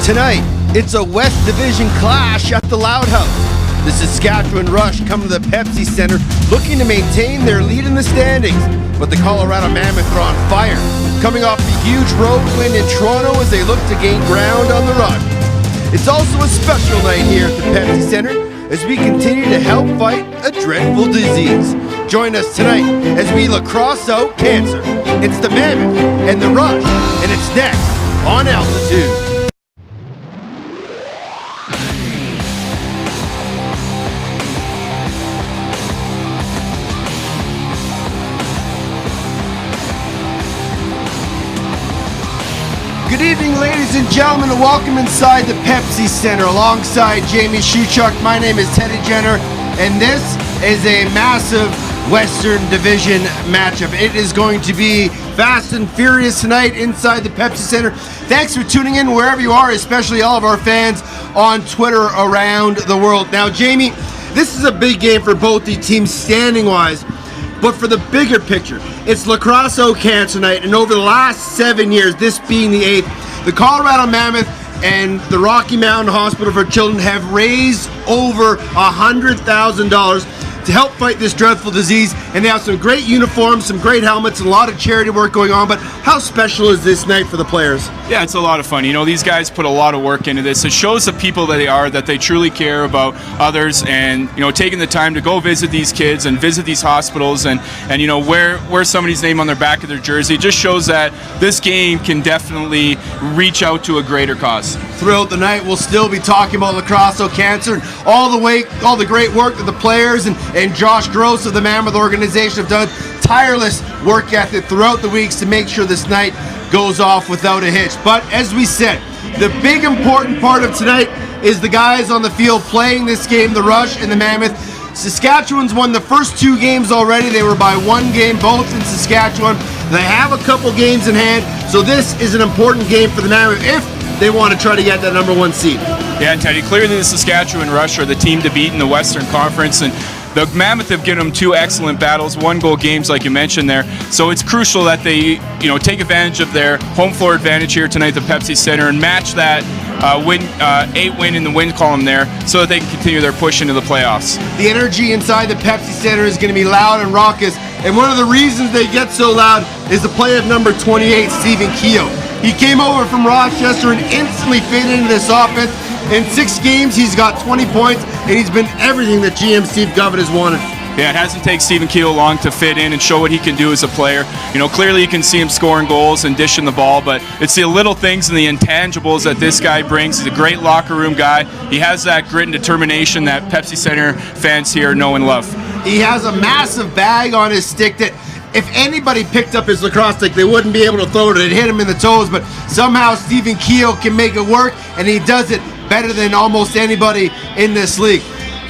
Tonight, it's a West Division clash at the Loud House. The Saskatchewan Rush come to the Pepsi Center looking to maintain their lead in the standings, but the Colorado Mammoth are on fire, coming off the huge road win in Toronto as they look to gain ground on the Rush. It's also a special night here at the Pepsi Center as we continue to help fight a dreadful disease. Join us tonight as we lacrosse out cancer. It's the Mammoth and the Rush, and it's next on Altitude. Good evening, ladies and gentlemen, and welcome inside the Pepsi Center. Alongside Jamie Shuchuk, my name is Teddy Jenner, and this is a massive Western Division matchup. It is going to be fast and furious tonight inside the Pepsi Center. Thanks for tuning in wherever you are, especially all of our fans on Twitter around the world. Now, Jamie, this is a big game for both the teams standing-wise. But for the bigger picture, it's Lacrosse Out Cancer Night, and over the last 7 years, this being the 8th, the Colorado Mammoth and the Rocky Mountain Hospital for Children have raised over $100,000 to help fight this dreadful disease, and they have some great uniforms, some great helmets, and a lot of charity work going on. But how special is this night for the players? Yeah, it's a lot of fun. You know, these guys put a lot of work into this. It shows the people that they are, that they truly care about others, and, you know, taking the time to go visit these kids and visit these hospitals and you know, wear somebody's name on their back of their jersey. It just shows that this game can definitely reach out to a greater cause. Throughout the night, we'll still be talking about Lacrosse Out Cancer and all the great work that the players and Josh Gross of the Mammoth organization have done. Tireless work ethic throughout the weeks to make sure this night goes off without a hitch. But as we said, the big important part of tonight is the guys on the field playing this game, the Rush and the Mammoth. Saskatchewan's won the first 2 games already. They were by 1 game, both in Saskatchewan. They have a couple games in hand, so this is an important game for the Mammoth if they want to try to get that number 1 seed. Yeah, and Teddy, clearly the Saskatchewan Rush are the team to beat in the Western Conference, and the Mammoth have given them 2 excellent battles, 1-goal games like you mentioned there. So it's crucial that they, you know, take advantage of their home floor advantage here tonight at the Pepsi Center and match that 8 win in the win column there so that they can continue their push into the playoffs. The energy inside the Pepsi Center is going to be loud and raucous, and one of the reasons they get so loud is the play of number 28, Stephen Keogh. He came over from Rochester and instantly fit into this offense. In 6 games, he's got 20 points, and he's been everything that GM Steve Govett has wanted. Yeah, it hasn't taken Stephen Keogh long to fit in and show what he can do as a player. You know, clearly you can see him scoring goals and dishing the ball, but it's the little things and the intangibles that this guy brings. He's a great locker room guy. He has that grit and determination that Pepsi Center fans here know and love. He has a massive bag on his stick that if anybody picked up his lacrosse stick, they wouldn't be able to throw it. It'd hit him in the toes, but somehow Stephen Keogh can make it work, and he does it better than almost anybody in this league.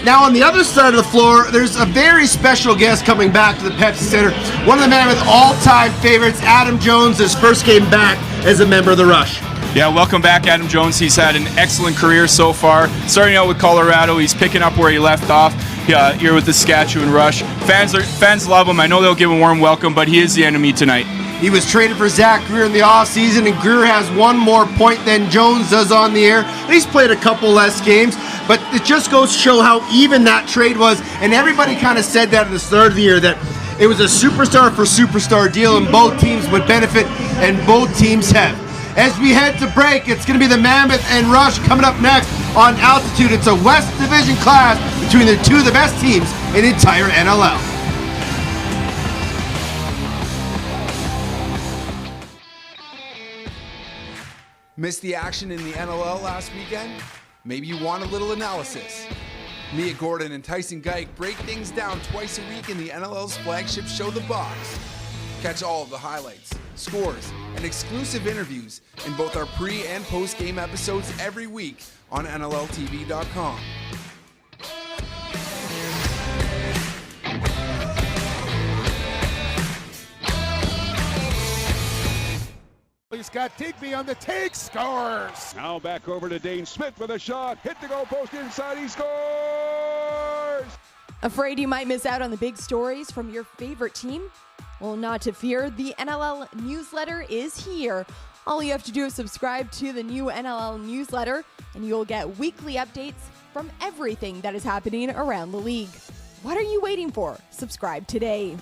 Now, on the other side of the floor, there's a very special guest coming back to the Pepsi Center. One of the Mammoth all-time favorites, Adam Jones, his first game back as a member of the Rush. Yeah, welcome back, Adam Jones. He's had an excellent career so far. Starting out with Colorado, he's picking up where he left off here with the Saskatchewan Rush. Fans love him. I know they'll give him a warm welcome, but he is the enemy tonight. He was traded for Zach Greer in the offseason, and Greer has 1 more point than Jones does on the air. He's played a couple less games, but it just goes to show how even that trade was, and everybody kind of said that at the start of the year, that it was a superstar for superstar deal, and both teams would benefit, and both teams have. As we head to break, it's going to be the Mammoth and Rush coming up next on Altitude. It's a West Division clash between the 2 of the best teams in the entire NLL. Missed the action in the NLL last weekend? Maybe you want a little analysis. Mia Gordon and Tyson Geik break things down twice a week in the NLL's flagship show, The Box. Catch all of the highlights, scores, and exclusive interviews in both our pre- and post-game episodes every week on NLLTV.com. Scott Digby on the take, scores! Now back over to Dane Smith with a shot. Hit the goal post inside, he scores! Afraid you might miss out on the big stories from your favorite team? Well, not to fear, the NLL newsletter is here. All you have to do is subscribe to the new NLL newsletter, and you'll get weekly updates from everything that is happening around the league. What are you waiting for? Subscribe today.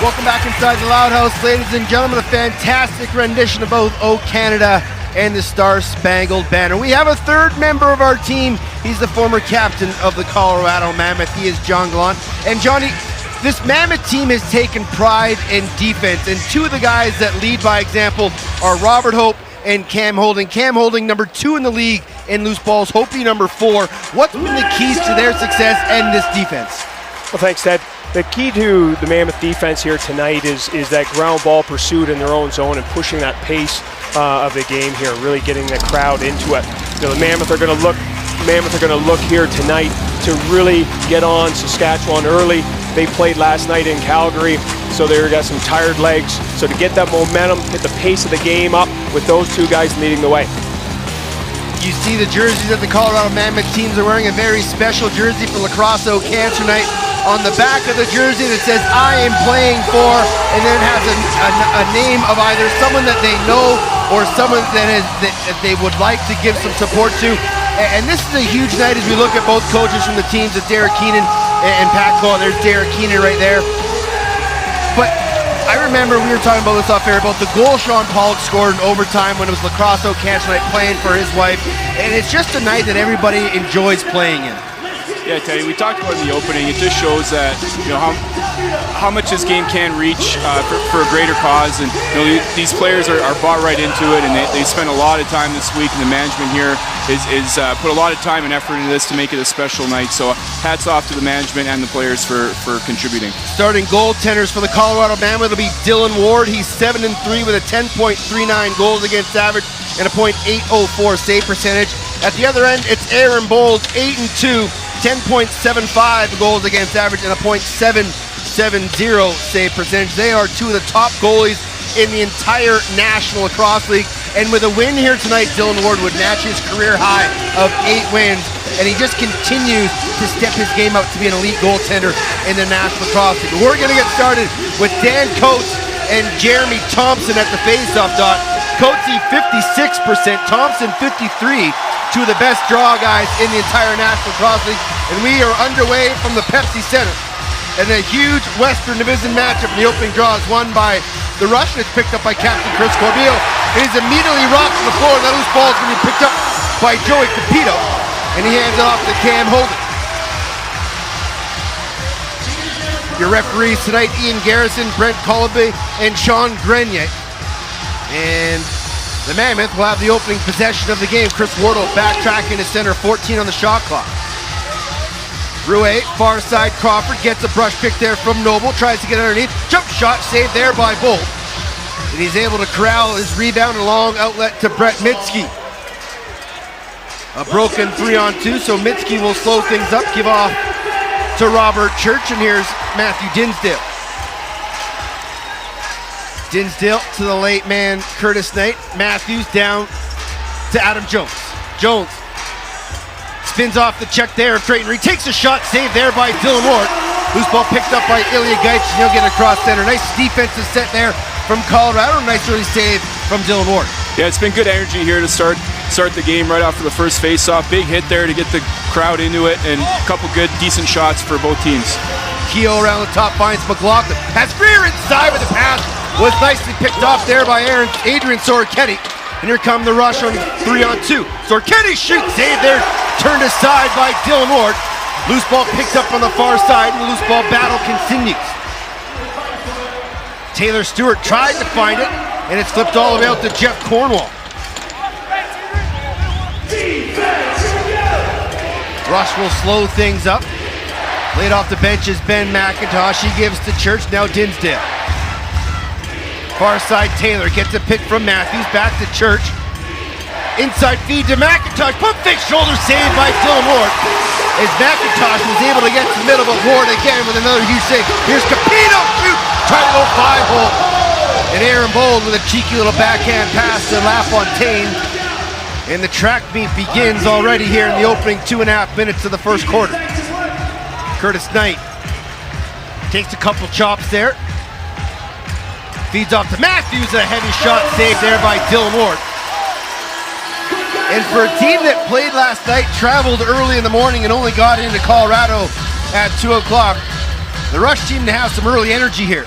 Welcome back inside the Loud House, ladies and gentlemen. A fantastic rendition of both O Canada and the Star Spangled Banner. We have a third member of our team. He's the former captain of the Colorado Mammoth. He is John Gallant. And Johnny, this Mammoth team has taken pride in defense, and two of the guys that lead by example are Robert Hope and Cam Holding. Cam Holding, number 2 in the league in loose balls. Hope number 4. What's been the keys to their success and this defense? Well, thanks, Ted. The key to the Mammoth defense here tonight is that ground ball pursuit in their own zone and pushing that pace of the game here, really getting the crowd into it. You know, the Mammoth are going to look here tonight to really get on Saskatchewan early. They played last night in Calgary, so they've got some tired legs. So to get that momentum, get the pace of the game up with those two guys leading the way. You see the jerseys that the Colorado Mammoth teams are wearing, a very special jersey for Lacrosse Oak Cancer Night. On the back of the jersey that says, I am playing for, and then it has a name of either someone that they know or someone that they would like to give some support to. And this is a huge night as we look at both coaches from the teams, at Derek Keenan and Pat Cole. There's Derek Keenan right there. But I remember we were talking about this off air, about the goal Sean Pollock scored in overtime when it was Lacrosse Oak Cancer Night playing for his wife. And it's just a night that everybody enjoys playing in. Yeah, Teddy, we talked about in the opening. It just shows that, you know, how much this game can reach for a greater cause. And, you know, these players are bought right into it, and they spent a lot of time this week, and the management here is put a lot of time and effort into this to make it a special night. So hats off to the management and the players for contributing. Starting goaltenders for the Colorado Mammoth will be Dylan Ward. He's 7-3 with a 10.39 goals against average and a .804 save percentage. At the other end, it's Aaron Bowles, 8-2. 10.75 goals against average and a .770 save percentage. They are two of the top goalies in the entire National Lacrosse League. And with a win here tonight, Dylan Ward would match his career high of 8 wins. And he just continues to step his game up to be an elite goaltender in the National Lacrosse League. We're going to get started with Dan Coates and Jeremy Thompson at the faceoff dot. Coatesy 56%, Thompson 53%. Two of the best draw guys in the entire National Lacrosse League. And we are underway from the Pepsi Center. And a huge Western Division matchup in the opening draw is won by the Russian. It's picked up by Captain Chris Corbeil. and he's immediately rocked to the floor. That loose ball is going to be picked up by Joey Capito, and he hands it off to Cam Holden. Your referees tonight, Ian Garrison, Brent Colby, and Sean Grenier. And the Mammoth will have the opening possession of the game. Chris Wardle backtracking to center, 14 on the shot clock. Rouet, far side, Crawford gets a brush pick there from Noble, tries to get underneath. Jump shot saved there by Bolt. And he's able to corral his rebound, a long outlet to Brett Mitski. A broken 3-on-2, so Mitski will slow things up, give off to Robert Church, and here's Matthew Dinsdale. Dinsdale to the late man, Curtis Knight. Matthews down to Adam Jones. Jones spins off the check there of Drayton Reed. Takes a shot, saved there by Dylan Ward. Loose ball picked up by Ilya Gaich, and he'll get across center. Nice defensive set there from Colorado. Nice early save from Dylan Ward. Yeah, it's been good energy here to start the game right off of the first face-off. Big hit there to get the crowd into it, and a couple good, decent shots for both teams. Keogh around the top finds McLaughlin. Has Greer inside with the pass. Was nicely picked off there by Adrian Sorchetti. And here come the rush on 3-on-2. Sorchetti shoots, saved there, turned aside by Dylan Ward. Loose ball picked up on the far side, and the loose ball battle continues. Taylor Stewart tried to find it, and it's flipped all the way out to Jeff Cornwall. Rush will slow things up. Laid off the bench is Ben McIntosh. He gives to Church, now Dinsdale. Far side, Taylor gets a pick from Matthews, back to Church. Inside feed to McIntosh, pump fake shoulder saved by Dylan Ward. As McIntosh was able to get to the middle, but Ward again with another huge save. Here's Capito, shoot, try to go 5-hole. And Aaron Bold with a cheeky little backhand pass to LaFontaine. And the track meet begins already here in the opening 2.5 minutes of the first quarter. Curtis Knight takes a couple chops there. Feeds off to Matthews, a heavy shot saved there by Dylan Ward. And for a team that played last night, traveled early in the morning and only got into Colorado at 2 o'clock, the Rush team to have some early energy here.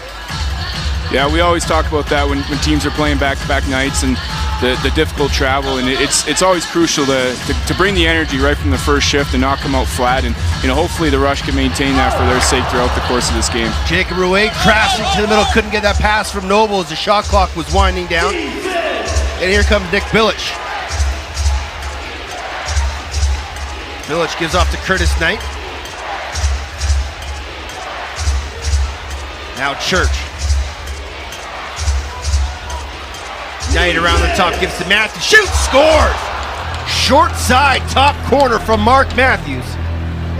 Yeah, we always talk about that when teams are playing back-to-back nights and the difficult travel, and it's always crucial to bring the energy right from the first shift and not come out flat. And hopefully the Rush can maintain that for their sake throughout the course of this game. Jacob Rouet crashing to the middle, couldn't get that pass from Noble as the shot clock was winding down. And here comes Nick Billich. Billich gives off to Curtis Knight. Now Church. Knight around the top, gives to Matthews, shoots, scores! Short side, top corner from Mark Matthews.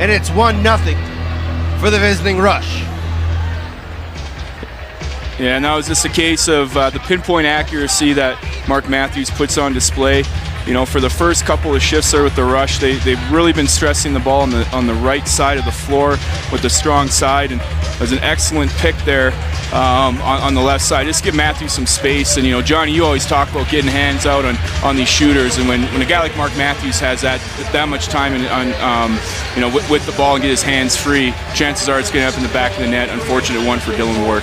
And it's 1-0 for the visiting Rush. Yeah, now is this a case of the pinpoint accuracy that Mark Matthews puts on display? For the first couple of shifts there with the Rush, they've really been stressing the ball on the right side of the floor with the strong side, and there's an excellent pick there on the left side. Just give Matthews some space, and Johnny, you always talk about getting hands out on these shooters, and when a guy like Mark Matthews has that much time with the ball and get his hands free, chances are it's going to end up in the back of the net. Unfortunate one for Dylan Ward.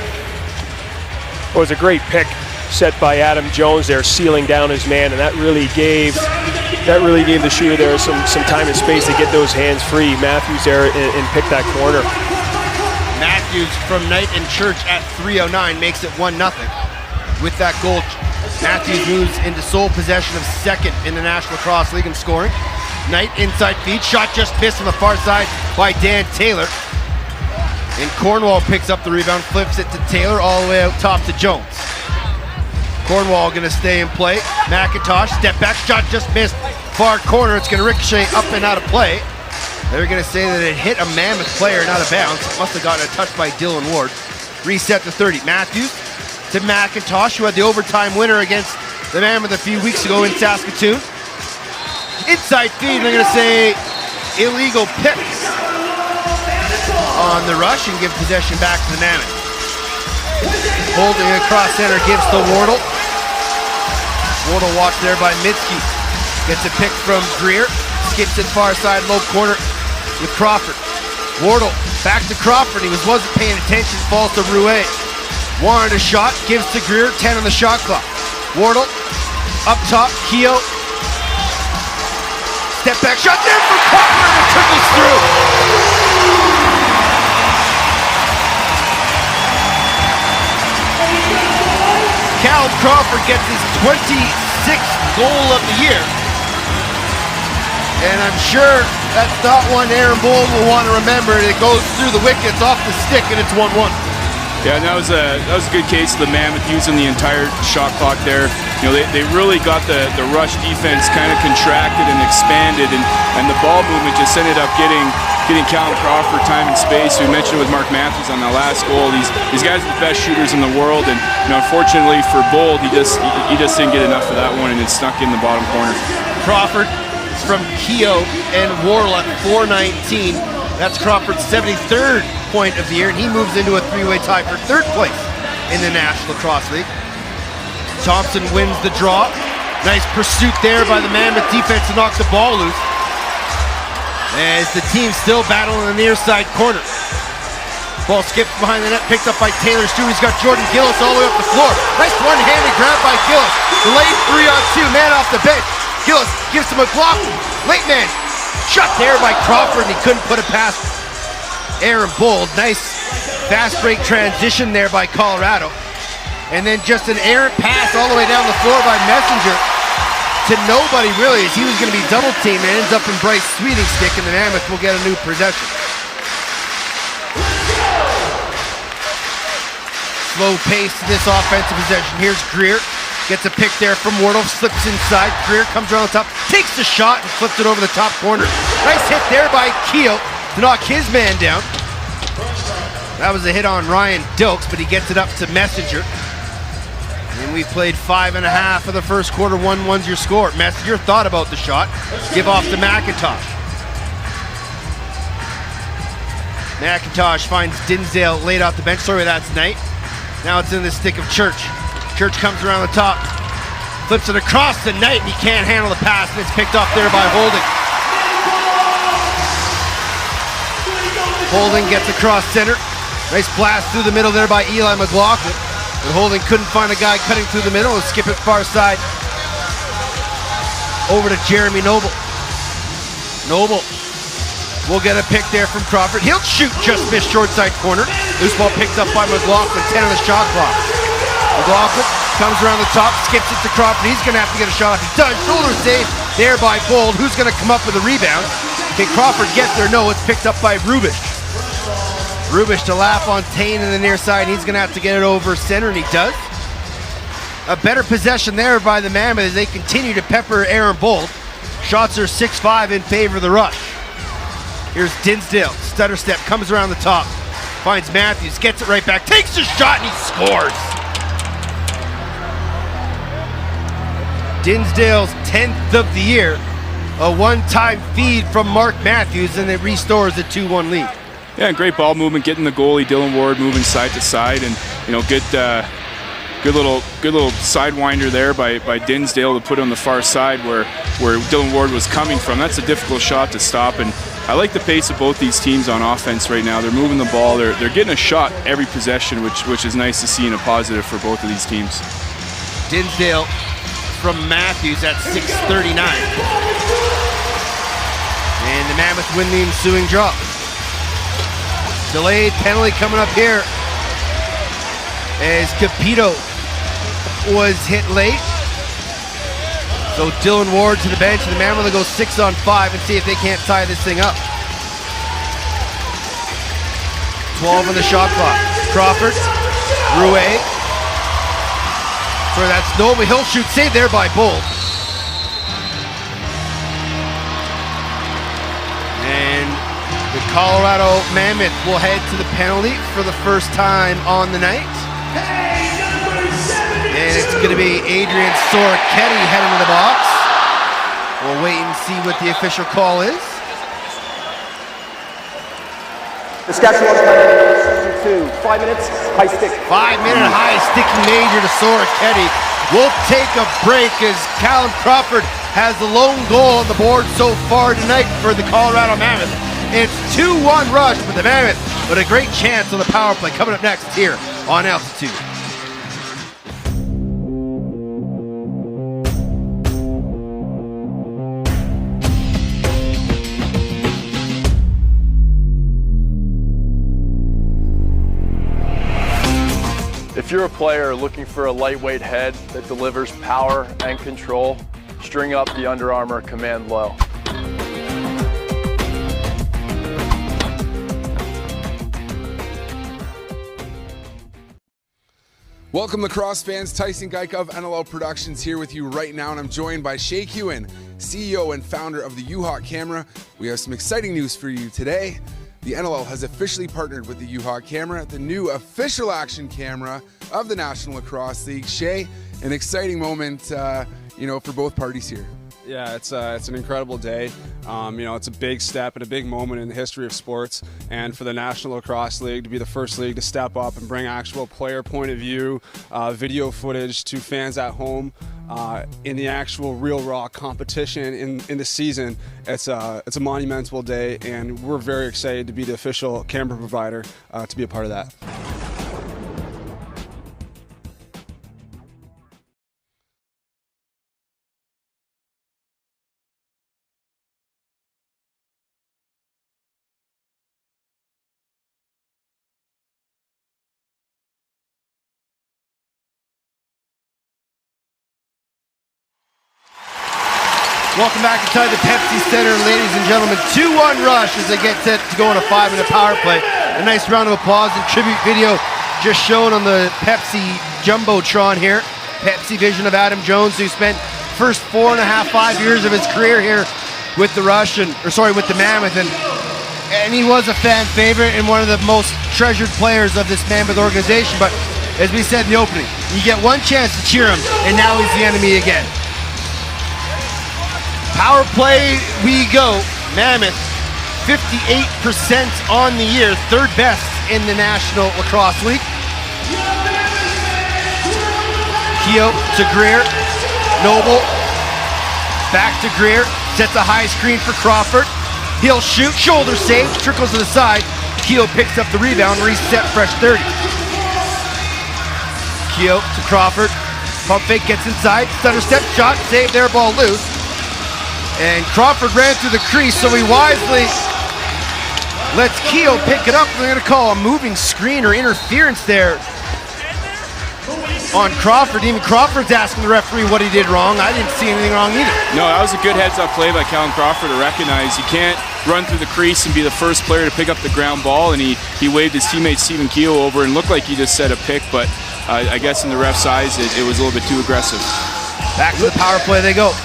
It was a great pick set by Adam Jones there, sealing down his man, and that really gave the shooter there some time and space to get those hands free. Matthews there and pick that corner. Matthews from Knight and Church at 3:09 makes it 1-0. With that goal, Matthews moves into sole possession of second in the National Lacrosse League in scoring. Knight inside feed, shot just missed on the far side by Dan Taylor. And Cornwall picks up the rebound, flips it to Taylor, all the way out top to Jones. Cornwall gonna stay in play. McIntosh, step back, shot just missed. Far corner, it's gonna ricochet up and out of play. They're gonna say that it hit a Mammoth player, not a bounce. Must have gotten a touch by Dylan Ward. Reset to 30. Matthews to McIntosh, who had the overtime winner against the Mammoth a few weeks ago in Saskatoon. Inside feed, they're gonna say illegal pick on the Rush and give possession back to the Mammoth. Holding across center, gives to Wardle. Wardle watched there by Mitski. Gets a pick from Greer. Skips it far side, low corner with Crawford. Wardle back to Crawford. He wasn't paying attention. Falls to Rouet. Wanted a shot. Gives to Greer. 10 on the shot clock. Wardle up top, Keogh. Step back shot there for Crawford and it trickles through. Cal Crawford gets his 26th goal of the year. And I'm sure that's not one Aaron Bold will want to remember. It goes through the wickets, off the stick, and it's 1-1. Yeah, and that was a good case of the Mammoth using the entire shot clock there. You know, they really got the rush defense kind of contracted and expanded, and the ball movement just ended up getting Callum Crawford time and space. We mentioned it with Mark Matthews on the last goal. These guys are the best shooters in the world, and you know, unfortunately for Bold, he just didn't get enough of that one, and it snuck in the bottom corner. Crawford from Keogh and Warlock, 419. That's Crawford's 73rd point of the year, and he moves into a three-way tie for third place in the National Lacrosse League. Thompson wins the draw. Nice pursuit there by the Mammoth defense to knock the ball loose, as the team still battling in the near side corner. Ball skips behind the net, picked up by Taylor Stew. He's got Jordan Gillis all the way up the floor. Nice one-handed grab by Gillis. Delayed 3-on-2, man off the bench. Gillis gives to McLaughlin. Late man shot there by Crawford, and he couldn't put it past Aaron Bold. Nice fast break transition there by Colorado. And then just an errant pass all the way down the floor by Messenger to nobody really, as he was going to be double teamed, and ends up in Bryce Sweeting's stick, and the Mammoth will get a new possession. Slow pace to this offensive possession. Here's Greer. Gets a pick there from Wardle, slips inside. Greer comes around the top, takes the shot and flips it over the top corner. Nice hit there by Keogh to knock his man down. That was a hit on Ryan Dilks, but he gets it up to Messenger. And we've played 5.5 of the first quarter. 1-1's your score. Messenger thought about the shot. Give off to McIntosh. McIntosh finds Dinsdale laid off the bench. Sorry, that's Knight. Now it's in the stick of Church. Church comes around the top, flips it across the Knight, and he can't handle the pass, and it's picked off there by Holding. Holding gets across center. Nice blast through the middle there by Eli McLaughlin. And Holding couldn't find a guy cutting through the middle and skip it far side over to Jeremy Noble. Noble will get a pick there from Crawford. He'll shoot, just missed short side corner. Loose ball picked up by McLaughlin, 10 on the shot clock. McLaughlin comes around the top, skips it to Crawford. He's going to have to get a shot off. He does. Shoulder save there by Bold. Who's going to come up with a rebound? Can Crawford get there? No, it's picked up by Rubish. Rubish to LaFontaine in the near side. He's going to have to get it over center, and he does. A better possession there by the Mammoth as they continue to pepper Aaron Bold. Shots are 6-5 in favor of the rush. Here's Dinsdale. Stutter step, comes around the top. Finds Matthews, gets it right back, takes the shot, and he scores. Dinsdale's 10th of the year. A one-time feed from Mark Matthews, and it restores the 2-1 lead. Yeah, great ball movement, getting the goalie Dylan Ward moving side to side, and you know, good little sidewinder there by Dinsdale to put on the far side where Dylan Ward was coming from. That's a difficult shot to stop, and I like the pace of both these teams on offense right now. They're moving the ball. They're getting a shot every possession, which is nice to see and a positive for both of these teams. Dinsdale from Matthews at 6:39. And the Mammoth win the ensuing draw. Delayed penalty coming up here as Capito was hit late. So Dylan Ward to the bench, and the Mammoth will go 6-on-5 and see if they can't tie this thing up. 12 on the shot clock. Crawford, Rouet. Sorry, that's Noble. He'll shoot, saved there by Bold. And the Colorado Mammoth will head to the penalty for the first time on the night. And it's going to be Adrian Soroketti heading to the box. We'll wait and see what the official call is. Saskatchewan penalty, 2, 5 minutes, high stick. 5-minute high sticking major to Soroketti. We'll take a break as Callum Crawford has the lone goal on the board so far tonight for the Colorado Mammoth. It's 2-1 rush for the Mammoth, but a great chance on the power play coming up next here on Altitude. If you're a player looking for a lightweight head that delivers power and control, string up the Under Armour Command Low. Welcome lacrosse fans, Tyson Geik of NLL Productions here with you right now, and I'm joined by Shay Hewen, CEO and founder of the U-Hawk Camera. We have some exciting news for you today. The NLL has officially partnered with the U-Hawk Camera, the new official action camera of the National Lacrosse League. Shay, an exciting moment, for both parties here. Yeah, it's an incredible day. It's a big step and a big moment in the history of sports, and for the National Lacrosse League to be the first league to step up and bring actual player point of view, video footage to fans at home in the actual real raw competition in the season. It's a monumental day, and we're very excited to be the official camera provider to be a part of that. Welcome back inside the Pepsi Center, ladies and gentlemen. 2-1 rush as they get set to go on a 5-minute power play. A nice round of applause and tribute video just shown on the Pepsi Jumbotron here. Pepsi vision of Adam Jones, who spent first 4.5-5 years of his career here with the with the Mammoth, and he was a fan favorite and one of the most treasured players of this Mammoth organization. But as we said in the opening, you get one chance to cheer him, and now he's the enemy again. Power play we go. Mammoth, 58% on the year, third best in the National Lacrosse League. Keogh to Greer, Noble, back to Greer, sets a high screen for Crawford. He'll shoot, shoulder save, trickles to the side. Keogh picks up the rebound, reset fresh 30. Keogh to Crawford, pump fake gets inside, stutter step shot, save there, ball loose. And Crawford ran through the crease, so he wisely lets Keogh pick it up. They're going to call a moving screen or interference there on Crawford. Even Crawford's asking the referee what he did wrong. I didn't see anything wrong either. No, that was a good heads-up play by Callum Crawford to recognize you can't run through the crease and be the first player to pick up the ground ball, and he waved his teammate Stephen Keogh over and looked like he just set a pick, but I guess in the ref's eyes it was a little bit too aggressive. Back to the power play they go.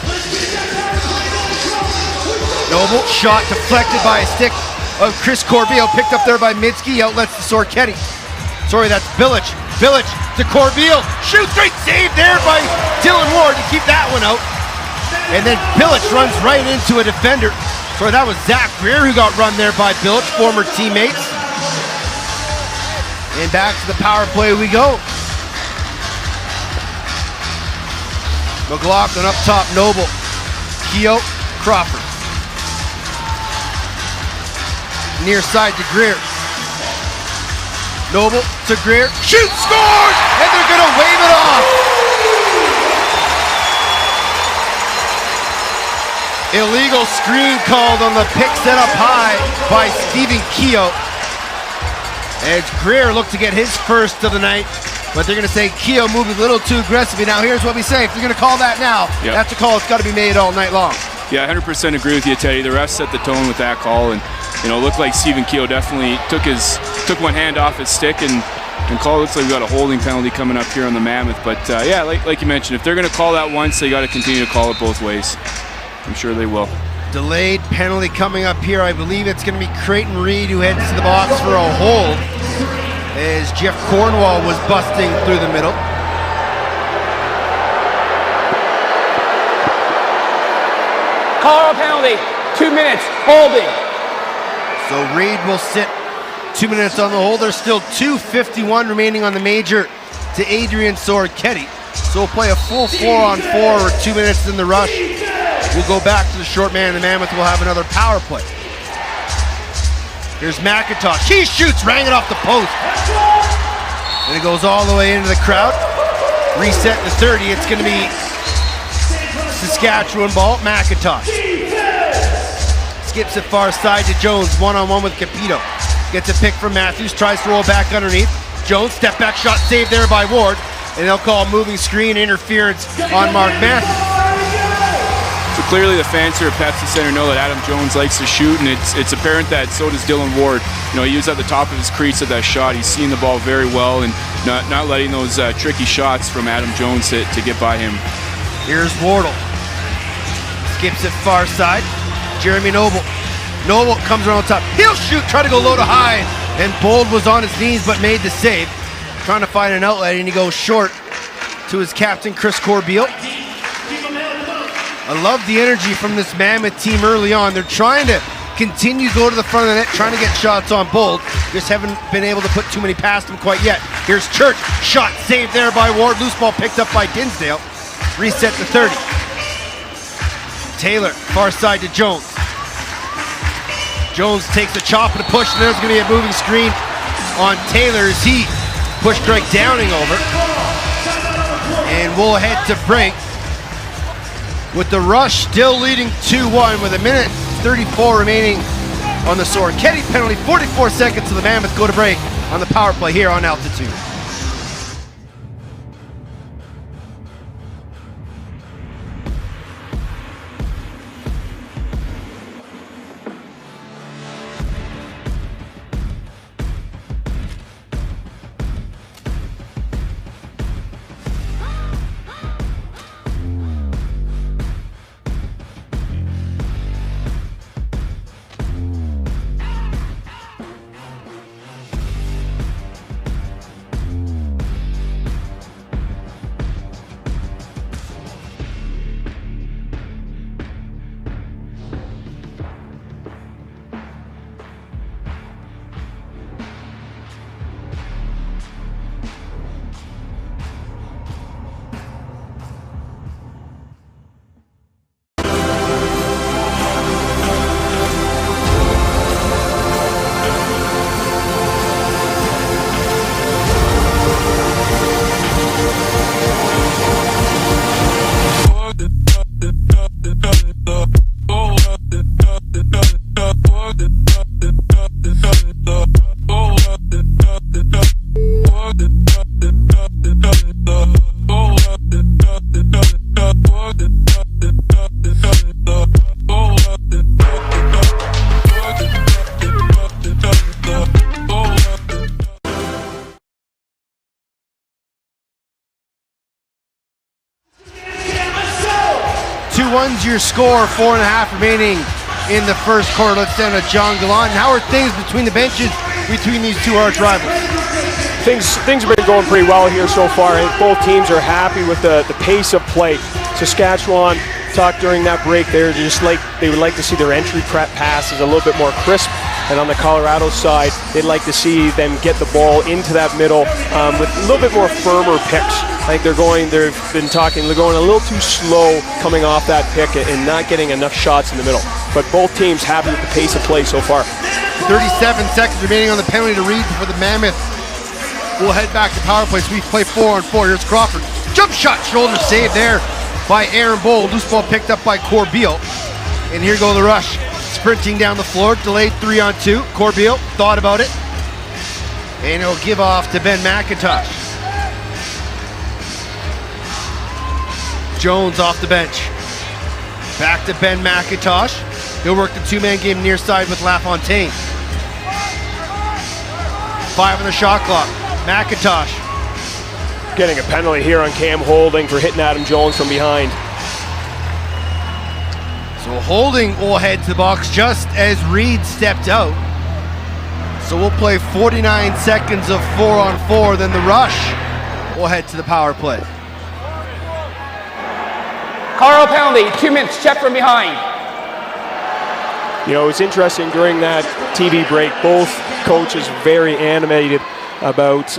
Noble, shot deflected by a stick of Chris Corbeil, picked up there by Mitski, outlets to Sorketti. Sorry, that's Bilic. Bilic to Corbeil, shoots, great save there by Dylan Ward to keep that one out. And then Bilic runs right into a defender. Sorry, that was Zach Greer who got run there by Bilic, former teammates. And back to the power play we go. McLaughlin up top, Noble, Keogh, Crawford. Near side to Greer. Noble to Greer. Shoot, scores! And they're going to wave it off. Illegal screen called on the pick set up high by Stephen Keogh. As Greer looked to get his first of the night, but they're going to say Keogh moved a little too aggressively. Now here's what we say. If you're going to call that now, that's a call that's got to be made all night long. Yeah, 100% agree with you, Teddy. The refs set the tone with that call, and it looked like Stephen Keogh definitely took one hand off his stick, and call. Looks like we got a holding penalty coming up here on the Mammoth. But yeah, like you mentioned, if they're going to call that once, they got to continue to call it both ways. I'm sure they will. Delayed penalty coming up here. I believe it's going to be Creighton Reed who heads to the box for a hold, as Jeff Cornwall was busting through the middle. Call a penalty, 2 minutes, holding. So Reed will sit 2 minutes on the hold. There's still 2:51 remaining on the major to Adrian Sorketti. So we'll play a full 4-on-4 or 2 minutes in the rush. We'll go back to the short man. The Mammoth will have another power play. Here's McIntosh. He shoots, rang it off the post. And it goes all the way into the crowd. Reset to 30. It's going to be Saskatchewan ball. McIntosh skips it far side to Jones, one-on-one with Capito. Gets a pick from Matthews, tries to roll back underneath. Jones, step back shot saved there by Ward, and they'll call moving screen interference on Mark Matthews. So clearly the fans here at Pepsi Center know that Adam Jones likes to shoot, and it's apparent that so does Dylan Ward. You know, he was at the top of his crease at that shot. He's seen the ball very well and not letting those tricky shots from Adam Jones to get by him. Here's Wardle. Skips it far side. Jeremy Noble. Noble comes around top. He'll shoot, try to go low to high. And Bold was on his knees but made the save. Trying to find an outlet, and he goes short to his captain, Chris Corbeil. I love the energy from this Mammoth team early on. They're trying to continue to go to the front of the net, trying to get shots on Bold. Just haven't been able to put too many past him quite yet. Here's Church. Shot saved there by Ward. Loose ball picked up by Dinsdale. Reset to 30. Taylor, far side to Jones. Jones takes a chop and a push, and there's going to be a moving screen on Taylor as he pushed Greg Downing over. And we'll head to break with the Rush still leading 2-1 with 1:34 remaining on the sword. Kenny penalty, 44 seconds to the Mammoth go to break on the power play here on Altitude. One's your score, 4.5 remaining in the first quarter. Let's send to John Gallant. How are things between the benches between these two arch rivals? Things have been going pretty well here so far. I think both teams are happy with the pace of play. Saskatchewan talked during that break there, they would like to see their entry prep passes a little bit more crisp. And on the Colorado side, they'd like to see them get the ball into that middle with a little bit more firmer picks. I think they're going a little too slow coming off that pick and not getting enough shots in the middle. But both teams happy with the pace of play so far. 37 seconds remaining on the penalty to read for the Mammoth. We'll head back to power play, so we play 4-on-4. Here's Crawford. Jump shot, shoulder save there by Aaron Bold. Loose ball picked up by Corbeil. And here go the Rush. Sprinting down the floor, delayed 3-on-2. Corbeil thought about it. And he'll give off to Ben McIntosh. Jones off the bench. Back to Ben McIntosh. He'll work the two-man game near side with LaFontaine. 5 on the shot clock. McIntosh. Getting a penalty here on Cam Holding for hitting Adam Jones from behind. So Holding will head to the box just as Reed stepped out. So we'll play 49 seconds of 4-on-4, then the Rush will head to the power play. Carl penalty, 2 minutes, check from behind. You know, it's interesting during that TV break, both coaches very animated about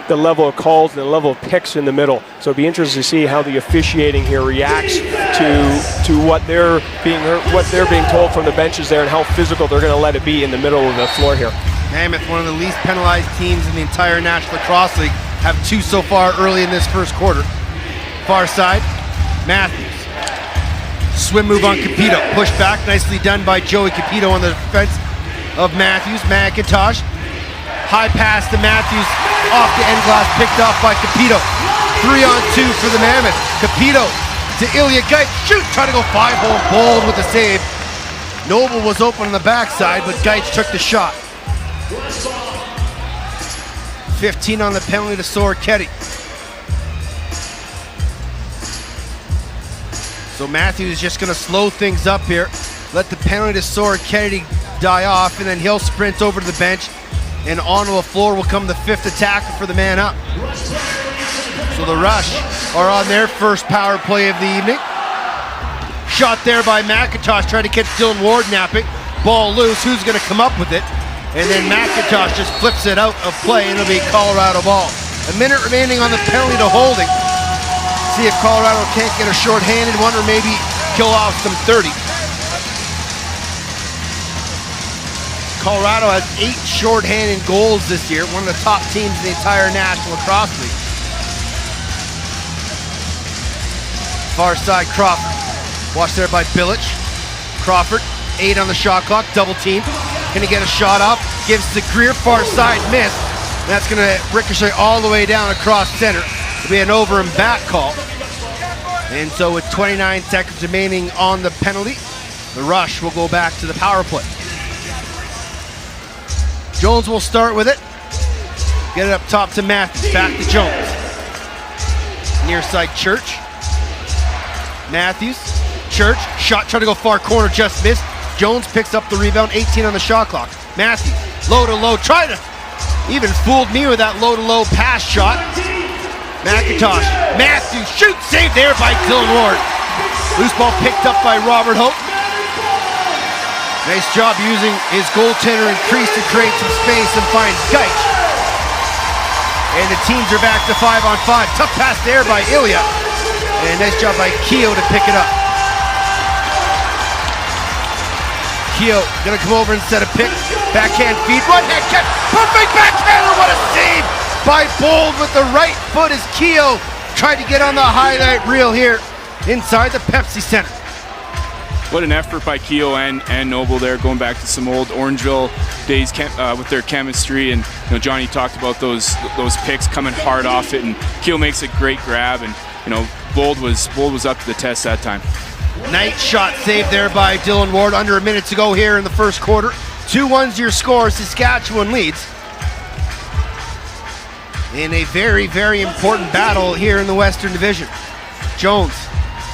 the level of calls and the level of picks in the middle. So it'd be interesting to see how the officiating here reacts to what they're being told from the benches there and how physical they're going to let it be in the middle of the floor here. Mammoth, one of the least penalized teams in the entire National Lacrosse League, have 2 so far early in this first quarter. Far side, Matthews. Swim move on Capito. Push back, nicely done by Joey Capito on the defense of Matthews. McIntosh. High pass to Matthews. off the end glass, picked off by Capito. 3-on-2 for the Mammoth. Capito to Ilya Geitz. Shoot, trying to go 5-hole, bold with the save. Noble was open on the backside, but Geitz took the shot. 15 on the penalty to Soroketti. So Matthews is just going to slow things up here. Let the penalty to Soroketti die off, and then he'll sprint over to the bench. And onto the floor will come the fifth attacker for the man up. So the Rush are on their first power play of the evening. Shot there by McIntosh, trying to catch Dylan Ward napping. Ball loose, who's going to come up with it? And then McIntosh just flips it out of play, and it'll be Colorado ball. A minute remaining on the penalty to holding. See if Colorado can't get a short-handed one or maybe kill off some 30. Colorado has 8 short-handed goals this year, one of the top teams in the entire National Lacrosse League. Far side, Crawford. Watched there by Bilic. Crawford, 8 on the shot clock, double team. Can he get a shot off? Gives to Greer, far side, miss. That's going to ricochet all the way down across center. It'll be an over and back call. And so with 29 seconds remaining on the penalty, the Rush will go back to the power play. Jones will start with it. Get it up top to Matthews, back to Jones. Near side, Church. Matthews, Church, shot, trying to go far corner, just missed. Jones picks up the rebound, 18 on the shot clock. Matthews, low to low, trying to, even fooled me with that low to low pass shot. McIntosh, Matthews, shoot, save there by Dylan Ward. Loose ball picked up by Robert Hope. Nice job using his goaltender and crease to create some space and find Geitz. And the teams are back to 5-on-5. Tough pass there by Ilya. And nice job by Keogh to pick it up. Keogh gonna come over and set a pick. Backhand feed, right hand catch. Perfect backhander, what a save by Bold with the right foot as Keogh tried to get on the highlight reel here inside the Pepsi Center. What an effort by Keogh and Noble there, going back to some old Orangeville days with their chemistry. And Johnny talked about those picks coming hard off it, and Keogh makes a great grab, and Bold was up to the test that time. Nice shot saved there by Dylan Ward. Under a minute to go here in the first quarter. 2-1's your score. Saskatchewan leads in a very, very important battle here in the Western Division. Jones,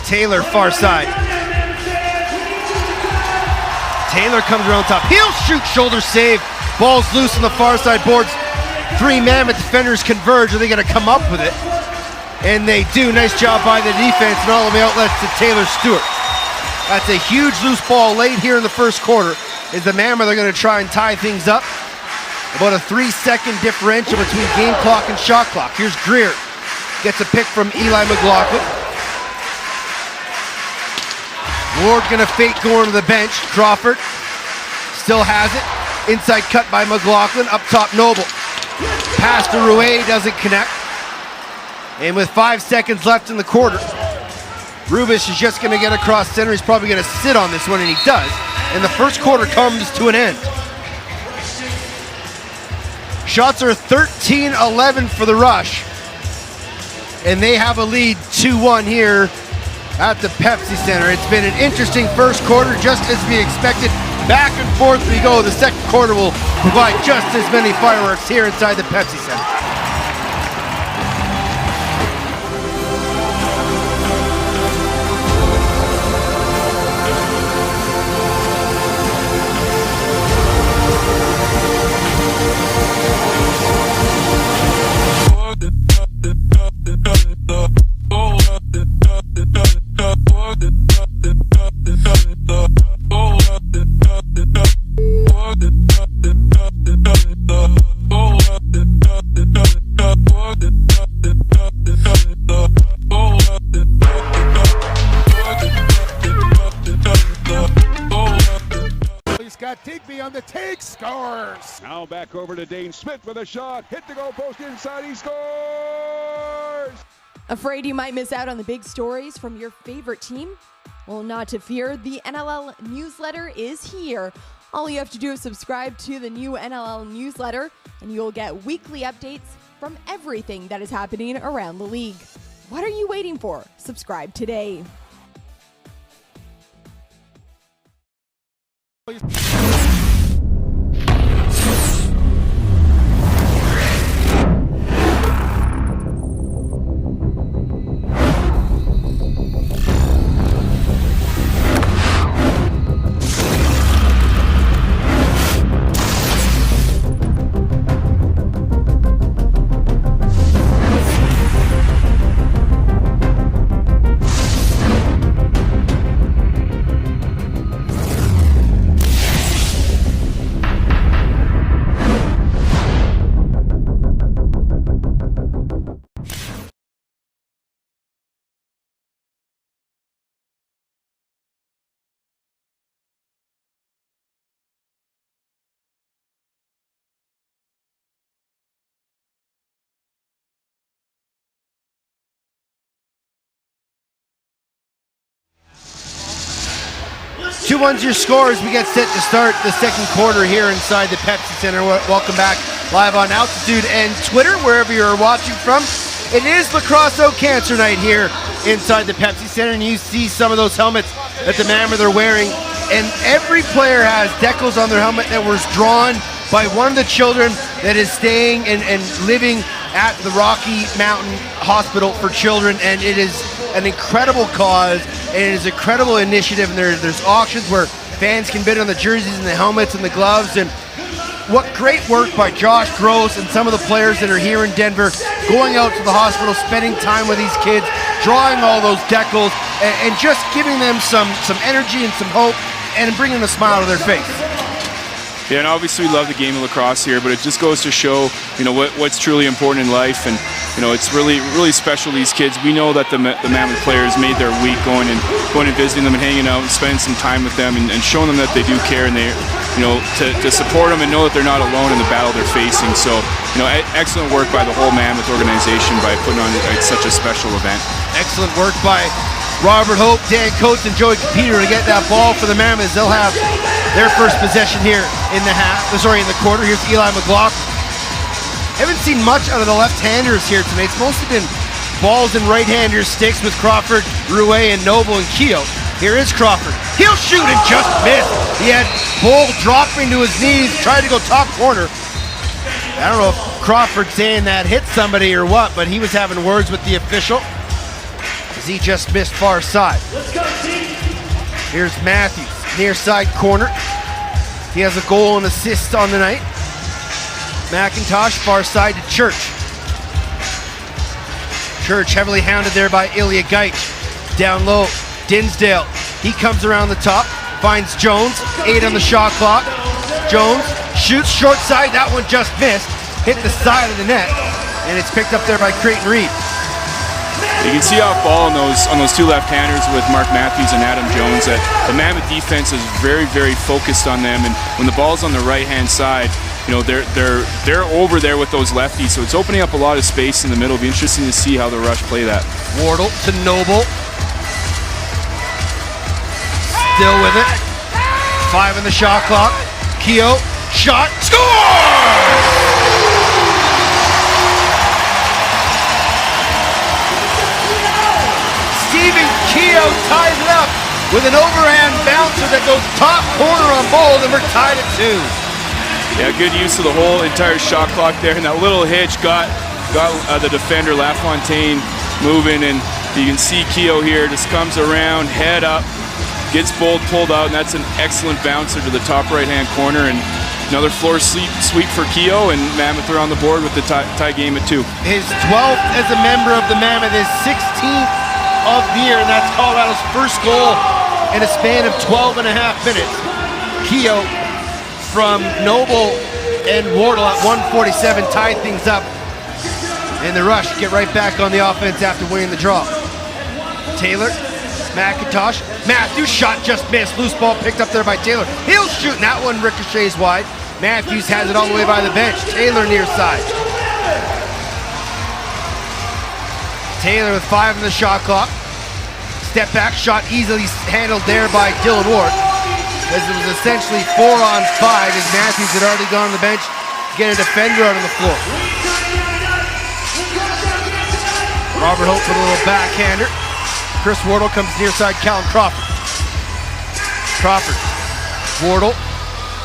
Taylor, far side. Taylor comes around top. He'll shoot, shoulder save. Ball's loose on the far side boards. 3 Mammoth defenders converge. Are they going to come up with it? And they do. Nice job by the defense and all of the outlets to Taylor Stewart. That's a huge loose ball late here in the first quarter. As the Mammoth are going to try and tie things up. About a 3-second differential between game clock and shot clock. Here's Greer. Gets a pick from Eli McLaughlin. Ward gonna fake going to the bench. Crawford still has it. Inside cut by McLaughlin. Up top, Noble. Pass to Rouet, doesn't connect. And with 5 seconds left in the quarter, Rubish is just gonna get across center. He's probably gonna sit on this one, and he does. And the first quarter comes to an end. Shots are 13-11 for the Rush. And they have a lead 2-1 here at the Pepsi Center. It's been an interesting first quarter, just as we expected. Back and forth we go. The second quarter will provide just as many fireworks here inside the Pepsi Center. On the take, scores. Now back over to Dane Smith with a shot. Hit the goal post inside, he scores! Afraid you might miss out on the big stories from your favorite team? Well, not to fear, the NLL newsletter is here. All you have to do is subscribe to the new NLL newsletter, and you'll get weekly updates from everything that is happening around the league. What are you waiting for? Subscribe today. Two one's your scores. We get set to start the second quarter here inside the Pepsi Center. Welcome back live on Altitude and Twitter, wherever you're watching from. It is Lacrosse Out Cancer Night here inside the Pepsi Center, and you see some of those helmets that the Mammoth are wearing. And every player has decals on their helmet that was drawn by one of the children that is staying and living at the Rocky Mountain Hospital for Children, and it is an incredible cause, and it is an incredible initiative, and there's auctions where fans can bid on the jerseys and the helmets and the gloves, and what great work by Josh Gross and some of the players that are here in Denver, going out to the hospital, spending time with these kids, drawing all those decals, and just giving them some energy and some hope, and bringing a smile to their face. Yeah, and obviously we love the game of lacrosse here, but it just goes to show, what's truly important in life, and it's really special. These kids, we know that the Mammoth players made their week going and visiting them and hanging out and spending some time with them and showing them that they do care, and they, to support them and know that they're not alone in the battle they're facing. So, excellent work by the whole Mammoth organization by putting on such a special event. Excellent work by Robert Hope, Dan Coates, and Joey Peter to get that ball for the Mammoths. They'll have their first possession here in the quarter. Here's Eli McLaughlin. Haven't seen much out of the left-handers here tonight. It's mostly been balls and right-handers sticks with Crawford, Rouet, and Noble and Keogh. Here is Crawford. He'll shoot and just miss. He had Bull dropping to his knees, tried to go top corner. I don't know if Crawford saying that hit somebody or what, but he was having words with the official as he just missed far side. Here's Matthews, near side corner. He has a goal and assist on the night. McIntosh, far side to Church. Church heavily hounded there by Ilya Gaich. Down low, Dinsdale. He comes around the top, finds Jones, 8 on the shot clock. Jones shoots short side, that one just missed. Hit the side of the net, and it's picked up there by Creighton Reed. You can see off ball on those two left-handers with Mark Matthews and Adam Jones that the Mammoth defense is very, very focused on them, and when the ball's on the right-hand side, they're over there with those lefties, so it's opening up a lot of space in the middle. It'll be interesting to see how the Rush play that. Wardle to Noble. Still with it. 5 on the shot clock. Keogh, shot, score! Keogh ties it up with an overhand bouncer that goes top corner on Bold, and we're tied at 2. Yeah, good use of the whole entire shot clock there, and that little hitch got the defender LaFontaine moving, and you can see Keogh here just comes around, head up, gets Bold pulled out, and that's an excellent bouncer to the top right-hand corner, and another floor sweep for Keogh, and Mammoth are on the board with the tie game at 2. His 12th as a member of the Mammoth, his 16th of the year, and that's Colorado's first goal in a span of 12 and a half minutes. Keogh from Noble and Wardle at 1:47 tied things up, and the Rush get right back on the offense after winning the draw. Taylor, McIntosh, Matthews, shot just missed, loose ball picked up there by Taylor. He'll shoot, and that one ricochets wide. Matthews has it all the way by the bench. Taylor near side. Taylor with 5 on the shot clock. Step back shot easily handled there by Dylan Ward, as it was essentially 4 on 5 as Matthews had already gone on the bench to get a defender out on the floor. Robert Hope with a little backhander. Chris Wardle comes near side, Callum Crawford. Crawford, Wardle,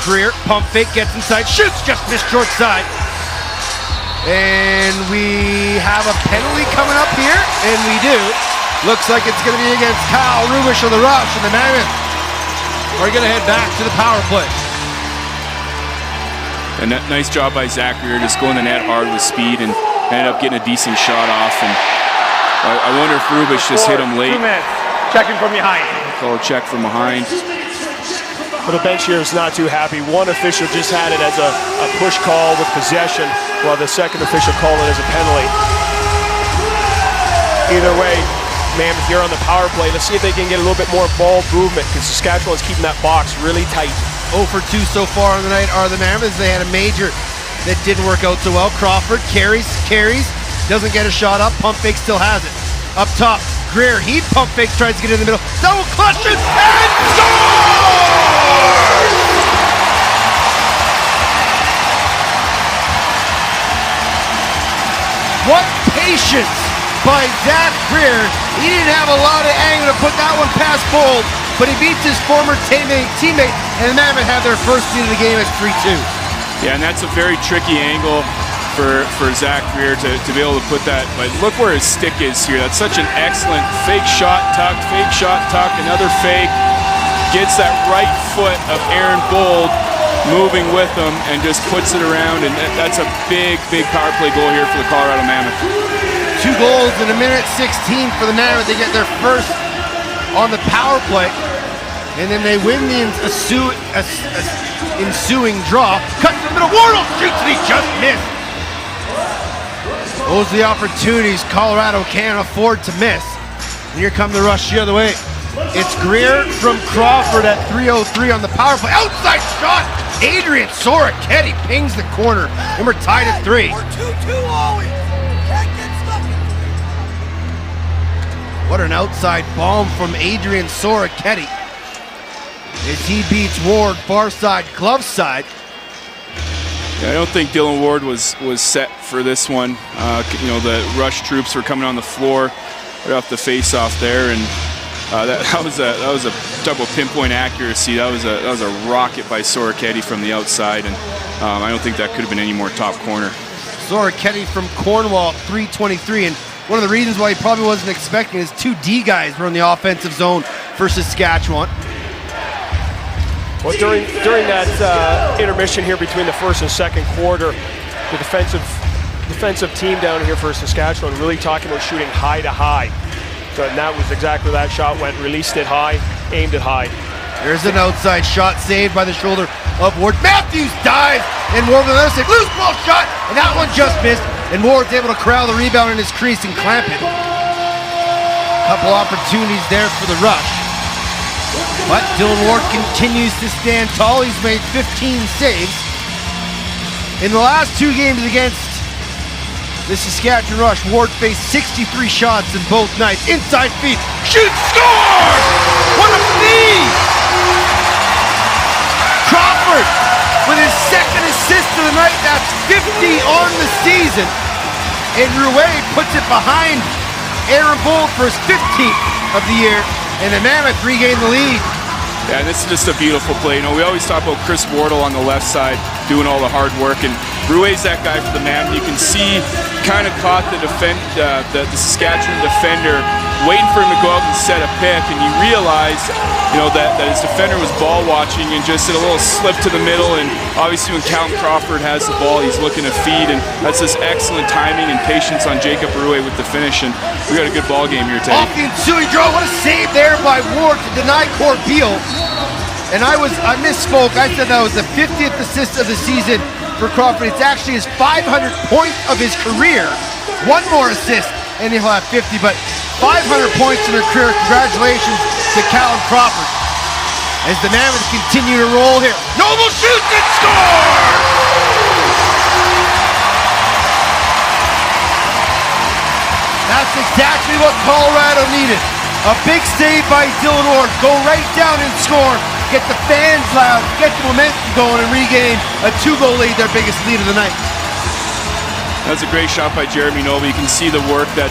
Greer, pump fake, gets inside, shoots, just missed short side. And we have a penalty coming up here, and we do. Looks like it's going to be against Kyle Rubish of the Rush, and the Mammoth are going to head back to the power play. And that nice job by Zach Greer, just going the net hard with speed and ended up getting a decent shot off. And I wonder if Rubish just hit him late. 2 minutes. Checking from behind. Call a check from behind. But the bench here is not too happy. One official just had it as a push call with possession, while the second official called it as a penalty. Either way, Mammoth here on the power play. Let's see if they can get a little bit more ball movement, because Saskatchewan's keeping that box really tight. 0 for 2 so far on the night are the Mammoths. They had a major that didn't work out so well. Crawford carries, doesn't get a shot up. Pump fake still has it. Up top, Greer, he pump fakes, tries to get in the middle. Double clutches and scores! What patience by Zach Greer. He didn't have a lot of anger to put that one past Bold, but he beats his former teammate, and the Mammoth have their first lead of the game at 3-2. Yeah, and that's a very tricky angle for Zach Greer to be able to put that. But look where his stick is here. That's such an excellent fake shot tuck, another fake. Gets that right foot of Aaron Bold moving with him and just puts it around. And that's a big power play goal here for the Colorado Mammoth. 2 goals in a minute 16 for the Mammoth. They get their first on the power play, and then they win the ensuing draw. Cut to the middle, Wardle shoots and he just missed. Those are the opportunities Colorado can't afford to miss. And here come the Rush the other way. It's Greer from Crawford at 3:03 on the power play. Outside shot! Adrian Soroketti pings the corner, and we're tied at 3. We're 2-2 always. Can't get stuck in. What an outside bomb from Adrian Soroketti as he beats Ward far side, glove side. Yeah, I don't think Dylan Ward was set for this one. The Rush troops were coming on the floor right off the face-off there, and that was a double pinpoint accuracy. That was a rocket by Soroketti from the outside, and I don't think that could have been any more top corner. Soroketti from Cornwall, 3:23, and one of the reasons why he probably wasn't expecting is 2 D guys were in the offensive zone for Saskatchewan. Well, during that intermission here between the first and second quarter, the defensive team down here for Saskatchewan really talking about shooting high to high. So and that was exactly where that shot went. Released it high, aimed it high. There's an outside shot saved by the shoulder of Ward. Matthews dives, and Ward with another save. Loose ball shot, and that one just missed. And Ward's able to corral the rebound in his crease and clamp it. Couple opportunities there for the Rush. But Dylan Ward continues to stand tall. He's made 15 saves. In the last 2 games against the Saskatchewan Rush, Ward faced 63 shots in both nights. Inside feed, shoots, scores! What a feed! Crawford with his second assist of the night. That's 50 on the season. And Rouet puts it behind Aaron Bold for his 15th of the year. And the Mammoth regain the lead. Yeah, this is just a beautiful play. We always talk about Chris Wardle on the left side doing all the hard work, and Rouet's that guy for the Mammoth. You can see kind of caught the Saskatchewan defender waiting for him to go out and set a pick, and you realize that his defender was ball watching and just did a little slip to the middle. And obviously when Callum Crawford has the ball, he's looking to feed, and that's just excellent timing and patience on Jacob Rouet with the finish. And we got a good ball game here today. Off the ensuing draw, what a save there by Ward to deny Corbeil. And I misspoke. I said that was the 50th assist of the season for Crawford. It's actually his 500th point of his career. One more assist, and he'll have 50. But 500 points in their career. Congratulations to Callum Crawford. As the Mammoths continue to roll here. Noble shoots and scores! That's exactly what Colorado needed. A big save by Dylan Ward. Go right down and score. Get the fans loud. Get the momentum going and regain a 2-goal lead, their biggest lead of the night. That's a great shot by Jeremy Noble. You can see the work that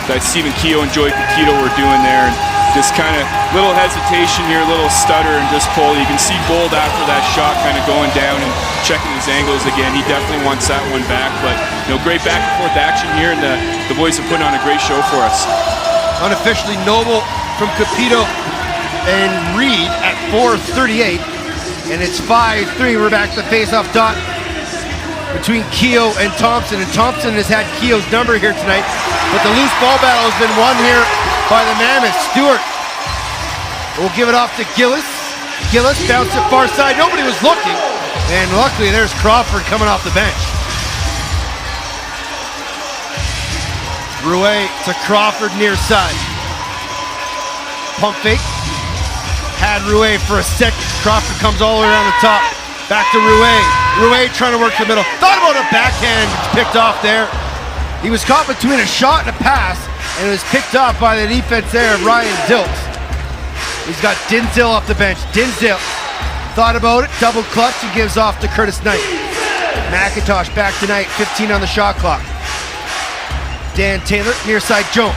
that Stephen Keogh and Joey Paquito were doing there. And just kind of little hesitation here, little stutter, and just pull. You can see Bold after that shot kind of going down and checking his angles again. He definitely wants that one back. But great back and forth action here, and the boys have put on a great show for us. Unofficially, Noble from Capito and Reed at 4:38, and it's 5-3. We're back to the face-off dot between Keogh and Thompson has had Keogh's number here tonight, but the loose ball battle has been won here by the Mammoth. Stewart will give it off to Gillis. Gillis bounced it far side. Nobody was looking, and luckily there's Crawford coming off the bench. Rouet to Crawford near side. Pump fake. Had Rouet for a second. Crawford comes all the way around the top. Back to Rouet. Rouet trying to work the middle. Thought about a backhand. It's picked off there. He was caught between a shot and a pass, and it was picked off by the defense there of Ryan Dilks. He's got Dinsdale off the bench. Dinsdale thought about it. Double clutch and gives off to Curtis Knight. McIntosh back to Knight. 15 on the shot clock. Dan Taylor, near side Jones.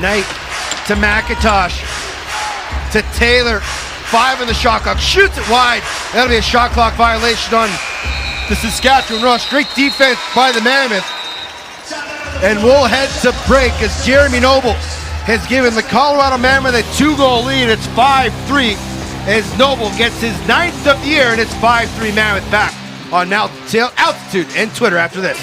Knight to McIntosh. To Taylor. 5 on the shot clock. Shoots it wide. That'll be a shot clock violation on the Saskatchewan Rush. Great defense by the Mammoth. And we'll head to break as Jeremy Noble has given the Colorado Mammoth a 2-goal lead. It's 5-3 as Noble gets his 9th of the year, and it's 5-3 Mammoth back on Altitude and Twitter after this.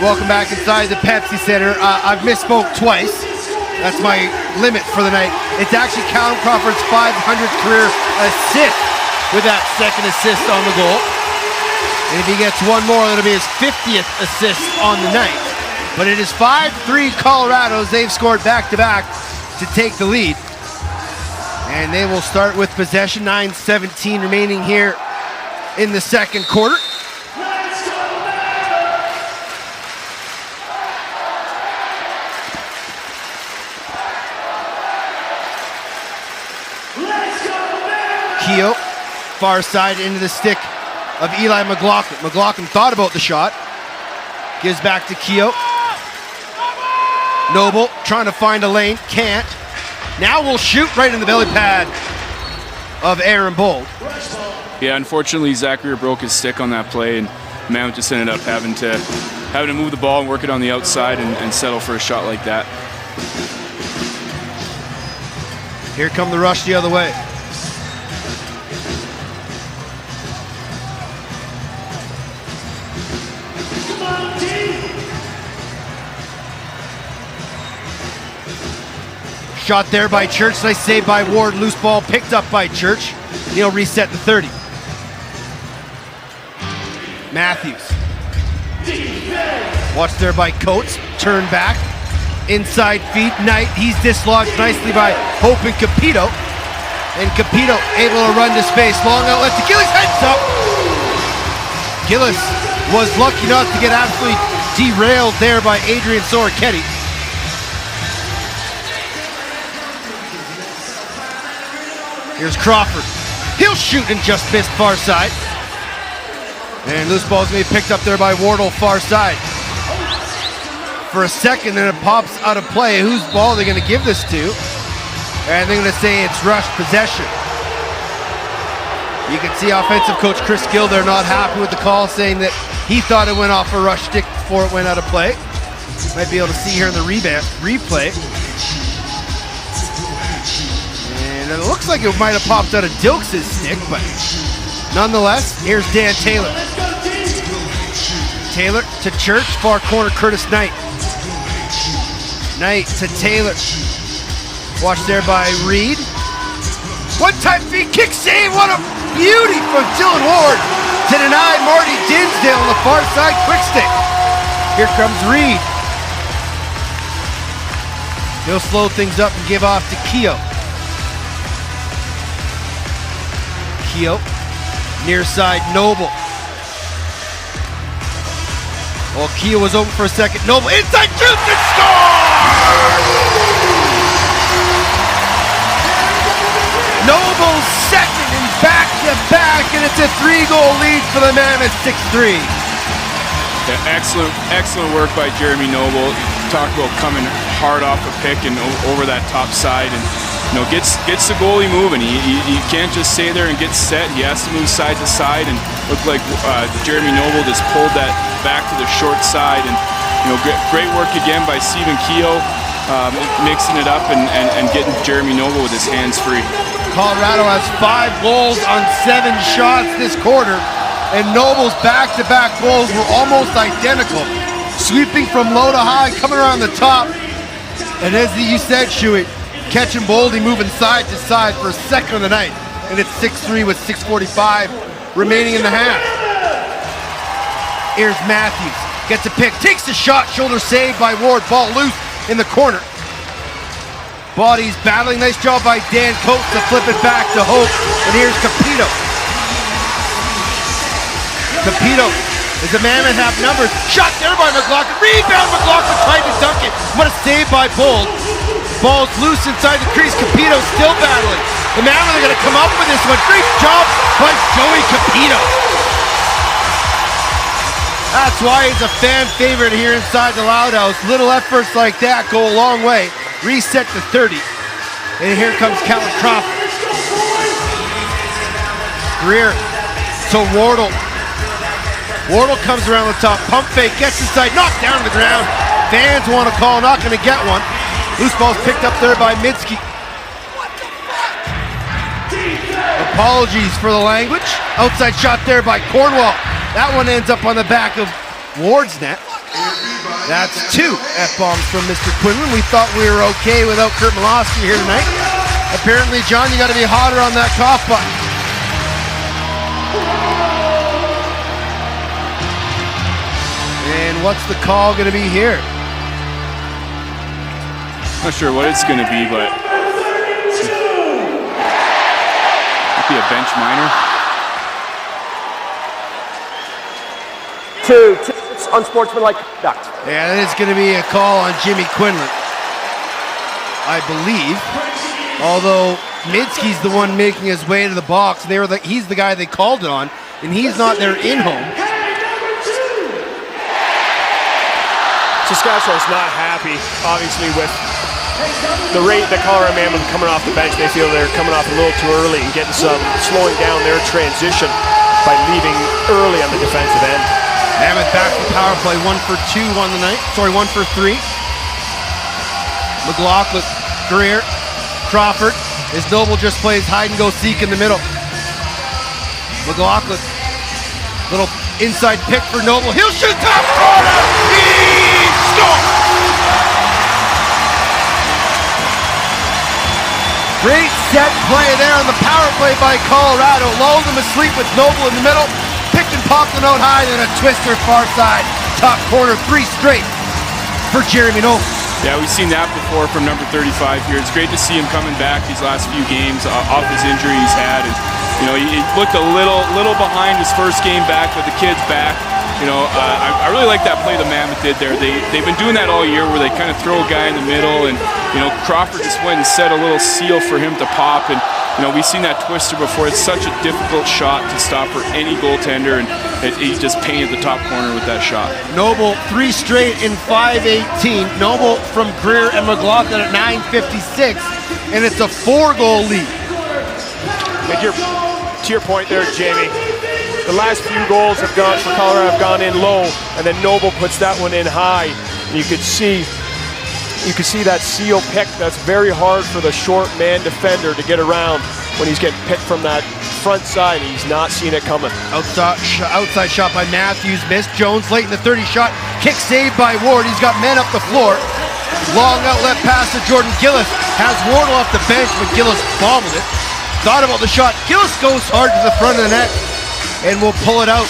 Welcome back inside the Pepsi Center. I've misspoke twice. That's my limit for the night. It's actually Callum Crawford's 500th career assist with that second assist on the goal. And if he gets one more, that'll be his 50th assist on the night. But it is 5-3 Colorado's. They've scored back-to-back to take the lead. And they will start with possession. 9:17 remaining here in the second quarter. Keogh, far side into the stick of Eli McLaughlin. McLaughlin thought about the shot. Gives back to Keogh. Noble trying to find a lane, can't. Now will shoot right in the belly pad of Aaron Bold. Yeah, unfortunately Zachary broke his stick on that play, and Mammoth just ended up having to move the ball and work it on the outside and settle for a shot like that. Here come the Rush the other way. Shot there by Church, nice save by Ward, loose ball picked up by Church. He'll reset the 30. Matthews. Watched there by Coates, turn back, inside feet, Knight, he's dislodged nicely by Hope and Capito. And Capito able to run to space. Long outlet to Gillis, heads up. Gillis was lucky not to get absolutely derailed there by Adrian Soroketti. Here's Crawford. He'll shoot and just missed far side. And loose ball's going to be picked up there by Wardle, far side. For a second, then it pops out of play. Whose ball are they going to give this to? And they're going to say it's rush possession. You can see offensive coach Chris Gill there not happy with the call, saying that he thought it went off a rush stick before it went out of play. Might be able to see here in the replay. And it looks like it might have popped out of Dilks' stick, but nonetheless, here's Dan Taylor. Taylor to Church, far corner Curtis Knight. Knight to Taylor. Watched there by Reed. One-time feed kick save. What a beauty from Dylan Ward to deny Marty Dinsdale on the far side quick stick. Here comes Reed. He'll slow things up and give off to Keogh. Keogh, near side Noble. Well, Keogh was open for a second. Noble inside shoots and scores! Noble's second and back-to-back, and it's a 3-goal lead for the Mammoth, 6-3. Yeah, excellent work by Jeremy Noble. Talk about coming hard off a pick and over that top side, and gets the goalie moving. He can't just stay there and get set. He has to move side to side, and looked like Jeremy Noble just pulled that back to the short side. And great work again by Stephen Keogh, mixing it up and getting Jeremy Noble with his hands free. Colorado has 5 goals on 7 shots this quarter, and Noble's back-to-back goals were almost identical. Sweeping from low to high, coming around the top, and as you said, Shuey, catching Boldy moving side to side for a second of the night, and it's 6-3 with 6:45 remaining in the half. Here's Matthews, gets a pick, takes the shot, shoulder saved by Ward, ball loose in the corner. Bodies battling, nice job by Dan Coates to flip it back to Hope, and here's Capito. Capito is a Mammoth half numbers, shot there by McLaughlin, rebound McLaughlin tried to dunk it, what a save by Bold. Ball's loose inside the crease, Capito still battling. The Mammoth are going to come up with this one, great job by Joey Capito. That's why he's a fan favorite here inside the Loud House. Little efforts like that go a long way. Reset to 30. And here comes Callum Crawford. Greer to Wardle. Wardle comes around the top, pump fake, gets inside, knocked down to the ground. Fans want to call, not going to get one. Loose ball's picked up there by Midsky. Apologies for the language. Outside shot there by Cornwall. That one ends up on the back of Ward's net. That's 2 F-bombs from Mr. Quinlan. We thought we were okay without Kurt Malosky here tonight. Apparently, John, you got to be hotter on that cough button. And what's the call going to be here? Not sure what it's going to be, but might be a bench minor. 2, it's unsportsmanlike conduct. Yeah, that is going to be a call on Jimmy Quinlan, I believe. Although Midsky's the one making his way to the box. He's the guy they called it on, and he's not their in-home. Saskatchewan's not happy, obviously, with the rate that Colorado Mammoth are coming off the bench. They feel they're coming off a little too early and slowing down their transition by leaving early on the defensive end. Mammoth back to power play, 1 for 2 on the night. 1 for 3. McLaughlin, Greer, Crawford. As Noble just plays hide and go seek in the middle. McLaughlin, little inside pick for Noble. He'll shoot top corner. He scores. Great set play there on the power play by Colorado. Lulled them asleep with Noble in the middle. Picked and popped them out high, then a twister far side. Top corner, 3 straight for Jeremy Noble. Yeah, we've seen that before from number 35 here. It's great to see him coming back these last few games off his injury he's had. And, you know, he looked a little behind his first game back, but the kid's back. You know, I really like that play the Mammoth did there. They've been doing that all year where they kind of throw a guy in the middle, and, you know, Crawford just went and set a little seal for him to pop. And, you know, we've seen that twister before. It's such a difficult shot to stop for any goaltender, and he just painted the top corner with that shot. Noble, 3 straight in 5:18. Noble from Greer and McLaughlin at 9:56, and it's a 4-goal lead. And to your point there, Jamie, the last few goals for Colorado have gone in low, and then Noble puts that one in high. And you could see that seal pick. That's very hard for the short man defender to get around when he's getting picked from that front side. He's not seeing it coming. Outside shot by Matthews, missed. Jones late in the 30 shot. Kick saved by Ward. He's got men up the floor. Long outlet pass to Jordan Gillis. Has Wardle off the bench, but Gillis bobbled it. Thought about the shot. Gillis goes hard to the front of the net and will pull it out.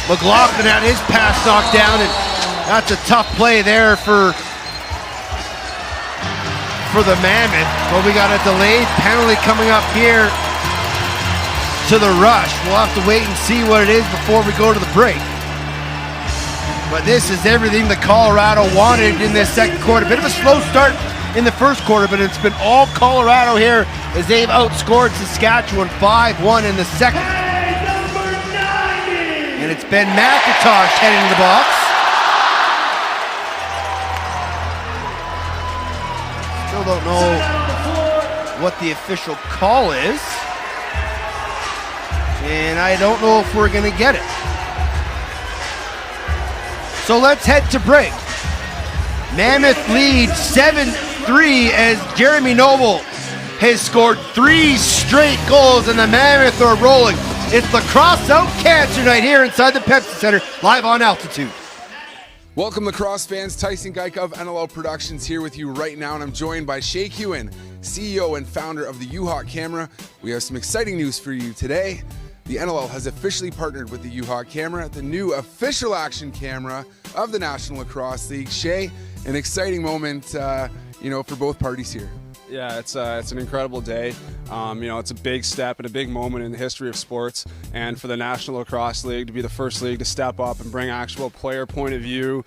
McLaughlin had his pass knocked down, and that's a tough play there for the Mammoth. But we got a delayed penalty coming up here to the Rush. We'll have to wait and see what it is before we go to the break. But this is everything that Colorado wanted in this second quarter. Bit of a slow start in the first quarter, but it's been all Colorado here as they've outscored Saskatchewan 5-1 in the second. And it's Ben McIntosh heading to the box. Still don't know what the official call is. And I don't know if we're going to get it. So let's head to break. Mammoth leads 7-3 as Jeremy Noble has scored 3 straight goals, and the Mammoth are rolling. It's Lacrosse Out Cancer Night here inside the Pepsi Center, live on Altitude. Welcome, lacrosse fans. Tyson Geik of NLL Productions here with you right now, and I'm joined by Shake Hewen, CEO and founder of the U-Hawk Camera. We have some exciting news for you today. The NLL has officially partnered with the U-Hawk Camera, the new official action camera of the National Lacrosse League. Shay, an exciting moment, for both parties here. Yeah, it's an incredible day. It's a big step and a big moment in the history of sports, and for the National Lacrosse League to be the first league to step up and bring actual player point of view,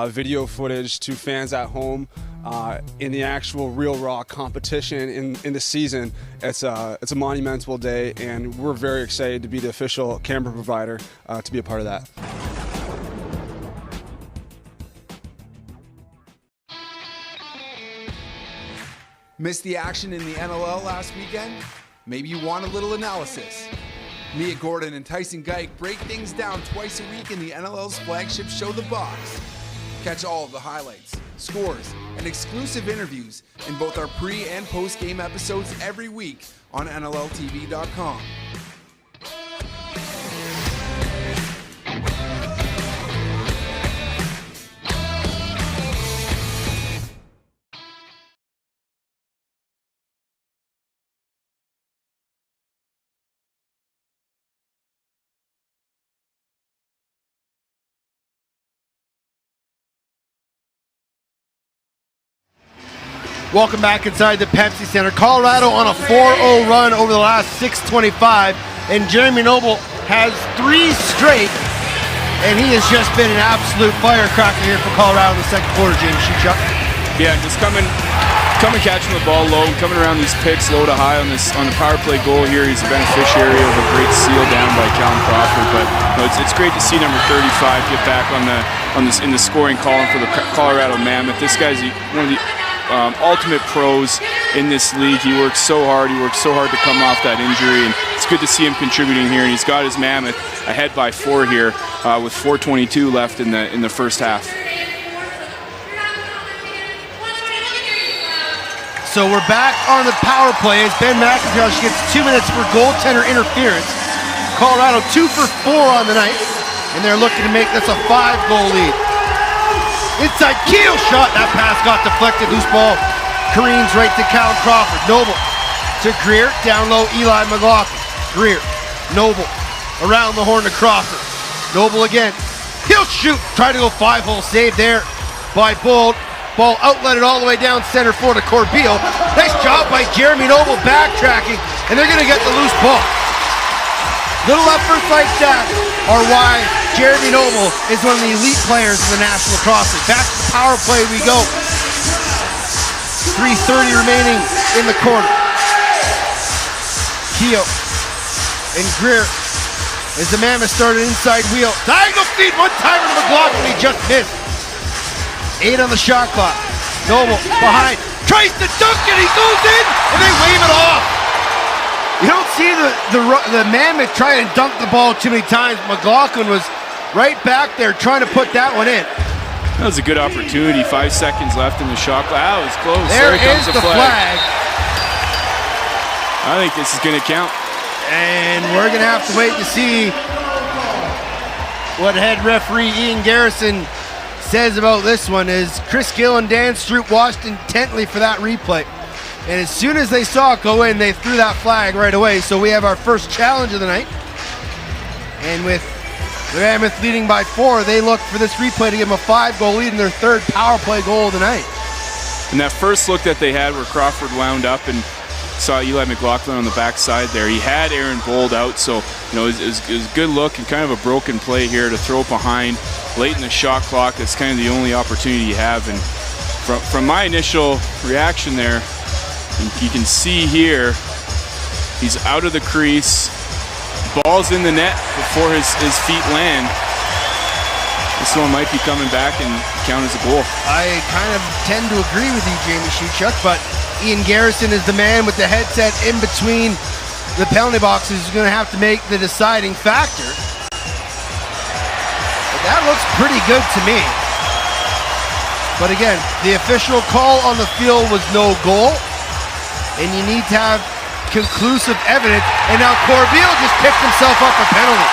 video footage to fans at home in the actual real raw competition in the season. It's a monumental day, and we're very excited to be the official camera provider to be a part of that. Missed the action in the NLL last weekend? Maybe you want a little analysis. Mia Gordon and Tyson Geik break things down twice a week in the NLL's flagship show, The Box. Catch all of the highlights, scores, and exclusive interviews in both our pre- and post-game episodes every week on NLLTV.com. Welcome back inside the Pepsi Center. Colorado on a 4-0 run over the last 6:25, and Jeremy Noble has 3 straight, and he has just been an absolute firecracker here for Colorado in the second quarter, James Shuchuk. Yeah, just coming catching the ball low, coming around these picks low to high on the power play goal here. He's a beneficiary of a great seal down by Callum Crawford, but it's great to see number 35 get back in the scoring column for the Colorado Mammoth. This guy's one of the ultimate pros in this league. He works so hard. He works so hard to come off that injury, and it's good to see him contributing here. And he's got his Mammoth ahead by 4 here with 4:22 left in the first half. So we're back on the power play as Ben McIntosh gets 2 minutes for goaltender interference. Colorado 2 for 4 on the night, and they're looking to make this a 5-goal lead. Inside Keel shot, that pass got deflected, loose ball careens right to Callum Crawford. Noble to Greer, down low Eli McLaughlin. Greer, Noble, around the horn to Crawford. Noble again, he'll shoot, try to go 5-hole save there by Bold. Ball outletted all the way down center for to Corbeil. Nice job by Jeremy Noble backtracking, and they're going to get the loose ball. Little efforts like that are why Jeremy Noble is one of the elite players in the National Lacrosse League. Back to the power play we go. 3:30 remaining in the quarter. Keogh and Greer as the Mammoth started inside wheel. Diagonal feed, one-timer to McLaughlin, he just missed. 8 on the shot clock. Noble behind, tries to dunk it, he goes in, and they wave it off. You don't see the Mammoth try and dunk the ball too many times. McLaughlin was right back there trying to put that one in. That was a good opportunity. 5 seconds left in the shot clock. Ah, it was close. There comes is the flag. I think this is going to count. And we're going to have to wait to see what head referee Ian Garrison says about this one. As Chris Gill and Dan Stroop watched intently for that replay. And as soon as they saw it go in, they threw that flag right away. So we have our first challenge of the night. And with the Mammoth leading by 4, they look for this replay to give them a 5-goal lead in their third power play goal of the night. And that first look that they had where Crawford wound up and saw Eli McLaughlin on the backside there. He had Aaron Bold out, so it was a good look and kind of a broken play here to throw it behind late in the shot clock. That's kind of the only opportunity you have. And from my initial reaction there, you can see here, he's out of the crease. Ball's in the net before his feet land. This one might be coming back and count as a goal. I kind of tend to agree with you, Jamie Shuchuk, but Ian Garrison is the man with the headset in between the penalty boxes who's going to have to make the deciding factor. But that looks pretty good to me. But again, the official call on the field was no goal, and you need to have conclusive evidence, and now Corbeil just picked himself up a penalty.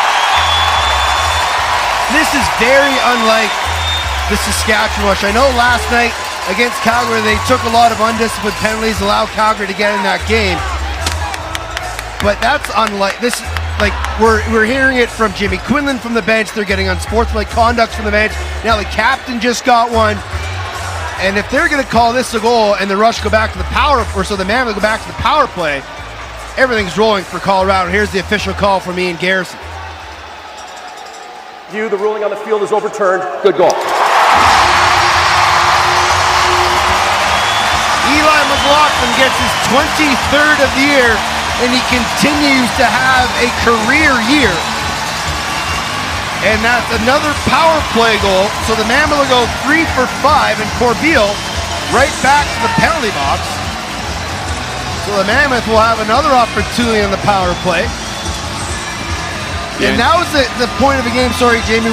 This is very unlike the Saskatchewan Rush. I know last night against Calgary they took a lot of undisciplined penalties, allowed Calgary to get in that game. But that's unlike this. Like we're hearing it from Jimmy Quinlan from the bench. They're getting unsportsmanlike conduct from the bench. Now the captain just got one. And if they're going to call this a goal and the Rush go back to the power, or so the Mammoth go back to the power play, everything's rolling for Colorado. Here's the official call from Ian Garrison. The ruling on the field is overturned. Good goal. Eli McLaughlin gets his 23rd of the year, and he continues to have a career year. And that's another power play goal. So the Mammoth will go 3 for 5, and Corbeil right back to the penalty box. So the Mammoth will have another opportunity on the power play. Yeah. And that was the point of the game. Sorry, Jamie.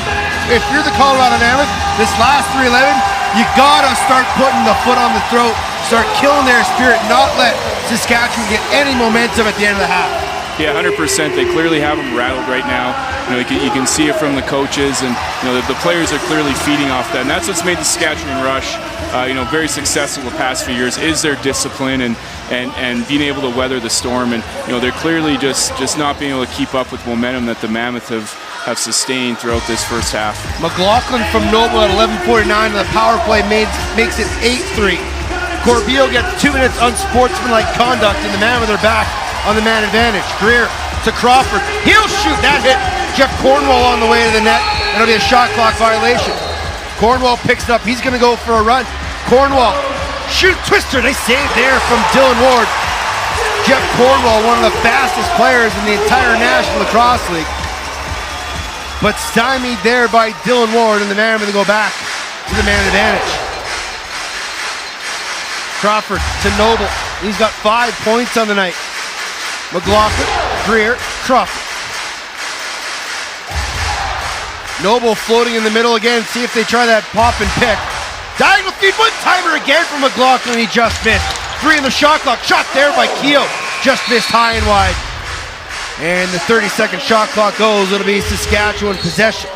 If you're the Colorado Mammoth, this last 3:11, you gotta start putting the foot on the throat, start killing their spirit, not let Saskatchewan get any momentum at the end of the half. Yeah, 100%. They clearly have them rattled right now. You can see it from the coaches, and the players are clearly feeding off that. And that's what's made the Saskatchewan Rush, very successful the past few years. Is their discipline and being able to weather the storm. And they're clearly just not being able to keep up with momentum that the Mammoth have sustained throughout this first half. McLaughlin from Noble at 11:49, and the power play makes it 8-3. Corbeil gets 2 minutes unsportsmanlike conduct, and the Mammoth are back on the man advantage. Greer to Crawford. He'll shoot. That hit Jeff Cornwall on the way to the net. It'll be a shot clock violation. Cornwall picks it up. He's going to go for a run. Cornwall. Shoot, twister. They saved there from Dylan Ward. Jeff Cornwall, one of the fastest players in the entire National Lacrosse League. But stymied there by Dylan Ward, and the Mammoth to go back to the man advantage. Crawford to Noble. He's got 5 points on the night. McLaughlin, Greer, Crawford. Noble floating in the middle again. See if they try that pop and pick. Diagonal feed, one-timer again from McLaughlin. He just missed. 3 in the shot clock. Shot there by Keogh. Just missed high and wide. And the 30-second shot clock goes. It'll be Saskatchewan possession.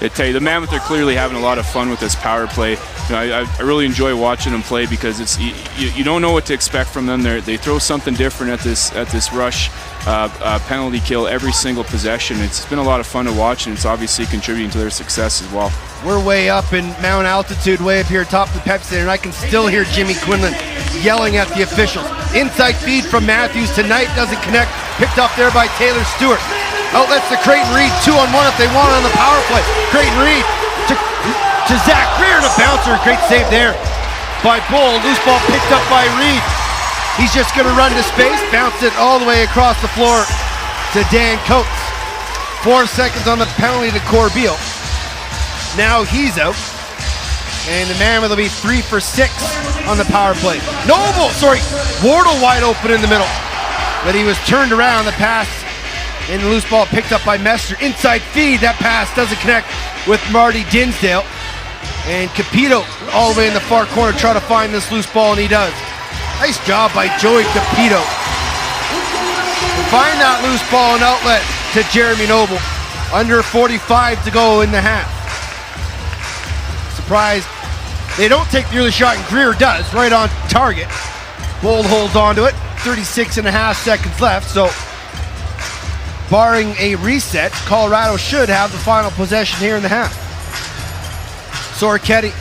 I tell you, the Mammoth are clearly having a lot of fun with this power play. I really enjoy watching them play because it's you don't know what to expect from them. They throw something different at this Rush penalty kill every single possession. It's been a lot of fun to watch, and it's obviously contributing to their success as well. We're way up in Mount Altitude, way up here atop the Pepsi Center, and I can still hear Jimmy Quinlan yelling at the officials. Inside feed from Matthews tonight, doesn't connect. Picked up there by Taylor Stewart. Outlets to Creighton Reed, 2-on-1 if they want it on the power play. Creighton Reed to Zach Greer, and a bouncer. Great save there by Bull. Loose ball picked up by Reed. He's just going to run to space, bounce it all the way across the floor to Dan Coates. 4 seconds on the penalty to Corbeil. Now he's out. And the Mammoth will be 3 for 6 on the power play. Wardle wide open in the middle. But he was turned around. The pass and the loose ball picked up by Messer. Inside feed. That pass doesn't connect with Marty Dinsdale. And Capito all the way in the far corner trying to find this loose ball, and he does. Nice job by Joey Capito. Find that loose ball and outlet to Jeremy Noble. Under 45 to go in the half. Surprised they don't take the early shot, and Greer does, right on target. Bold holds on to it. 36.5 seconds left, so barring a reset, Colorado should have the final possession here in the half. Sorchetti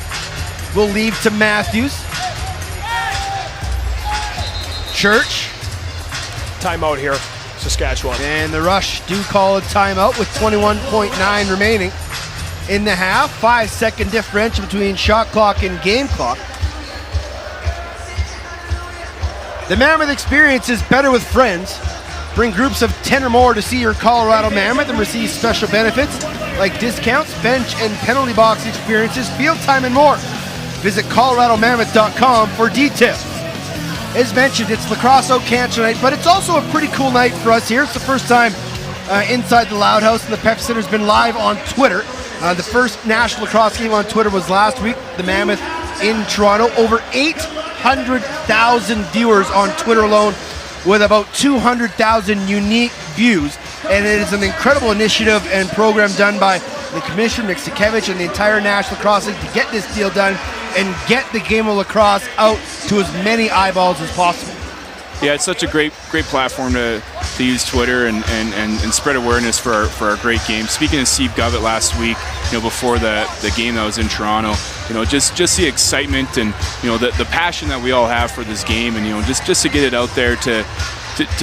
will leave to Matthews. Church. Timeout here, Saskatchewan. And the Rush do call a timeout with 21.9 remaining in the half. 5-second differential between shot clock and game clock. The Mammoth experience is better with friends. Bring groups of 10 or more to see your Colorado Mammoth and receive special benefits like discounts, bench and penalty box experiences, field time, and more. Visit coloradomammoth.com for details. As mentioned, it's Lacrosse Oak Cancer Night, but it's also a pretty cool night for us here. It's the first time inside the Loud House, and the Pep Center's been live on Twitter. The first national lacrosse game on Twitter was last week, the Mammoth in Toronto. Over 800,000 viewers on Twitter alone, with about 200,000 unique views. And it is an incredible initiative and program done by the Commissioner, Nick Sikevich, and the entire National Lacrosse League to get this deal done and get the game of lacrosse out to as many eyeballs as possible. Yeah, it's such a great platform to use Twitter and spread awareness for our great game. Speaking of Steve Govett last week, before the game that was in Toronto, just the excitement and the passion that we all have for this game, and just to get it out there to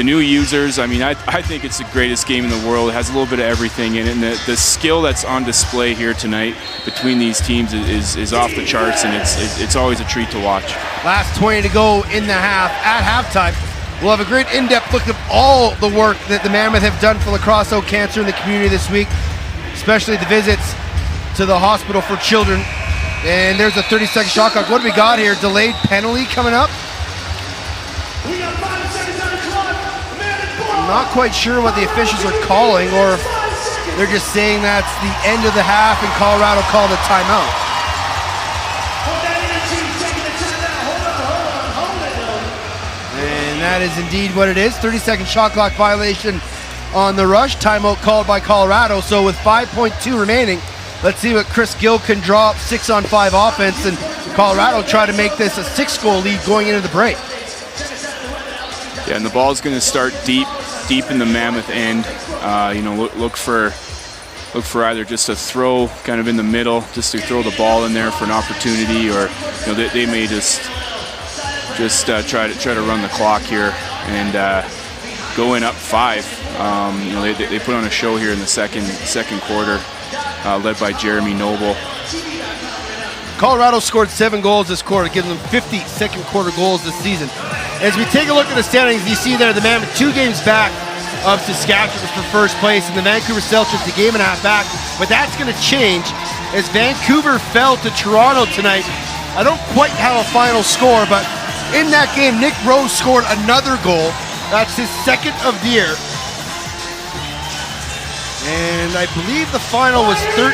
new users. I mean, I think it's the greatest game in the world. It has a little bit of everything in it, and the skill that's on display here tonight between these teams is off the charts, and it's always a treat to watch. Last 20 to go in the half. At halftime, we'll have a great in-depth look at all the work that the Mammoth have done for Lacrosse Oak Cancer in the community this week, especially the visits to the Hospital for Children. And there's a 30-second shot clock. What do we got here? Delayed penalty coming up. I'm not quite sure what the officials are calling, or if they're just saying that's the end of the half and Colorado called a timeout. And that is indeed what it is. 30-second shot clock violation on the Rush. Timeout called by Colorado. So with 5.2 remaining, let's see what Chris Gill can draw up. 6-on-5 offense, and Colorado try to make this a 6-goal lead going into the break. Yeah, and the ball's going to start deep in the Mammoth end. Look for either just a throw kind of in the middle, just to throw the ball in there for an opportunity, or they may just try to run the clock here and go in up 5. They put on a show here in the second quarter, led by Jeremy Noble. Colorado scored 7 goals this quarter, giving them 50 second quarter goals this season. As we take a look at the standings, you see there the Mammoth 2 games back of Saskatchewan for first place, and the Vancouver Celtics a game and a half back. But that's going to change as Vancouver fell to Toronto tonight. I don't quite have a final score, but in that game, Nick Rose scored another goal. That's his second of the year. And I believe the final was 13-7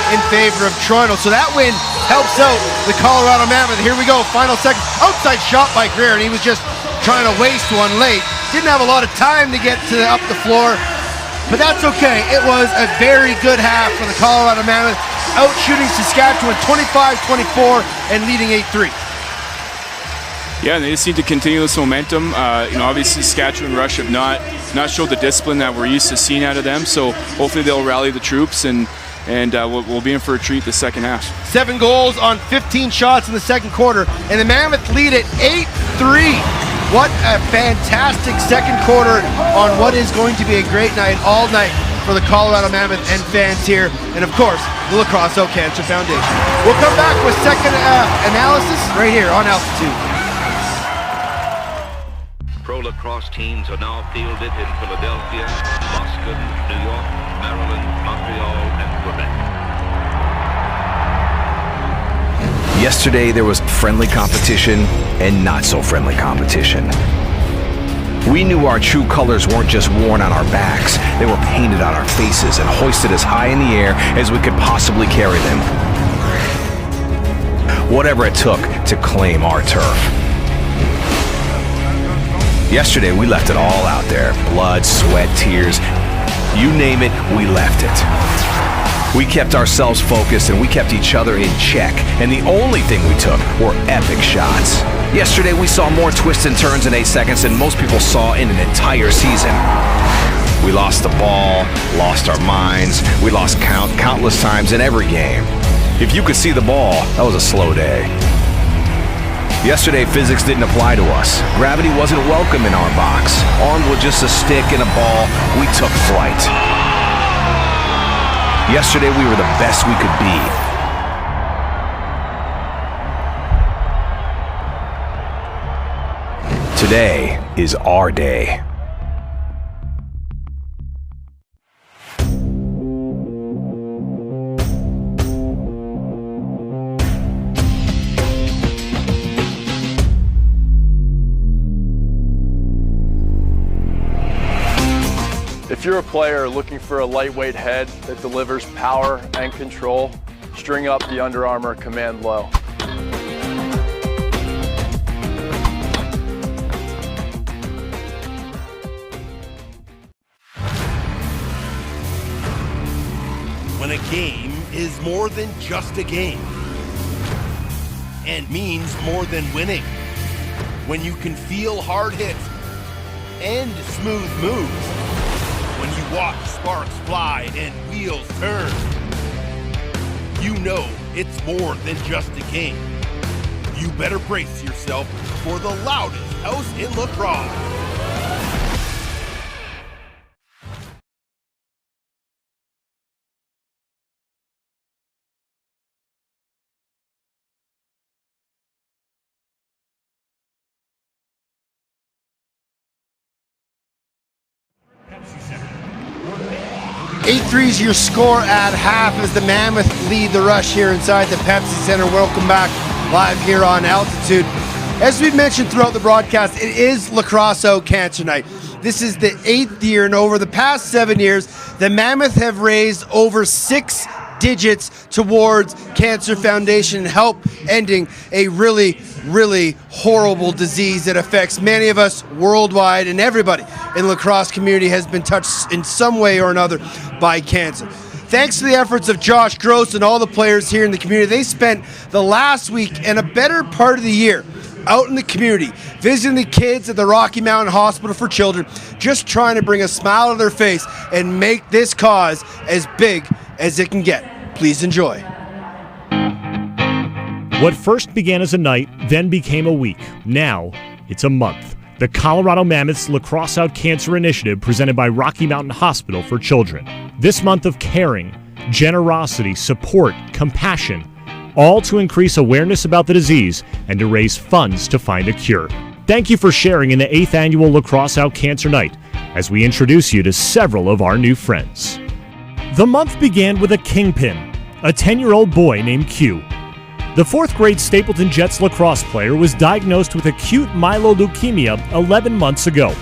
in favor of Toronto. So that win helps out the Colorado Mammoth. Here we go, final second. Outside shot by Greer, and he was just trying to waste one late. Didn't have a lot of time to get to up the floor, but that's okay. It was a very good half for the Colorado Mammoth, out shooting Saskatchewan 25-24 and leading 8-3. Yeah, and they just need to continue this momentum. Obviously Saskatchewan Rush have not showed the discipline that we're used to seeing out of them, so hopefully they'll rally the troops and and we'll be in for a treat the second half. 7 goals on 15 shots in the second quarter, and the Mammoth lead at 8-3. What a fantastic second quarter on what is going to be a great night all night for the Colorado Mammoth and fans here, and of course, the La Crosse Cancer Foundation. We'll come back with second analysis right here on Altitude. Pro lacrosse teams are now fielded in Philadelphia, Boston, New York, Maryland, Montreal, and Quebec. Yesterday there was friendly competition and not so friendly competition. We knew our true colors weren't just worn on our backs, they were painted on our faces and hoisted as high in the air as we could possibly carry them. Whatever it took to claim our turf. Yesterday we left it all out there. Blood, sweat, tears, you name it, we left it. We kept ourselves focused and we kept each other in check, and the only thing we took were epic shots. Yesterday we saw more twists and turns in 8 seconds than most people saw in an entire season. We lost the ball, lost our minds, we lost countless times in every game. If you could see the ball, that was a slow day. Yesterday, physics didn't apply to us. Gravity wasn't welcome in our box. Armed with just a stick and a ball, we took flight. Yesterday, we were the best we could be. Today is our day. If you're a player looking for a lightweight head that delivers power and control, string up the Under Armour Command Low. When a game is more than just a game and means more than winning. When you can feel hard hits and smooth moves. When you watch sparks fly and wheels turn. You know it's more than just a game. You better brace yourself for the loudest house in lacrosse. Eight threes your score at half as the Mammoth lead the rush here inside the Pepsi Center. Welcome back live here on Altitude. As we've mentioned throughout the broadcast, it is La Crosse Cancer Night. This is the 8th year, and over the past 7 years, the Mammoth have raised over 6 digits towards Cancer Foundation and help ending a really horrible disease that affects many of us worldwide, and everybody in the lacrosse community has been touched in some way or another by cancer. Thanks to the efforts of Josh Gross and all the players here in the community, they spent the last week and a better part of the year out in the community, visiting the kids at the Rocky Mountain Hospital for Children, just trying to bring a smile to their face and make this cause as big as it can get. Please enjoy. What first began as a night, then became a week. Now, it's a month. The Colorado Mammoth's Lacrosse Out Cancer Initiative presented by Rocky Mountain Hospital for Children. This month of caring, generosity, support, compassion, all to increase awareness about the disease and to raise funds to find a cure. Thank you for sharing in the 8th annual Lacrosse Out Cancer Night as we introduce you to several of our new friends. The month began with a kingpin, a 10-year-old boy named Q. The 4th grade Stapleton Jets lacrosse player was diagnosed with acute myeloleukemia 11 months ago,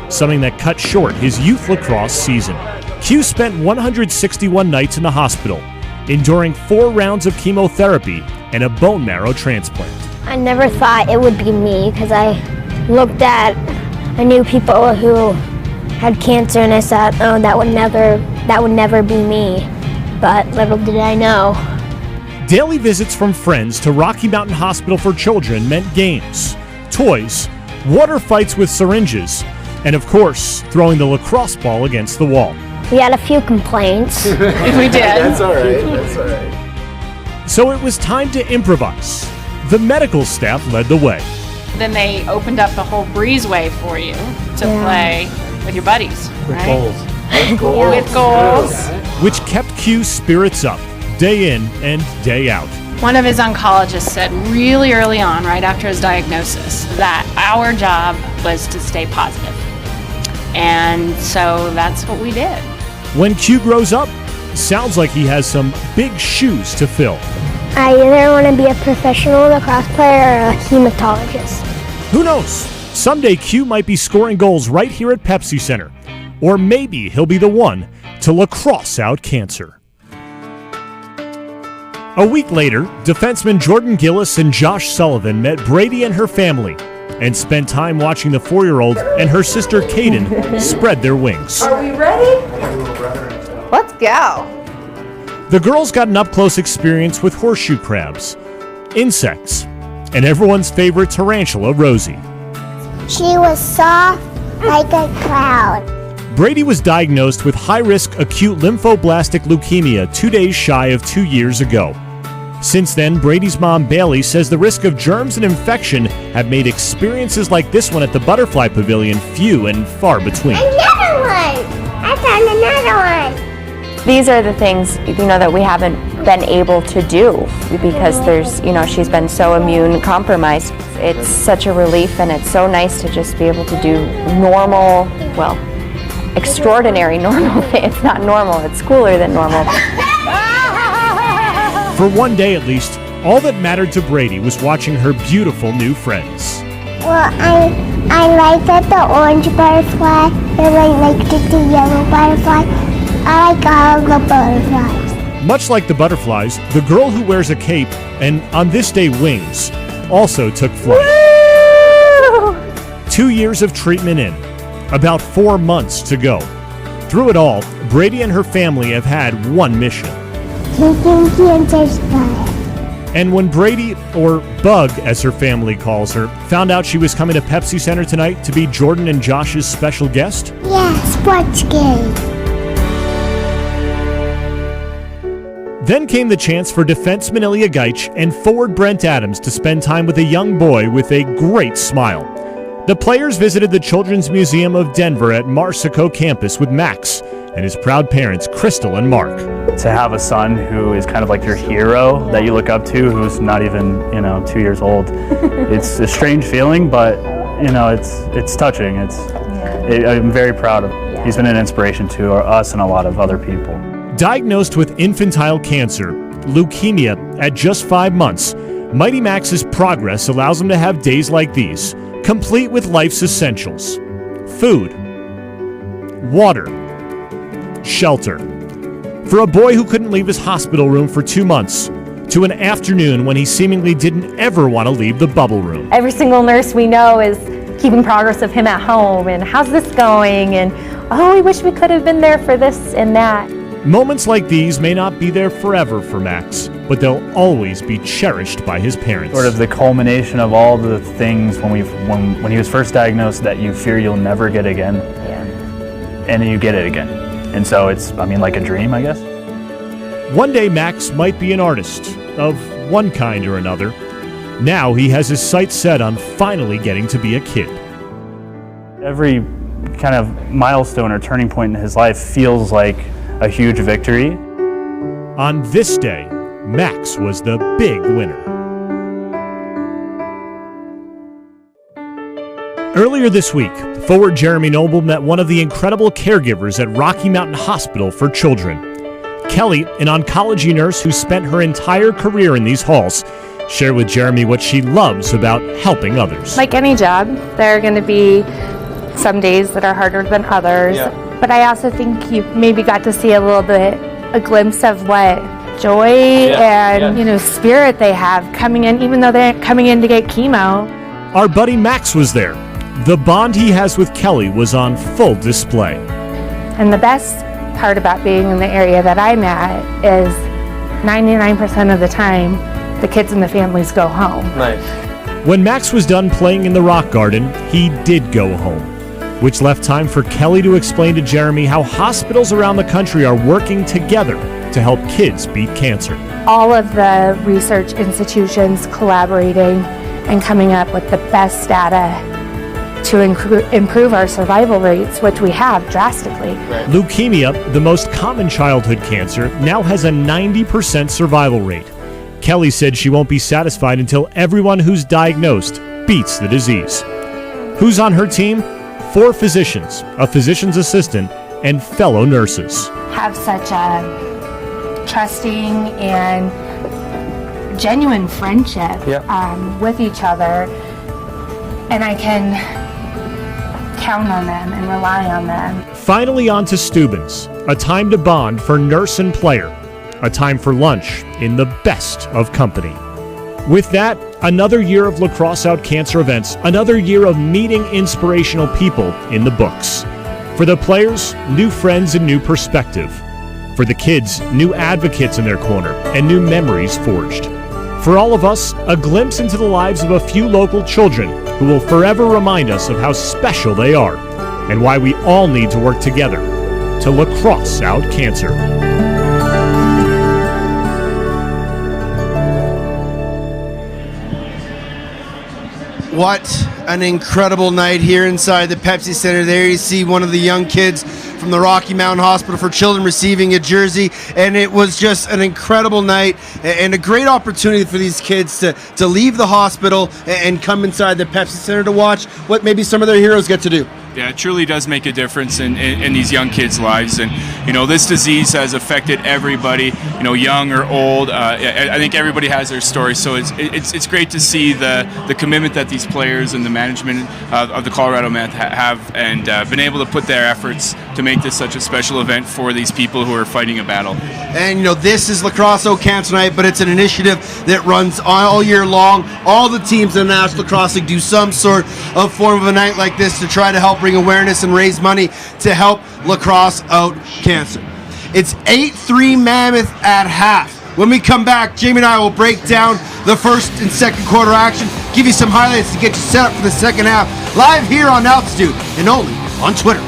something that cut short his youth lacrosse season. Q spent 161 nights in the hospital, enduring 4 rounds of chemotherapy and a bone marrow transplant. I never thought it would be me because I knew people who had cancer and I thought, oh, that would never be me. But little did I know. Daily visits from friends to Rocky Mountain Hospital for Children meant games, toys, water fights with syringes, and of course, throwing the lacrosse ball against the wall. We had a few complaints. We did. That's all right. That's all right. So it was time to improvise. The medical staff led the way. Then they opened up the whole breezeway for you to play with your buddies, right? With goals. Which kept Q's spirits up, day in and day out. One of his oncologists said really early on, right after his diagnosis, that our job was to stay positive. And so that's what we did. When Q grows up, sounds like he has some big shoes to fill. I either want to be a professional lacrosse player or a hematologist. Who knows? Someday Q might be scoring goals right here at Pepsi Center. Or maybe he'll be the one to lacrosse out cancer. A week later, defensemen Jordan Gillis and Josh Sullivan met Brady and her family and spent time watching the 4-year-old and her sister Kaden spread their wings. Are we ready? Let's go. The girls got an up-close experience with horseshoe crabs, insects, and everyone's favorite tarantula, Rosie. She was soft like a cloud. Brady was diagnosed with high-risk acute lymphoblastic leukemia 2 days shy of 2 years ago. Since then, Brady's mom, Bailey, says the risk of germs and infection have made experiences like this one at the Butterfly Pavilion few and far between. Another one! I found another one! These are the things, that we haven't been able to do because she's been so immune compromised. It's such a relief, and it's so nice to just be able to do normal, extraordinary normal thing. It's not normal, it's cooler than normal. For one day at least, all that mattered to Brady was watching her beautiful new friends. Well, I like the orange butterfly, and I like the yellow butterfly. I like all the butterflies. Much like the butterflies, the girl who wears a cape and on this day wings also took flight. Woo! 2 years of treatment in, about 4 months to go. Through it all, Brady and her family have had one mission. Taking cancer's fun. And when Brady, or Bug as her family calls her, found out she was coming to Pepsi Center tonight to be Jordan and Josh's special guest, Yeah, sports game. then came the chance for defenseman Ilya Gaich and forward Brent Adams to spend time with a young boy with a great smile. The players visited the Children's Museum of Denver at Marsico campus with Max and his proud parents, Crystal and Mark. To have a son who is kind of like your hero that you look up to, who's not even 2 years old, it's a strange feeling, but it's touching. I'm very proud of him. He's been an inspiration to us and a lot of other people. Diagnosed with infantile cancer, leukemia, at just 5 months, Mighty Max's progress allows him to have days like these, complete with life's essentials: food, water, shelter. For a boy who couldn't leave his hospital room for 2 months, to an afternoon when he seemingly didn't ever want to leave the bubble room. Every single nurse we know is keeping progress of him at home, and how's this going, and oh, we wish we could have been there for this and that. Moments like these may not be there forever for Max, but they'll always be cherished by his parents. Sort of the culmination of all the things when he was first diagnosed that you fear you'll never get again. Yeah. And then you get it again. And so it's, like a dream, I guess. One day Max might be an artist, of one kind or another. Now he has his sights set on finally getting to be a kid. Every kind of milestone or turning point in his life feels like a huge victory. On this day, Max was the big winner. Earlier this week, forward Jeremy Noble met one of the incredible caregivers at Rocky Mountain Hospital for Children. Kelly, an oncology nurse who spent her entire career in these halls, shared with Jeremy what she loves about helping others. Like any job, there are going to be some days that are harder than others. Yeah. But I also think you maybe got to see a glimpse of what joy and spirit they have coming in, even though they're coming in to get chemo. Our buddy Max was there. The bond he has with Kelly was on full display. And the best part about being in the area that I'm at is 99% of the time, the kids and the families go home. Nice. When Max was done playing in the rock garden, he did go home. which left time for Kelly to explain to Jeremy how hospitals around the country are working together to help kids beat cancer. All of the research institutions collaborating and coming up with the best data to improve our survival rates, which we have drastically. Leukemia, the most common childhood cancer, now has a 90% survival rate. Kelly said she won't be satisfied until everyone who's diagnosed beats the disease. Who's on her team? 4 physicians, a physician's assistant, and fellow nurses. Have such a trusting and genuine friendship with each other, and I can count on them and rely on them. Finally on to Steubens, a time to bond for nurse and player, a time for lunch in the best of company. With that, another year of Lacrosse Out Cancer events, another year of meeting inspirational people in the books. For the players, new friends and new perspective. For the kids, new advocates in their corner and new memories forged. For all of us, a glimpse into the lives of a few local children who will forever remind us of how special they are and why we all need to work together to lacrosse out cancer. What an incredible night here inside the Pepsi Center. There you see one of the young kids from the Rocky Mountain Hospital for Children receiving a jersey, and it was just an incredible night and a great opportunity for these kids to leave the hospital and come inside the Pepsi Center to watch what maybe some of their heroes get to do. Yeah, it truly does make a difference in these young kids' lives. And, this disease has affected everybody, young or old. I think everybody has their story. So it's great to see the commitment that these players and the management of the Colorado Mammoth have and been able to put their efforts to make this such a special event for these people who are fighting a battle. And, this is Lacrosse Out Cancer Night, but it's an initiative that runs all year long. All the teams in the National Lacrosse League do some sort of form of a night like this to try to help bring awareness and raise money to help lacrosse out cancer. It's 8-3 Mammoth at half. When we come back, Jamie and I will break down the first and second quarter action, give you some highlights to get you set up for the second half, live here on Altitude and only on Twitter.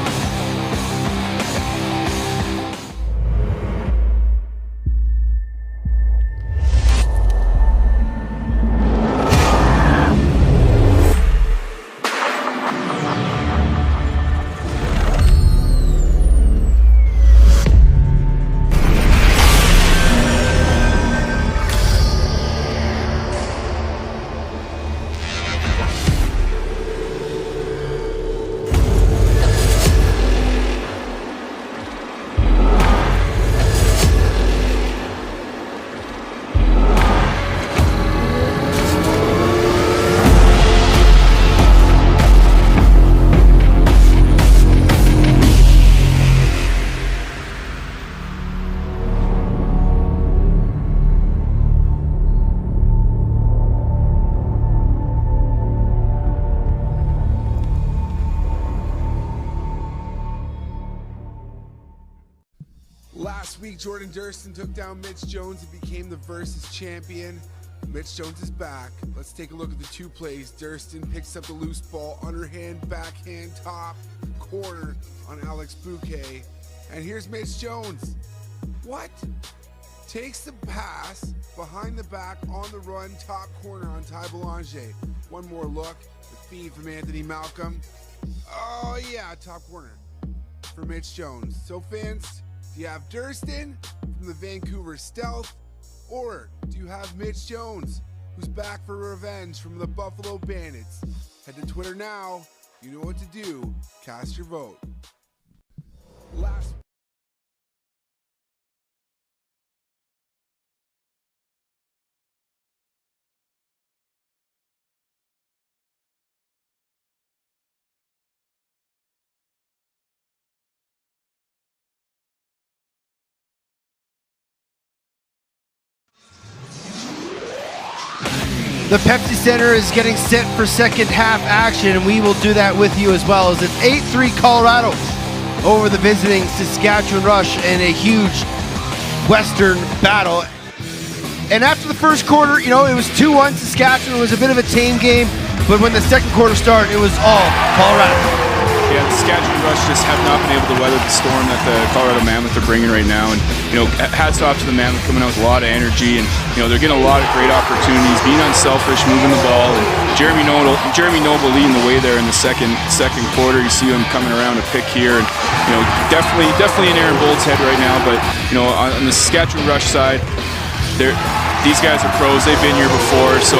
Last week, Jordan Durston took down Mitch Jones and became the Versus champion. Mitch Jones is back. Let's take a look at the two plays. Durston picks up the loose ball, underhand, backhand, top, corner on Alex Bouquet. And here's Mitch Jones. What? Takes the pass, behind the back, on the run, top corner on Ty Belanger. One more look, the feed from Anthony Malcolm. Oh yeah, top corner for Mitch Jones. So fans, do you have Durston from the Vancouver Stealth, or do you have Mitch Jones, who's back for revenge from the Buffalo Bandits? Head to Twitter now. You know what to do. Cast your vote. The Pepsi Center is getting set for second half action, and we will do that with you as well, as it's 8-3 Colorado over the visiting Saskatchewan Rush in a huge Western battle. And after the first quarter, it was 2-1 Saskatchewan. It was a bit of a tame game, but when the second quarter started, it was all Colorado. Yeah, the Saskatchewan Rush just have not been able to weather the storm that the Colorado Mammoth are bringing right now. And, hats off to the Mammoth coming out with a lot of energy. And, they're getting a lot of great opportunities, being unselfish, moving the ball. And Jeremy Noble leading the way there in the second quarter. You see him coming around a pick here. And, definitely in Aaron Bolt's head right now. But, on the Saskatchewan Rush side, these guys are pros. They've been here before, so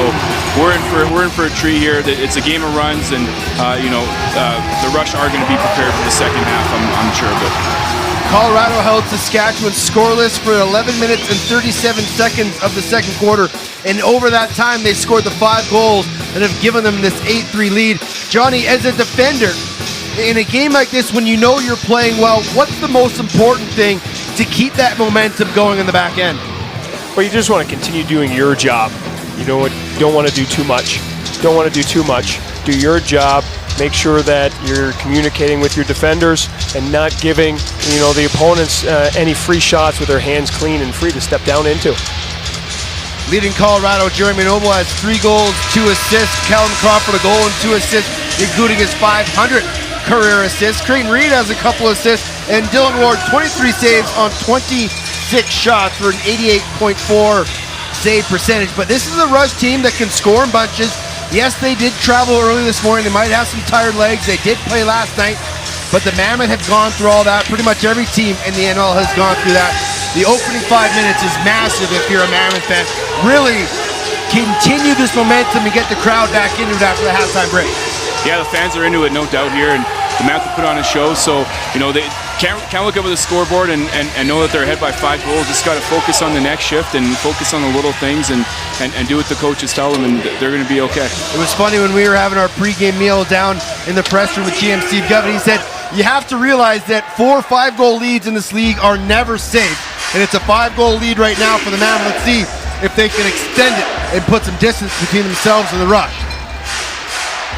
we're in for a treat here. It's a game of runs, and the Rush are going to be prepared for the second half. I'm sure of it. Colorado held Saskatchewan scoreless for 11 minutes and 37 seconds of the second quarter, and over that time they scored the 5 goals that have given them this 8-3 lead. Johnny, as a defender, in a game like this, when you know you're playing well, what's the most important thing to keep that momentum going in the back end? Well, you just want to continue doing your job. You don't want to do too much. Don't want to do too much. Do your job. Make sure that you're communicating with your defenders and not giving the opponents any free shots with their hands clean and free to step down into. Leading Colorado, Jeremy Noble has 3 goals, 2 assists. Callum Crawford a goal and 2 assists, including his 500th career assist. Creighton Reed has a couple assists, and Dylan Ward 23 saves on 26 shots for an 88.4 save percentage. But this is a Rush team that can score in bunches. Yes, they did travel early this morning. They might have some tired legs. They did play last night, but the Mammoth have gone through all that. Pretty much every team in the NLL has gone through that. The opening 5 minutes is massive if you're a Mammoth fan. Really continue this momentum and get the crowd back into it after the halftime break. Yeah, the fans are into it, no doubt here, and the Mammoth put on a show. So they can't look up at the scoreboard and know that they're ahead by 5 goals. Just got to focus on the next shift and focus on the little things and do what the coaches tell them, and they're going to be okay. It was funny when we were having our pregame meal down in the press room with GM Steve Govey. He said, you have to realize that 4 or 5 goal leads in this league are never safe. And it's a 5-goal lead right now for the Mammoth. Let's see if they can extend it and put some distance between themselves and the Rush.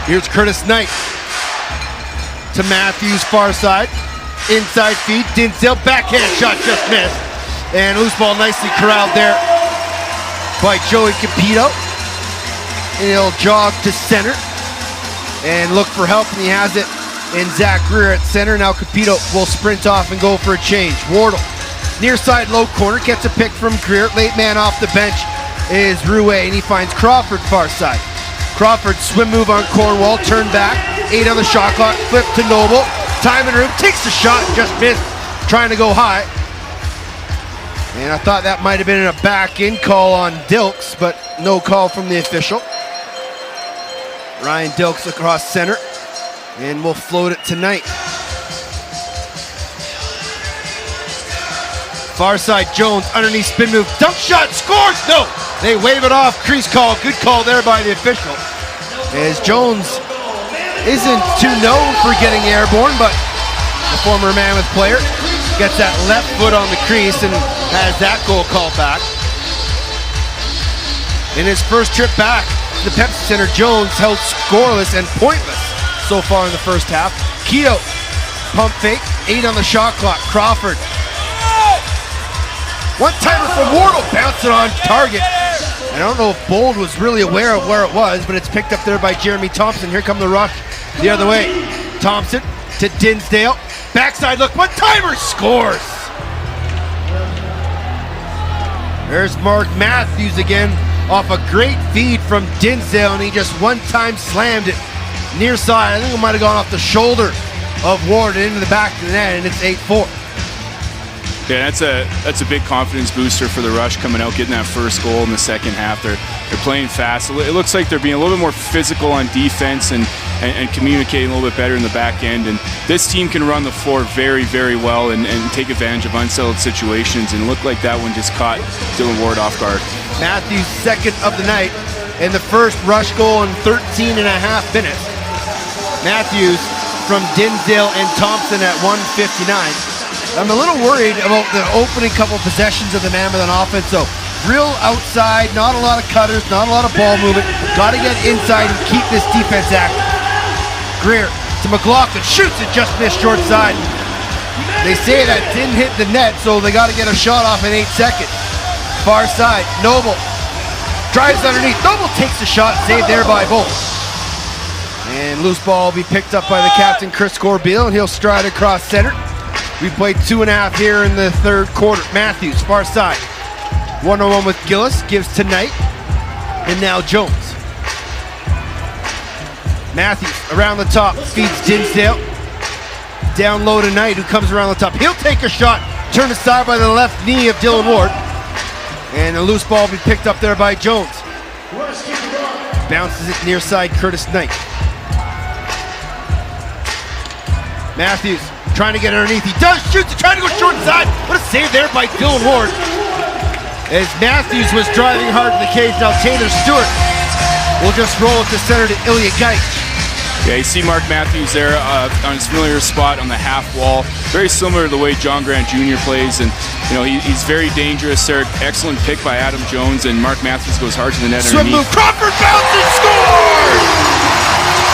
Here's Curtis Knight to Matthews, far side. Inside feed, Dinsdale, backhand shot, just missed. And loose ball nicely corralled there by Joey Capito. And he'll jog to center and look for help, and he has it in Zach Greer at center. Now Capito will sprint off and go for a change. Wardle, near side low corner, gets a pick from Greer. Late man off the bench is Rouet, and he finds Crawford far side. Crawford swim move on Cornwall, turn back, 8 on the shot clock, flip to Noble. Time and room, takes the shot, just missed, trying to go high. And I thought that might have been a back-in call on Dilks, but no call from the official. Ryan Dilks across center, and we'll float it tonight. Far side, Jones, underneath spin move, dunk shot, scores! No! They wave it off, crease call, good call there by the official. As Jones isn't too known for getting airborne, but the former Mammoth player gets that left foot on the crease and has that goal called back. In his first trip back to the Pepsi Center, Jones held scoreless and pointless so far in the first half. Keto, pump fake, 8 on the shot clock. Crawford, one-timer from Wardle, bounced it on target. I don't know if Bold was really aware of where it was, but it's picked up there by Jeremy Thompson. Here come the Rush the other way. Thompson to Dinsdale. Backside look, one-timer, scores! There's Mark Matthews again off a great feed from Dinsdale, and he just one-time slammed it near side. I think it might have gone off the shoulder of Ward and into the back of the net, and it's 8-4. Yeah, that's a big confidence booster for the Rush coming out, getting that first goal in the second half. They're playing fast. It looks like they're being a little bit more physical on defense and communicating a little bit better in the back end. And this team can run the floor very, very well and take advantage of unsettled situations. And it looked like that one just caught Dylan Ward off guard. Matthews, second of the night, and the first Rush goal in 13 and a half minutes. Matthews from Dinsdale and Thompson at 1:59. I'm a little worried about the opening couple possessions of the Mammoth on offense, though. Real outside, not a lot of cutters, not a lot of ball movement. Got to get inside and keep this defense active. Greer to McLaughlin, shoots it, just missed short side. They say that didn't hit the net, so they got to get a shot off in 8 seconds. Far side, Noble drives underneath. Noble takes the shot, saved there by Bolt. And loose ball will be picked up by the captain, Chris Corbeil, and he'll stride across center. We played 2.5 here in the third quarter. Matthews, far side. 1-on-1 with Gillis, gives to Knight, and now Jones. Matthews around the top, feeds Dinsdale. Down low to Knight, who comes around the top. He'll take a shot, turned aside by the left knee of Dylan Ward. And a loose ball will be picked up there by Jones. Bounces it near side, Curtis Knight. Matthews trying to get underneath. He does, shoots, trying to go short side. What a save there by Dylan Ward. As Matthews was driving hard to the cage, now Taylor Stewart will just roll it to center to Ilya Geich. Yeah, you see Mark Matthews there on his familiar spot on the half wall. Very similar to the way John Grant Jr. plays, and he's very dangerous there. Excellent pick by Adam Jones, and Mark Matthews goes hard to the net Swim underneath. move, Crawford bounces, scores!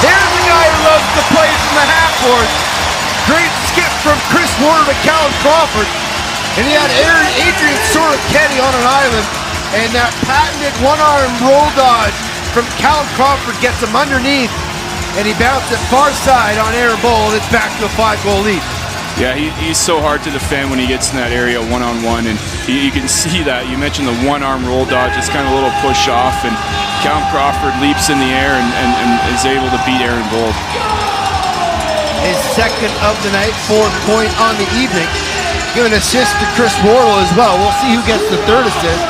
There's a guy who loves to play from the half board. Great skip from Chris Warner to Callum Crawford. And he had Adrian Soroketti on an island, and that patented one-arm roll dodge from Callum Crawford gets him underneath, and he bounced it far side on Aaron Bowl, and it's back to a 5-goal lead. Yeah, he's so hard to defend when he gets in that area one-on-one, and you can see that. You mentioned the one-arm roll dodge, just kind of a little push off, and Callum Crawford leaps in the air and is able to beat Aaron Bowl. His second of the night, 4th point on the evening. Give an assist to Chris Wardle as well. We'll see who gets the third assist.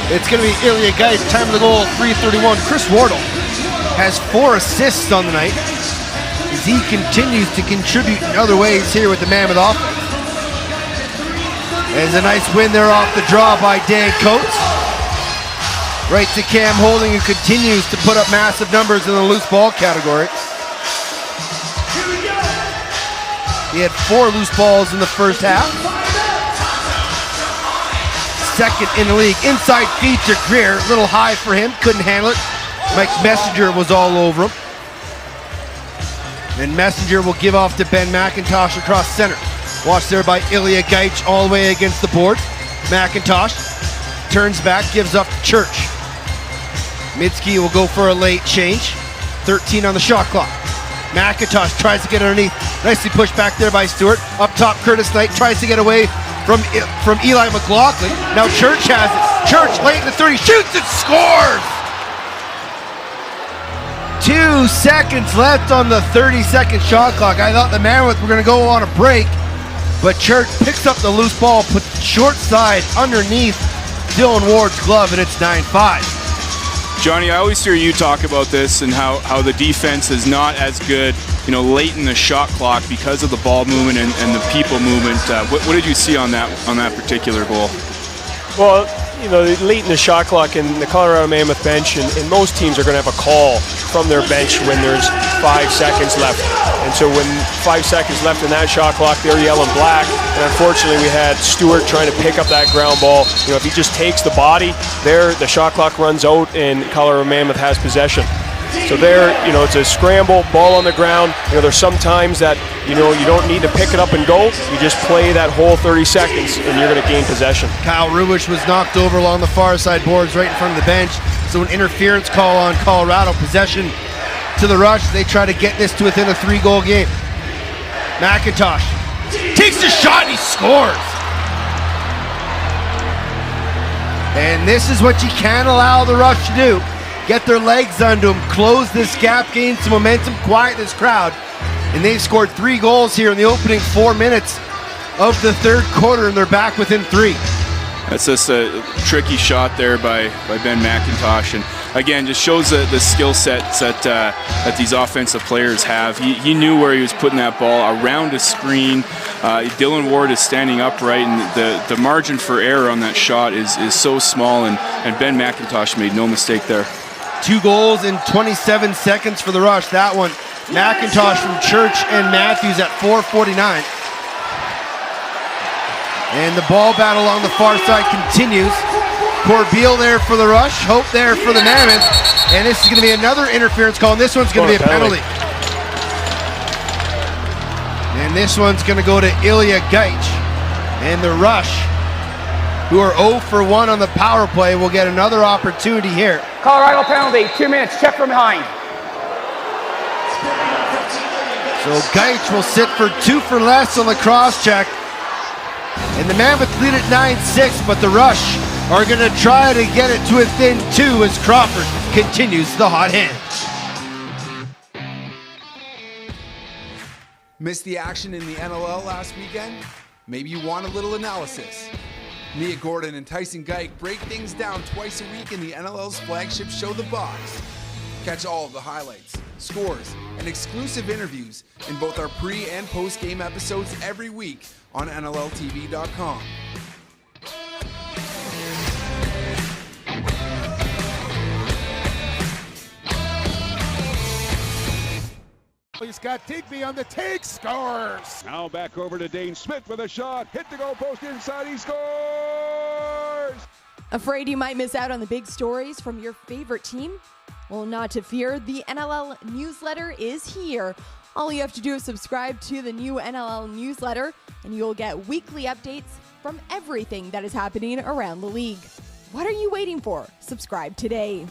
It's going to be Ilya Geich. Time of the goal, 3:31. Chris Wardle has 4 assists on the night as he continues to contribute in other ways here with the Mammoth offense. There's a nice win there off the draw by Dan Coates. Right to Cam Holding, who continues to put up massive numbers in the loose ball category. He had 4 loose balls in the first half. Second in the league. Inside feed to Greer. A little high for him. Couldn't handle it. Mike Messenger was all over him. And Messenger will give off to Ben McIntosh across center. Watched there by Ilya Geich all the way against the boards. McIntosh turns back, gives up to Church. Mitski will go for a late change. 13 on the shot clock. McIntosh tries to get underneath. Nicely pushed back there by Stewart. Up top, Curtis Knight tries to get away from Eli McLaughlin. Now Church has it. Church late in the 30, shoots and scores! 2 seconds left on the 30-second shot clock. I thought the Mammoth were going to go on a break, but Church picks up the loose ball, puts it short side underneath Dylan Ward's glove, and it's 9-5. Johnny, I always hear you talk about this and how the defense is not as good, late in the shot clock because of the ball movement and the people movement. What did you see on that particular goal? Well, late in the shot clock, and the Colorado Mammoth bench and most teams are going to have a call from their bench when there's 5 seconds left. And so when 5 seconds left in that shot clock, they're yelling black. And unfortunately, we had Stewart trying to pick up that ground ball. If he just takes the body, the shot clock runs out and Colorado Mammoth has possession. So it's a scramble, ball on the ground. There's some times that, you don't need to pick it up and go. You just play that whole 30 seconds and you're going to gain possession. Kyle Rubish was knocked over along the far side boards right in front of the bench. So an interference call on Colorado. Possession to the Rush. They try to get this to within a 3-goal game. McIntosh takes the shot and he scores. And this is what you can't allow the Rush to do. Get their legs under them, close this gap, gain some momentum, quiet this crowd. And they've scored 3 goals here in the opening 4 minutes of the third quarter, and they're back within 3. That's just a tricky shot there by Ben McIntosh, and again, just shows the skill sets that these offensive players have. He knew where he was putting that ball around a screen. Dylan Ward is standing upright, and the margin for error on that shot is so small, and Ben McIntosh made no mistake there. 2 goals in 27 seconds for the Rush. That one, McIntosh from Church and Matthews at 4:49. And the ball battle on the far side continues. Corbeil there for the Rush, Hope there for the Mammoth. And this is going to be another interference call, and this one's going to be a penalty. And this one's going to go to Ilya Geich. And the Rush, who are 0 for 1 on the power play, will get another opportunity here. Colorado penalty, 2 minutes, check from behind. So Gaich will sit for 2 for less on the cross check. And the Mammoth lead at 9-6, but the Rush are going to try to get it to within 2 as Crawford continues the hot hand. Missed the action in the NLL last weekend? Maybe you want a little analysis. Mia Gordon and Tyson Geik break things down twice a week in the NLL's flagship show, The Box. Catch all of the highlights, scores, and exclusive interviews in both our pre- and post-game episodes every week on NLLTV.com. He's got Digby on the take, scores! Now back over to Dane Smith with a shot, hit the goal post inside, he scores! Afraid you might miss out on the big stories from your favorite team? Well, not to fear, the NLL newsletter is here. All you have to do is subscribe to the new NLL newsletter, and you'll get weekly updates from everything that is happening around the league. What are you waiting for? Subscribe today.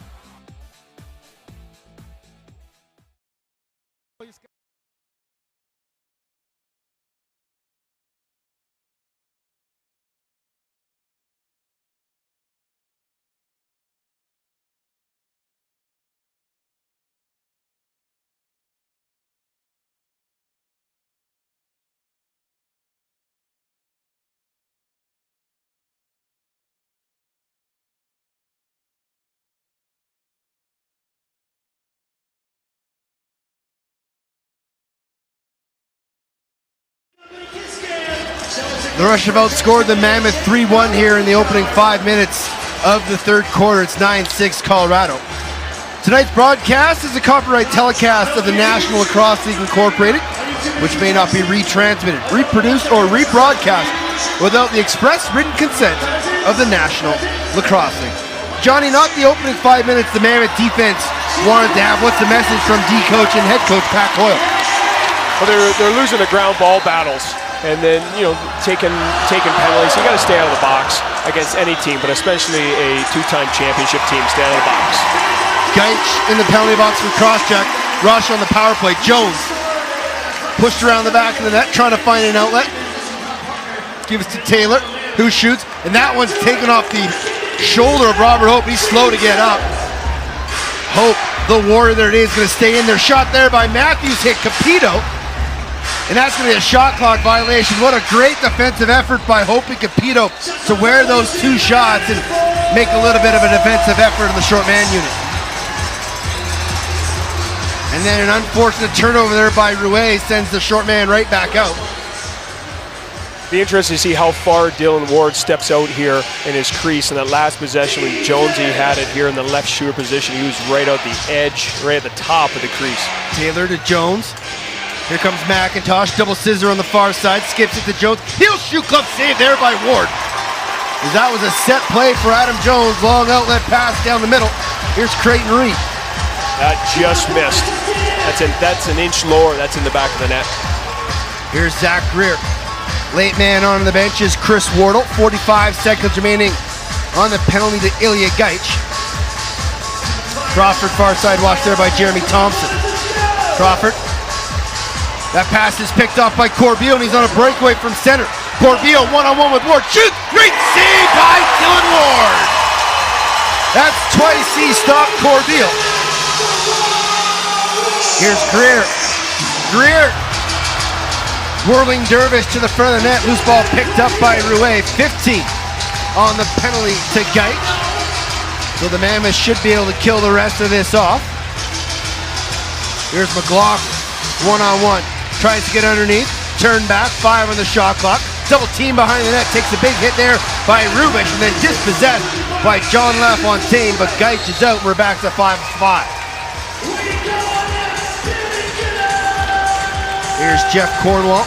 The Rush have outscored the Mammoth 3-1 here in the opening 5 minutes of the third quarter. It's 9-6 Colorado. Tonight's broadcast is a copyright telecast of the National Lacrosse League Incorporated, which may not be retransmitted, reproduced, or rebroadcast without the express written consent of the National Lacrosse League. Johnny, not the opening 5 minutes the Mammoth defense wanted to have. What's the message from D-coach and head coach Pat Coyle? Well, they're losing the ground ball battles. And then, taking penalties. You got to stay out of the box against any team, but especially a two-time championship team. Stay out of the box. Gaich in the penalty box for cross-check. Rush on the power play. Jones pushed around the back of the net, trying to find an outlet. Gives to Taylor, who shoots, and that one's taken off the shoulder of Robert Hope. He's slow to get up. Hope, the warrior there it is, going to stay in there. Shot there by Matthews, hit Capito. And that's going to be a shot clock violation. What a great defensive effort by Hope and Capito to wear those 2 shots and make a little bit of a defensive effort in the short man unit. And then an unfortunate turnover there by Rouet sends the short man right back out. Be interested to see how far Dylan Ward steps out here in his crease. In that last possession when Jonesy had it here in the left shooter position, he was right out the edge, right at the top of the crease. Taylor to Jones. Here comes McIntosh, double scissor on the far side, skips it to Jones. He'll shoot, club save there by Ward. As that was a set play for Adam Jones, long outlet pass down the middle. Here's Creighton Reed. That just missed. That's an inch lower, that's in the back of the net. Here's Zach Greer. Late man on the bench is Chris Wardle, 45 seconds remaining on the penalty to Ilya Gaich. Crawford far side watch there by Jeremy Thompson. Crawford. That pass is picked off by Corbeil, and he's on a breakaway from center. Corbeil one-on-one with Ward. Shoot! Great save by Dylan Ward! That's twice he stopped Corbeil. Here's Greer. Greer! Whirling dervish to the front of the net. Loose ball picked up by Rouet. 15 on the penalty to Gaich. So the Mammoth should be able to kill the rest of this off. Here's McLaughlin. One-on-one. Tries to get underneath, turn back, 5 on the shot clock. Double team behind the net, takes a big hit there by Rubish, and then dispossessed by John LaFontaine, but Gaich is out. We're back to 5-5. Here's Jeff Cornwall.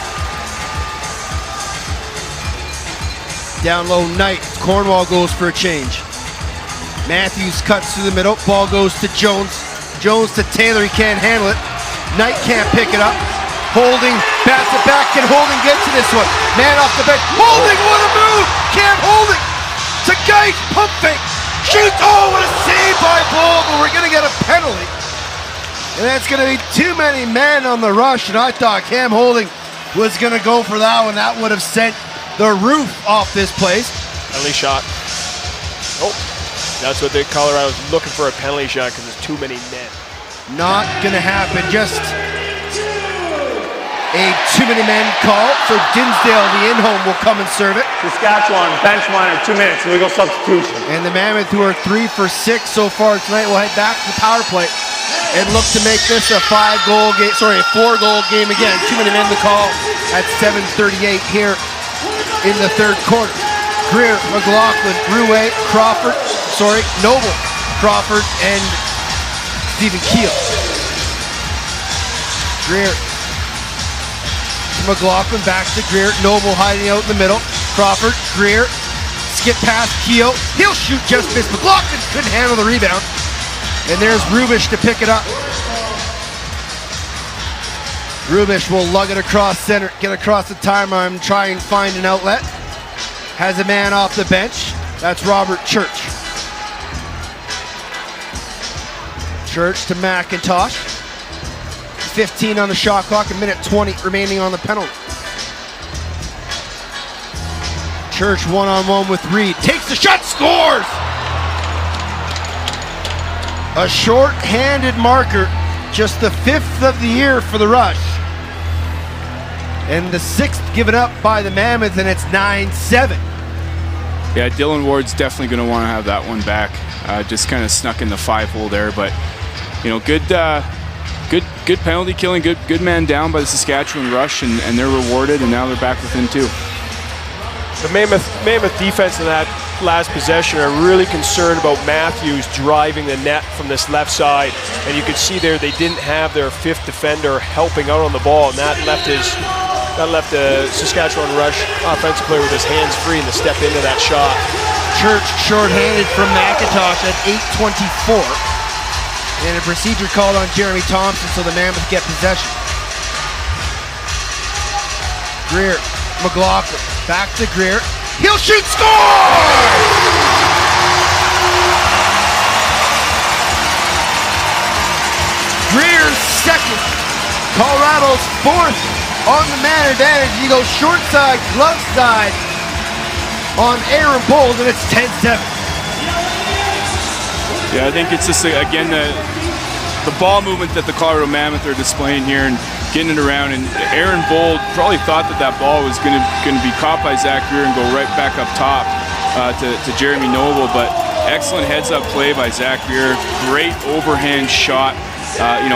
Down low, Knight. Cornwall goes for a change. Matthews cuts through the middle, ball goes to Jones. Jones to Taylor, he can't handle it. Knight can't pick it up. Holding, bats it back, can Holding get to this one? Man off the bench, Holding, what a move! Cam Holding to Gaich, pump fake, shoots, oh, what a save by Bull, but we're gonna get a penalty. And that's going to be too many men on the rush, and I thought Cam Holding was going to go for that one. That would have sent the roof off this place. Penalty shot. Oh, that's what Colorado's looking for, a penalty shot, because there's too many men. Not going to happen. Just a too many men call. So Dinsdale, the in-home, will come and serve it. Saskatchewan, bench one at 2 minutes, legal substitution. And the Mammoth, who are 3 for 6 so far tonight, will head back to the power play and look to make this a 4-goal game again. Too many men to call at 7:38 here in the third quarter. Greer, McLaughlin, Rouet, Noble, Crawford, and Stephen Keel. Greer to McLaughlin, back to Greer. Noble hiding out in the middle. Crawford, Greer, skip past Keel. He'll shoot, just missed. McLaughlin couldn't handle the rebound. And there's Rubish to pick it up. Rubish will lug it across center, get across the timeline, try and find an outlet. Has a man off the bench. That's Robert Church. Church to McIntosh. 15 on the shot clock, a minute 20 remaining on the penalty. Church one-on-one with Reed. Takes the shot, scores! A short-handed marker, just the 5th of the year for the Rush. And the 6th given up by the Mammoth, and it's 9-7. Yeah, Dylan Ward's definitely going to want to have that one back. Just kind of snuck in the 5-hole there, but good penalty killing, good man down by the Saskatchewan Rush, and they're rewarded, and now they're back within 2. The Mammoth defense in that last possession are really concerned about Matthews driving the net from this left side, and you could see there they didn't have their 5th defender helping out on the ball, and that left the Saskatchewan Rush offensive player with his hands free and to step into that shot. Church short-handed from McIntosh at 8:24, and a procedure called on Jeremy Thompson, so the Mammoth get possession. Greer, McLaughlin, back to Greer. He'll shoot, score! Greer's 2nd. Colorado's 4th on the man advantage. He goes short side, glove side on Aaron Bold, and it's 10-7. Yeah, I think it's just, again, the ball movement that the Colorado Mammoth are displaying here and getting it around. And Aaron Bold probably thought that ball was going to be caught by Zach Greer and go right back up top to Jeremy Noble. But excellent heads-up play by Zach Greer. Great overhand shot. He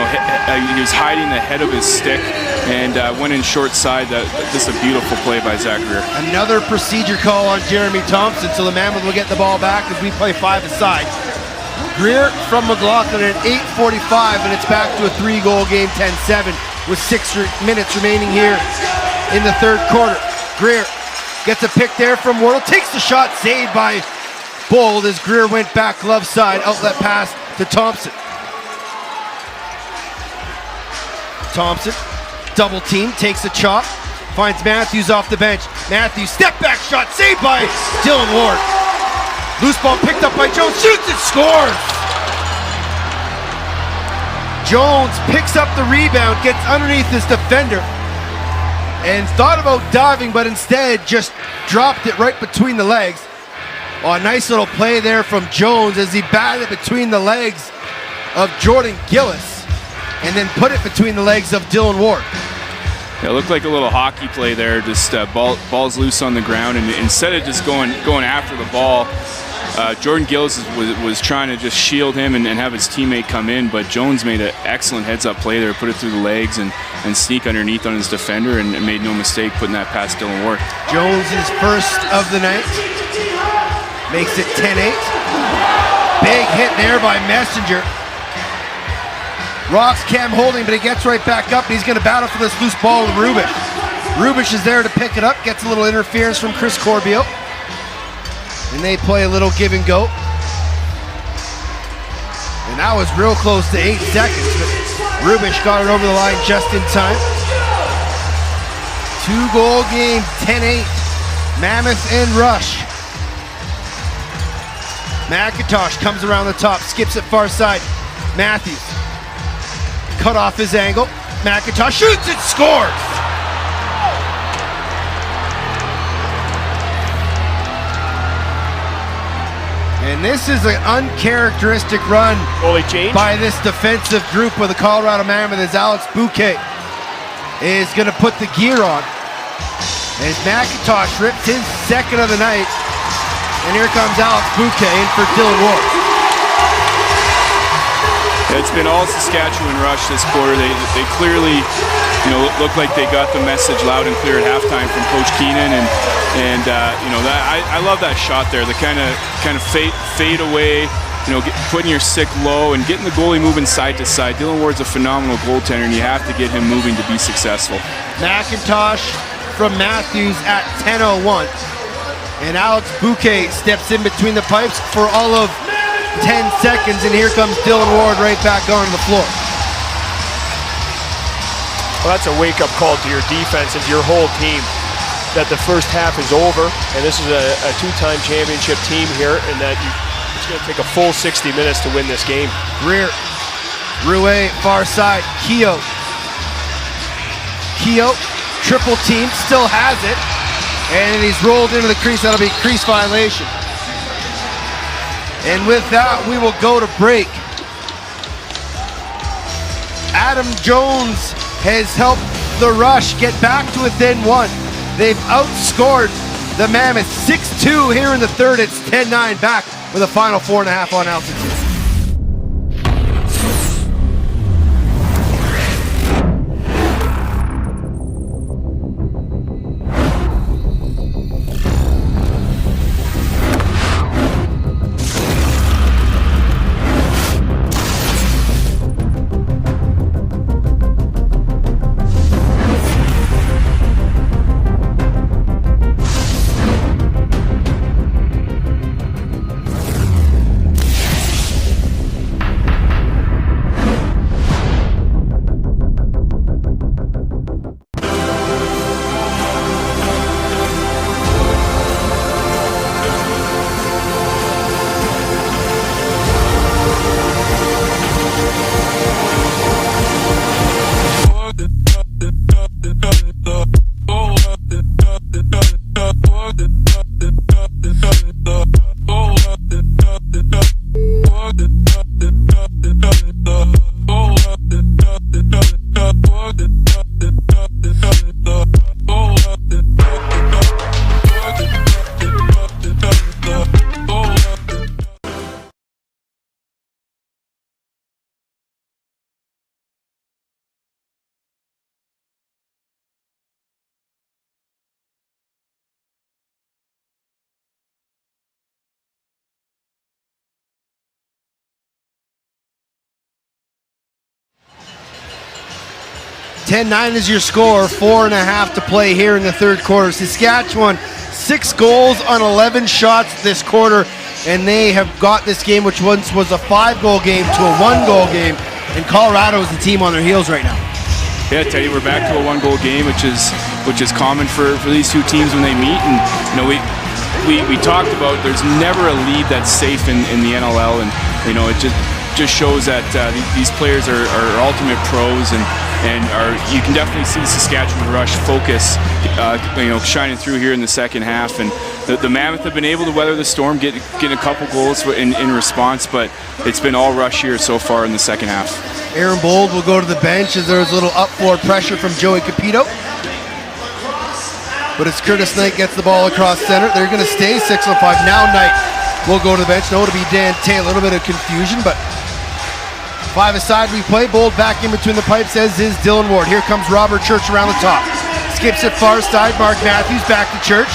was hiding the head of his stick and went in short side. Just a beautiful play by Zach Greer. Another procedure call on Jeremy Thompson, so the Mammoth will get the ball back as we play 5-a-side. Greer from McLaughlin at 8:45, and it's back to a 3-goal game, 10-7, with 6 minutes remaining here in the third quarter. Greer gets a pick there from Wardle, takes the shot, saved by Bold as Greer went back glove side, outlet pass to Thompson. Thompson, double team, takes a chop, finds Matthews off the bench. Matthews, step back shot, saved by Dylan Ward. Loose ball picked up by Jones, shoots and scores! Jones picks up the rebound, gets underneath his defender, and thought about diving, but instead just dropped it right between the legs. Oh, a nice little play there from Jones as he batted between the legs of Jordan Gillis, and then put it between the legs of Dylan Ward. Yeah, it looked like a little hockey play there. Just ball's loose on the ground, and instead of just going after the ball, Jordan Gillis was trying to just shield him and have his teammate come in, but Jones made an excellent heads-up play there, put it through the legs and sneak underneath on his defender, and made no mistake putting that past Dylan Ward. Jones is first of the night, makes it 10-8. Big hit there by Messenger. Rocks Cam Holding, but he gets right back up, and he's going to battle for this loose ball with Rubish. Rubish is there to pick it up, gets a little interference from Chris Corbeil. And they play a little give and go. And that was real close to 8 seconds, but Rubish got it over the line just in time. 2-goal game, 10-8. Mammoth and Rush. McIntosh comes around the top, skips it far side. Matthews cut off his angle. McIntosh shoots and scores! And this is an uncharacteristic run by this defensive group of the Colorado Mammoth as Alex Bouquet is going to put the gear on. As McIntosh ripped his second of the night. And here comes Alex Bouquet in for Dylan Ward. It's been all Saskatchewan rush this quarter. They clearly, look like they got the message loud and clear at halftime from Coach Keenan, and that I love that shot there. The kind of fade away, putting your stick low and getting the goalie moving side to side. Dylan Ward's a phenomenal goaltender, and you have to get him moving to be successful. McIntosh from Matthews at 10:01, and Alex Bouquet steps in between the pipes for all of 10 seconds, and here comes Dylan Ward right back onto the floor. Well, that's a wake-up call to your defense and to your whole team that the first half is over, and this is a two-time championship team here, and that it's going to take a full 60 minutes to win this game. Greer, Rouet, far side, Keogh, triple team, still has it, and he's rolled into the crease. That'll be crease violation. And with that, we will go to break. Adam Jones has helped the Rush get back to within one. They've outscored the Mammoth 6-2 here in the third. It's 10-9 back with a final 4.5 on altitude. $10-9 is your score, 4.5 to play here in the third quarter. Saskatchewan, 6 goals on 11 shots this quarter, and they have got this game, which once was a 5-goal game, to a 1-goal game, and Colorado is the team on their heels right now. Yeah, Teddy, we're back to a 1-goal game, which is common for these two teams when they meet, and we talked about there's never a lead that's safe in the NLL, and it just shows that these players are ultimate pros, and you can definitely see the Saskatchewan Rush focus shining through here in the second half, and the Mammoth have been able to weather the storm, get a couple goals in response, but it's been all Rush here so far in the second half. Aaron Bold will go to the bench as there's a little up-forward pressure from Joey Capito. But as Curtis Knight gets the ball across center, they're going to stay 6-5. Now Knight will go to the bench. No, it'll be Dan Tay. A little bit of confusion, but 5-a-side we play. Bold back in between the pipes, as is Dylan Ward. Here comes Robert Church around the top. Skips it far side. Mark Matthews back to Church.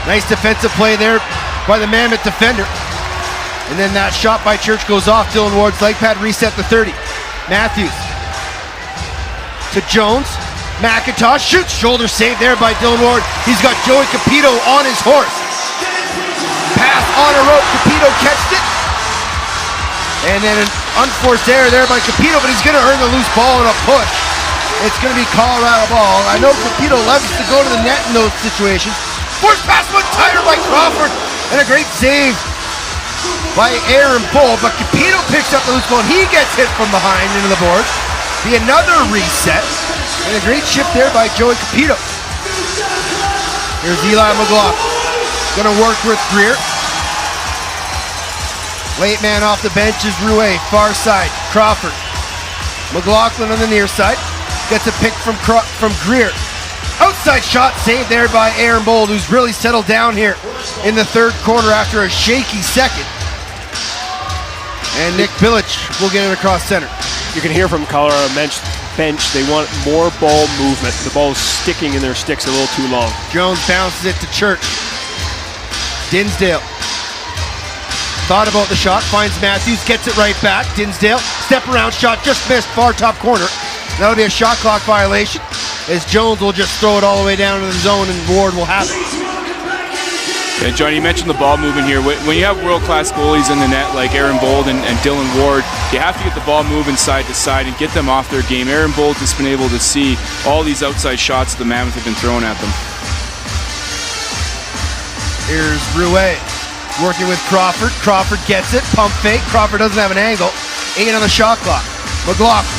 Nice defensive play there by the Mammoth defender. And then that shot by Church goes off. Dylan Ward's leg pad, reset the 30. Matthews to Jones. McIntosh shoots. Shoulder save there by Dylan Ward. He's got Joey Capito on his horse. Pass on a rope. Capito catched it. And then an unforced error there by Capito, but he's going to earn the loose ball in a push. It's going to be Colorado ball. I know Capito loves to go to the net in those situations. Forced pass, one tighter by Crawford, and a great save by Aaron Bull, but Capito picks up the loose ball and he gets hit from behind into the board. Be another reset, and a great shift there by Joey Capito. Here's Eli McLaughlin, gonna work with Greer. Late man off the bench is Rouet, far side, Crawford. McLaughlin on the near side, gets a pick from Greer. Outside shot saved there by Aaron Bold, who's really settled down here in the third quarter after a shaky second. And Nick Bilic will get it across center. You can hear from Colorado bench, they want more ball movement. The ball is sticking in their sticks a little too long. Jones bounces it to Church. Dinsdale thought about the shot, finds Matthews, gets it right back. Dinsdale, step around shot, just missed, far top corner. That'll be a shot clock violation, as Jones will just throw it all the way down to the zone and Ward will have it. Yeah, Johnny, you mentioned the ball movement here. When you have world-class goalies in the net like Aaron Bold and Dylan Ward, you have to get the ball moving side to side and get them off their game. Aaron Bold has been able to see all these outside shots the Mammoth have been throwing at them. Here's Rouet working with Crawford. Crawford gets it, pump fake. Crawford doesn't have an angle. 8 on the shot clock. McLaughlin.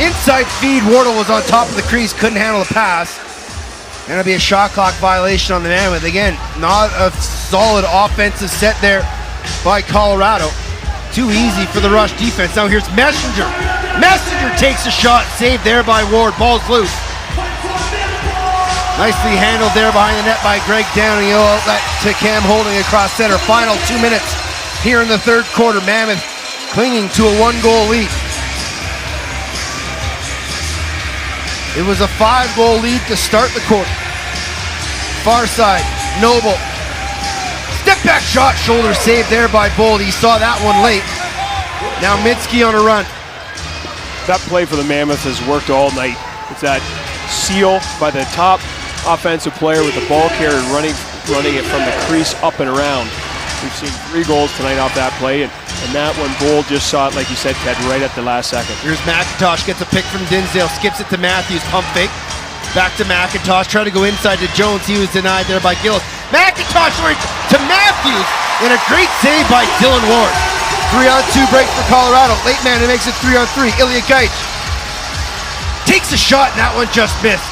Inside feed, Wardle was on top of the crease, couldn't handle the pass. And it'll be a shot clock violation on the Mammoth. Again, not a solid offensive set there by Colorado. Too easy for the Rush defense. Now here's Messenger. Messenger takes a shot, saved there by Ward. Ball's loose. Nicely handled there behind the net by Greg Downey. Outlet to Cam Holding across center. Final 2 minutes here in the third quarter. Mammoth clinging to a 1-goal lead. It was a 5-goal lead to start the quarter. Far side, Noble. Step back shot, shoulder saved there by Bold. He saw that one late. Now Mitski on a run. That play for the Mammoth has worked all night. It's that seal by the top offensive player with the ball carrier running it from the crease up and around. We've seen 3 goals tonight off that play, and that one, Bold just saw it, like you said, Ted, right at the last second. Here's McIntosh, gets a pick from Dinsdale, skips it to Matthews, pump fake. Back to McIntosh, trying to go inside to Jones. He was denied there by Gillis. McIntosh to Matthews, and a great save by Dylan Ward. 3-on-2 break for Colorado. Late man who makes it 3-on-3. Ilya Gaich takes a shot, and that one just missed.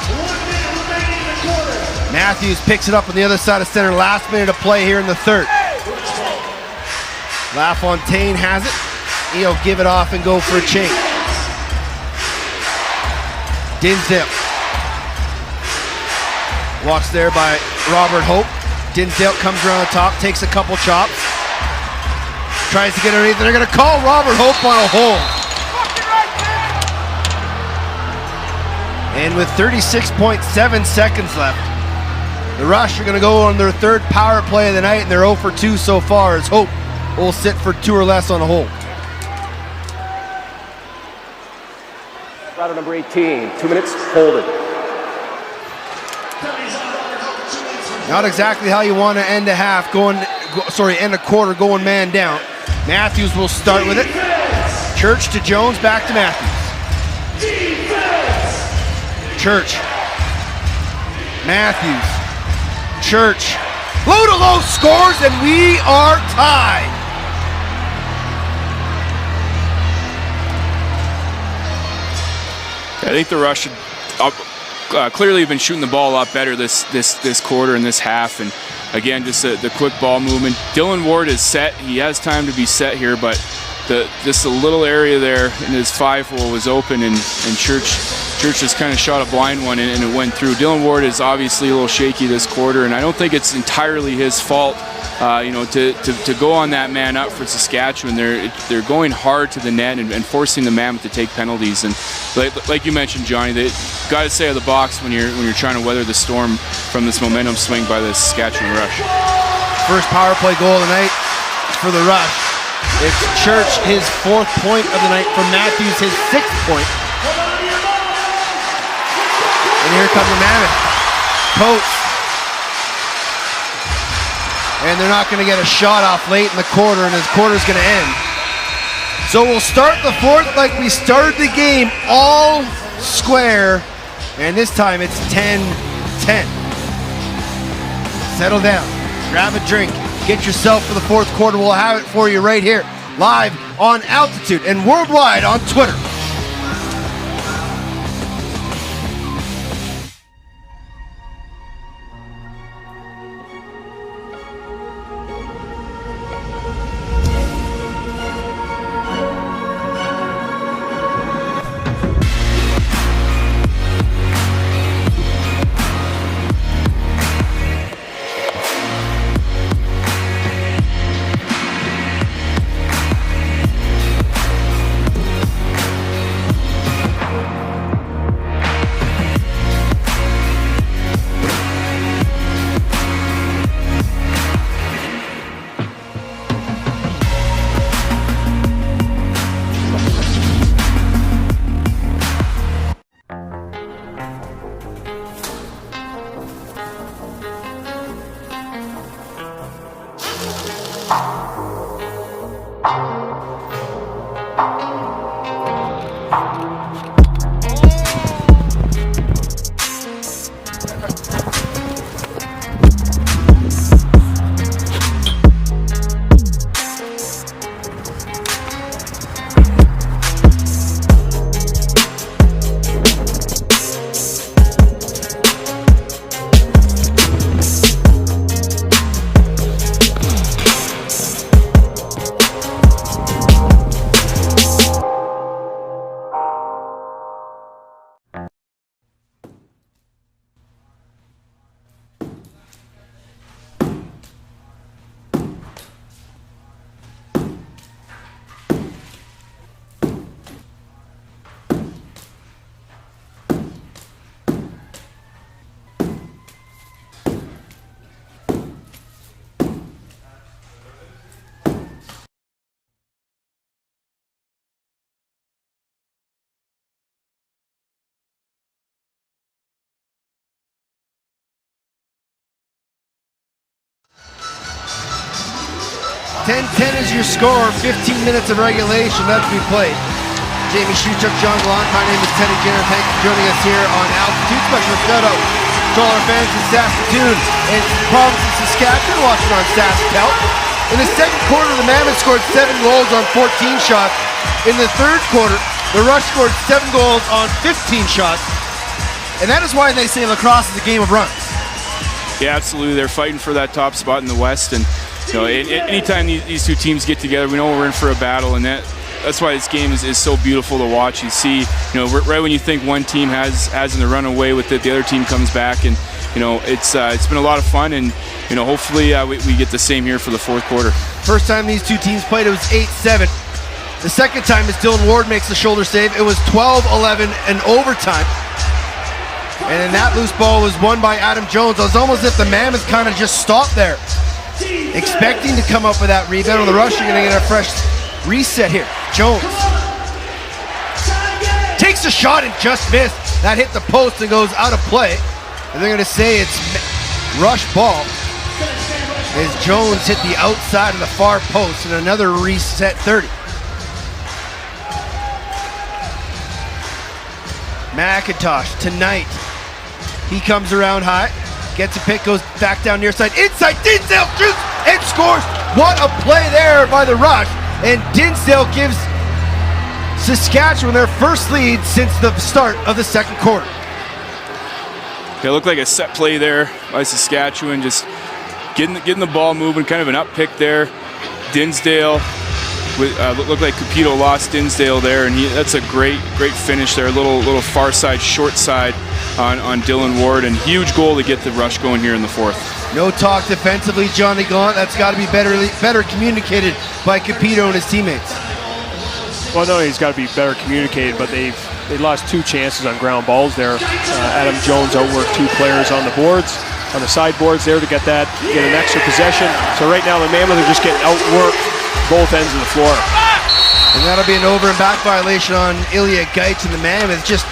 Matthews picks it up on the other side of center. Last minute of play here in the third. LaFontaine has it. He'll give it off and go for a change. Dinsdale. Walks there by Robert Hope. Dinsdale comes around the top, takes a couple chops. Tries to get underneath, and they're going to call Robert Hope on a hold. And with 36.7 seconds left, the Rush are going to go on their third power play of the night, and they're 0 for 2 so far as Hope will sit for 2 or less on a hold. Rider number 18, 2 minutes, hold it. Not exactly how you want to end a half, end a quarter going man down. Matthews will start with it. Church to Jones, back to Matthews. Church. Matthews. Church. Low to low scores, and we are tied. I think the Rush should clearly have been shooting the ball a lot better this quarter and this half. And again, just the quick ball movement. Dylan Ward is set. He has time to be set here, but just a little area there in his 5-hole was open, and Church just kind of shot a blind one and it went through. Dylan Ward is obviously a little shaky this quarter, and I don't think it's entirely his fault. To go on that man up for Saskatchewan, they're going hard to the net and forcing the Mammoth to take penalties. And like you mentioned, Johnny, they got to stay out of the box when you're trying to weather the storm from this momentum swing by the Saskatchewan Rush. First power play goal of the night for the Rush. It's Church, his 4th point of the night, from Matthews, his 6th point. And here comes the Mammoth. Coates. And they're not going to get a shot off late in the quarter, and his quarter's going to end. So we'll start the 4th like we started the game, all square. And this time it's 10-10. Settle down. grab a drink, get yourself for the fourth quarter. We'll have it for you right here, live on Altitude and worldwide on Twitter. "10-10 is your score, 15 minutes of regulation left to be played. Jamie Shuchuk, John Gallant, my name is Teddy Jenner. Thanks for joining us here on Altitude. Special shout out to all our fans in Saskatoon and province of Saskatchewan watching on SaskTel. In the second quarter, the Mammoth scored 7 goals on 14 shots. In the third quarter, the Rush scored 7 goals on 15 shots. And that is why they say lacrosse is a game of runs. Yeah, absolutely. They're fighting for that top spot in the West, and you know, anytime these two teams get together, we know we're in for a battle, and that's why this game is so beautiful to watch. You see, you know, right when you think one team has the run away with it, the other team comes back, and you know, it's been a lot of fun, and you know, hopefully we get the same here for the fourth quarter. First time these two teams played, it was 8-7. The second time, as Dylan Ward makes the shoulder save, it was 12-11 in overtime. And then that loose ball was won by Adam Jones. It was almost as if the Mammoth kind of just stopped there, expecting to come up with that rebound. On the Rush, you're going to get a fresh reset here. Jones takes a shot and just missed. That hit the post and goes out of play. And they're going to say it's Rush ball as Jones hit the outside of the far post and another reset 30. McIntosh tonight. He comes around high, gets a pick, goes back down near side, inside, Dinsdale shoots and scores. What a play there by the Rush. And Dinsdale gives Saskatchewan their first lead since the start of the second quarter. It looked like a set play there by Saskatchewan, just getting the ball moving, kind of an up pick there. Dinsdale, looked like Capito lost Dinsdale there, and that's a great finish there. A little far side, short side on Dylan Ward, and huge goal to get the Rush going here in the fourth. No talk defensively, Johnny Gallant. That's got to be better communicated by Capito and his teammates. Well, no, he's got to be better communicated, but they lost 2 chances on ground balls there. Adam Jones outworked 2 players on the boards, on the sideboards there to get an extra possession. So right now the Mammoth are just getting outworked both ends of the floor. And that'll be an over and back violation on Ilya Geitz and the Mammoth. Just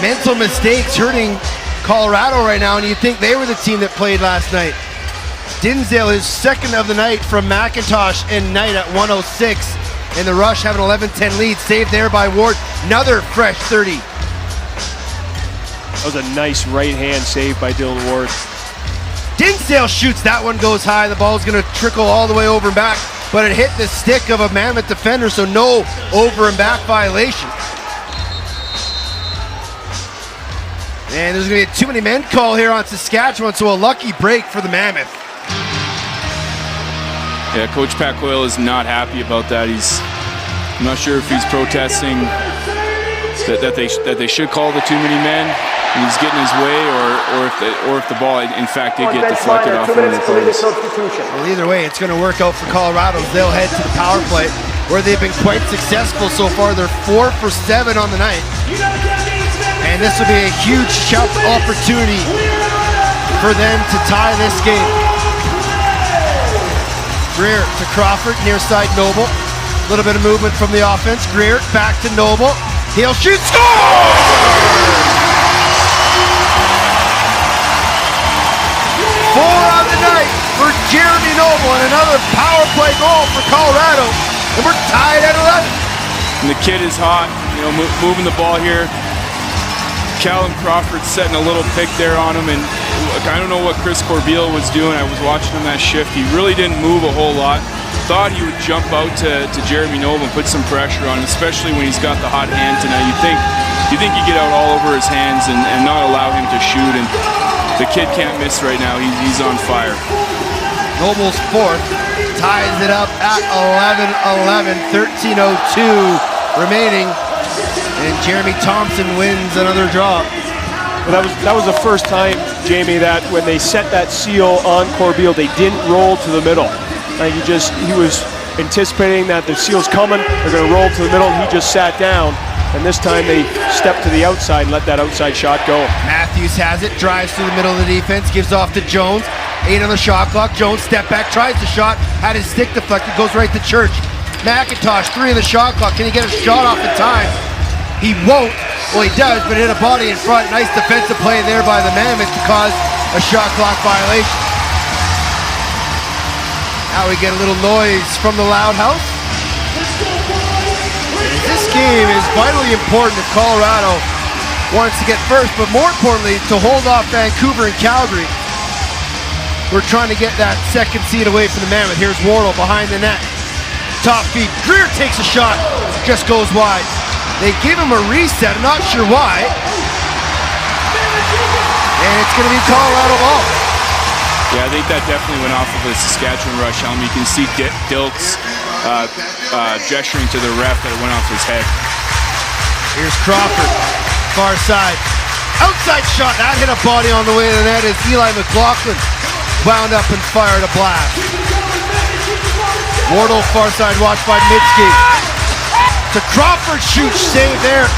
mental mistakes hurting Colorado right now, and you'd think they were the team that played last night. Dinsdale is second of the night from McIntosh and Knight at 106, and the Rush have an 11-10 lead. Saved there by Ward. Another fresh 30. That was a nice right-hand save by Dylan Ward. Dinsdale shoots. That one goes high. The ball's going to trickle all the way over and back, but it hit the stick of a Mammoth defender, so no over and back violation. And there's going to be a too many men call here on Saskatchewan, so a lucky break for the Mammoth. Yeah, Coach Pat Coyle is not happy about that. I'm not sure if he's protesting that they should call the too many men and he's getting his way, or if the ball in fact did get deflected off one of the players. Well, either way, it's going to work out for Colorado. They'll head to the power play, where they've been quite successful so far. They're 4 for 7 on the night. And this will be a huge opportunity for them to tie this game. Greer to Crawford, near side Noble. A little bit of movement from the offense. Greer back to Noble. He'll shoot, score! 4 on the night for Jeremy Noble, and another power play goal for Colorado. And we're tied at 11. And the kid is hot, moving the ball here. Callum Crawford setting a little pick there on him, and I don't know what Chris Corbeil was doing. I was watching him that shift. He really didn't move a whole lot. Thought he would jump out to Jeremy Noble and put some pressure on him, especially when he's got the hot hand tonight. You think you get out all over his hands and not allow him to shoot, and the kid can't miss right now. He's on fire. Noble's fourth, ties it up at 11-11, 13:02 remaining. And Jeremy Thompson wins another draw. Well, that was the first time, Jamie, that when they set that seal on Corbeil, they didn't roll to the middle. He was anticipating that the seal's coming, they're going to roll to the middle, and he just sat down. And this time they stepped to the outside and let that outside shot go. Matthews has it, drives through the middle of the defense, gives off to Jones. 8 on the shot clock. Jones step back, tries the shot, had his stick deflected, goes right to Church. McIntosh, 3 on the shot clock. Can he get a shot off in time? He won't. Well, he does, but hit a body in front. Nice defensive play there by the Mammoth to cause a shot clock violation. Now we get a little noise from the Loud House. This game is vitally important if Colorado wants to get first, but more importantly, to hold off Vancouver and Calgary. We're trying to get that second seed away from the Mammoth. Here's Wardle behind the net. Top feed. Greer takes a shot, just goes wide. They give him a reset, I'm not sure why. And it's going to be Colorado ball. Yeah, I think that definitely went off of the Saskatchewan rush helm. You can see Dilks gesturing to the ref that it went off his head. Here's Crawford, far side. Outside shot, that hit a body on the way to the net as Eli McLaughlin wound up and fired a blast. Wardle, far side, watched by Mitski. To Crawford, shoots, save there.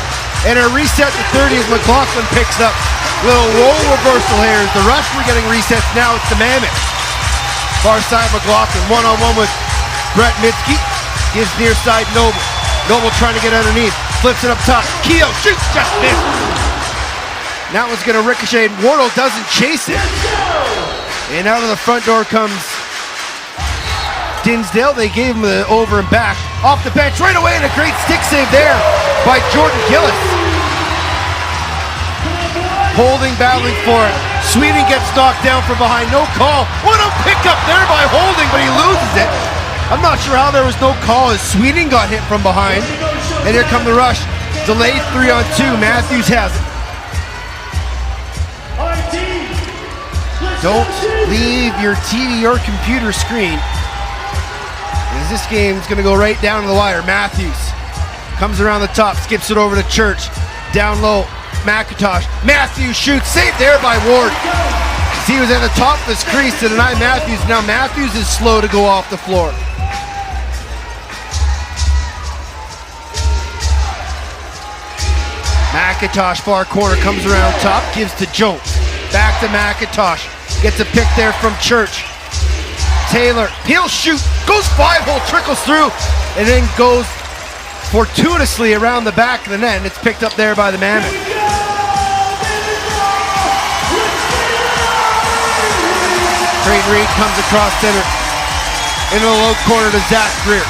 And a reset to 30 as McLaughlin picks up. Little roll reversal here. The rush, we're getting resets now. It's the Mammoth. Far side, McLaughlin, one-on-one with Brett Mitski. Gives near side Noble. Noble trying to get underneath. Flips it up top. Keogh shoots, just missed. That one's going to ricochet. Wardle doesn't chase it. And out of the front door comes Dinsdale. They gave him the over and back. Off the bench right away, and a great stick save there by Jordan Gillis. Holding, battling for it. Sweeting gets knocked down from behind. No call. What a pickup there by Holding, but he loses it. I'm not sure how there was no call as Sweeting got hit from behind. And here come the rush. Delayed 3-on-2. Matthews has it. Don't leave your TV or computer screen, as this game's going to go right down to the wire. Matthews comes around the top, skips it over to Church. Down low, McIntosh. Matthews shoots, saved there by Ward. As he was at the top of his crease to deny Matthews. Now Matthews is slow to go off the floor. McIntosh, far corner, comes around top, gives to Jones. Back to McIntosh. Gets a pick there from Church. Taylor, he'll shoot, goes 5-hole, trickles through, and then goes fortuitously around the back of the net, and it's picked up there by the Mammoth. Creighton Reed comes across center. Into the low corner to Zach Greer.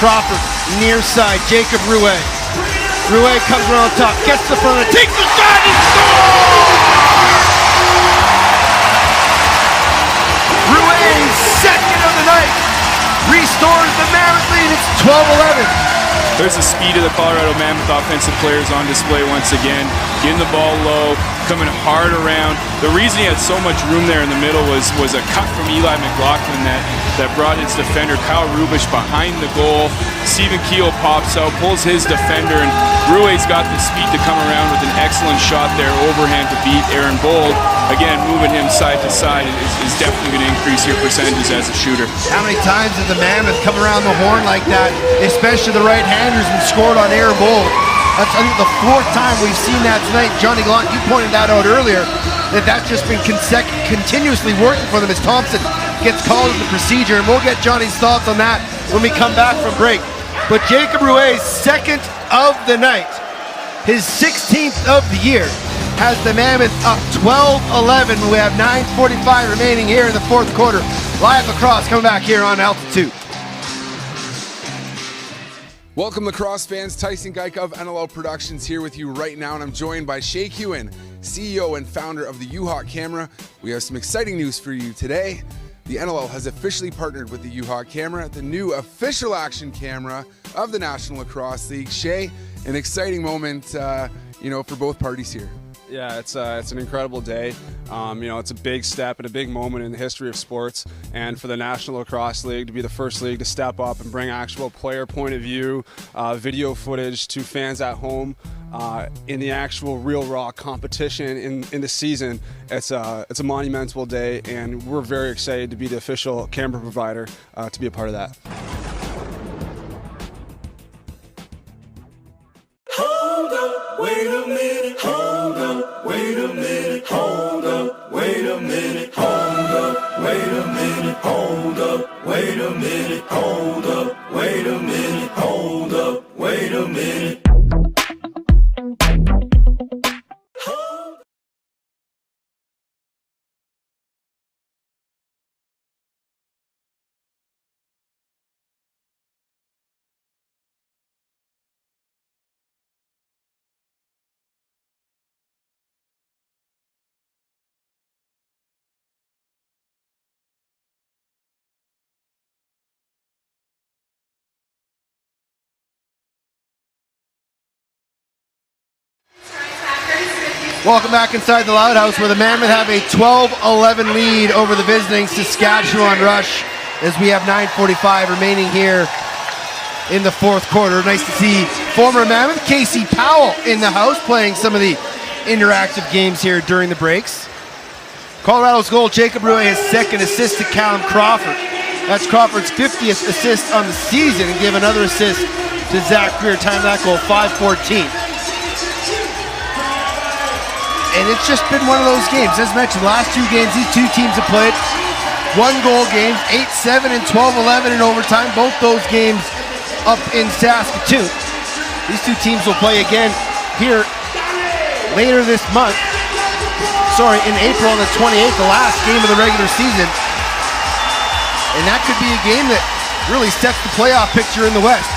Crawford, near side, Jacob Rouet. Rouet comes around top, gets the front, and takes the shot, and scores! restores the Mammoth lead. It's 12-11. There's the speed of the Colorado Mammoth offensive players on display once again. Getting the ball low, coming hard around. The reason he had so much room there in the middle was a cut from Eli McLaughlin that brought his defender, Kyle Rubish, behind the goal. Stephen Keogh pops out, pulls his defender, and Rue's got the speed to come around with an excellent shot there, overhand to beat Aaron Bold. Again, moving him side to side is definitely going to increase your percentages as a shooter. How many times has the Mammoth come around the horn like that, especially the right-handers, and scored on Aaron Bold? That's, I think, the fourth time we've seen that tonight. Johnny Gallant, you pointed that out earlier, that's just been continuously working for them as Thompson gets called in the procedure, and we'll get Johnny's thoughts on that when we come back from break. But Jacob Rue's second of the night, his 16th of the year, has the Mammoth up 12-11. We have 9:45 remaining here in the fourth quarter. Live lacrosse coming back here on Altitude. Welcome, lacrosse fans. Tyson Geik of NLL Productions here with you right now, and I'm joined by Shay Hewen, CEO and founder of the U-Hawk Camera. We have some exciting news for you today. The NLL has officially partnered with the U-Hawk Camera, the new official action camera of the National Lacrosse League. Shay, an exciting moment, for both parties here. Yeah, it's an incredible day. It's a big step and a big moment in the history of sports, and for the National Lacrosse League to be the first league to step up and bring actual player point of view, video footage to fans at home in the actual real raw competition in the season. It's a monumental day, and we're very excited to be the official camera provider to be a part of that. Hold up, wait a minute, hold up, wait a minute, hold up, wait a minute, hold up, wait a minute, hold up, wait a minute, hold up, wait a minute, hold up, wait a minute. Welcome back inside the Loud House, where the Mammoth have a 12-11 lead over the visiting Saskatchewan Rush as we have 9:45 remaining here in the fourth quarter. Nice to see former Mammoth Casey Powell in the house playing some of the interactive games here during the breaks. Colorado's goal, Jacob Rue, his second assist to Callum Crawford. That's Crawford's 50th assist on the season, and give another assist to Zach Greer. Time that goal, 5:14. And it's just been one of those games. As mentioned, the last two games, these two teams have played one-goal games, 8-7 and 12-11 in overtime. Both those games up in Saskatoon. These two teams will play again here later this month. In April on the 28th, the last game of the regular season. And that could be a game that really sets the playoff picture in the West.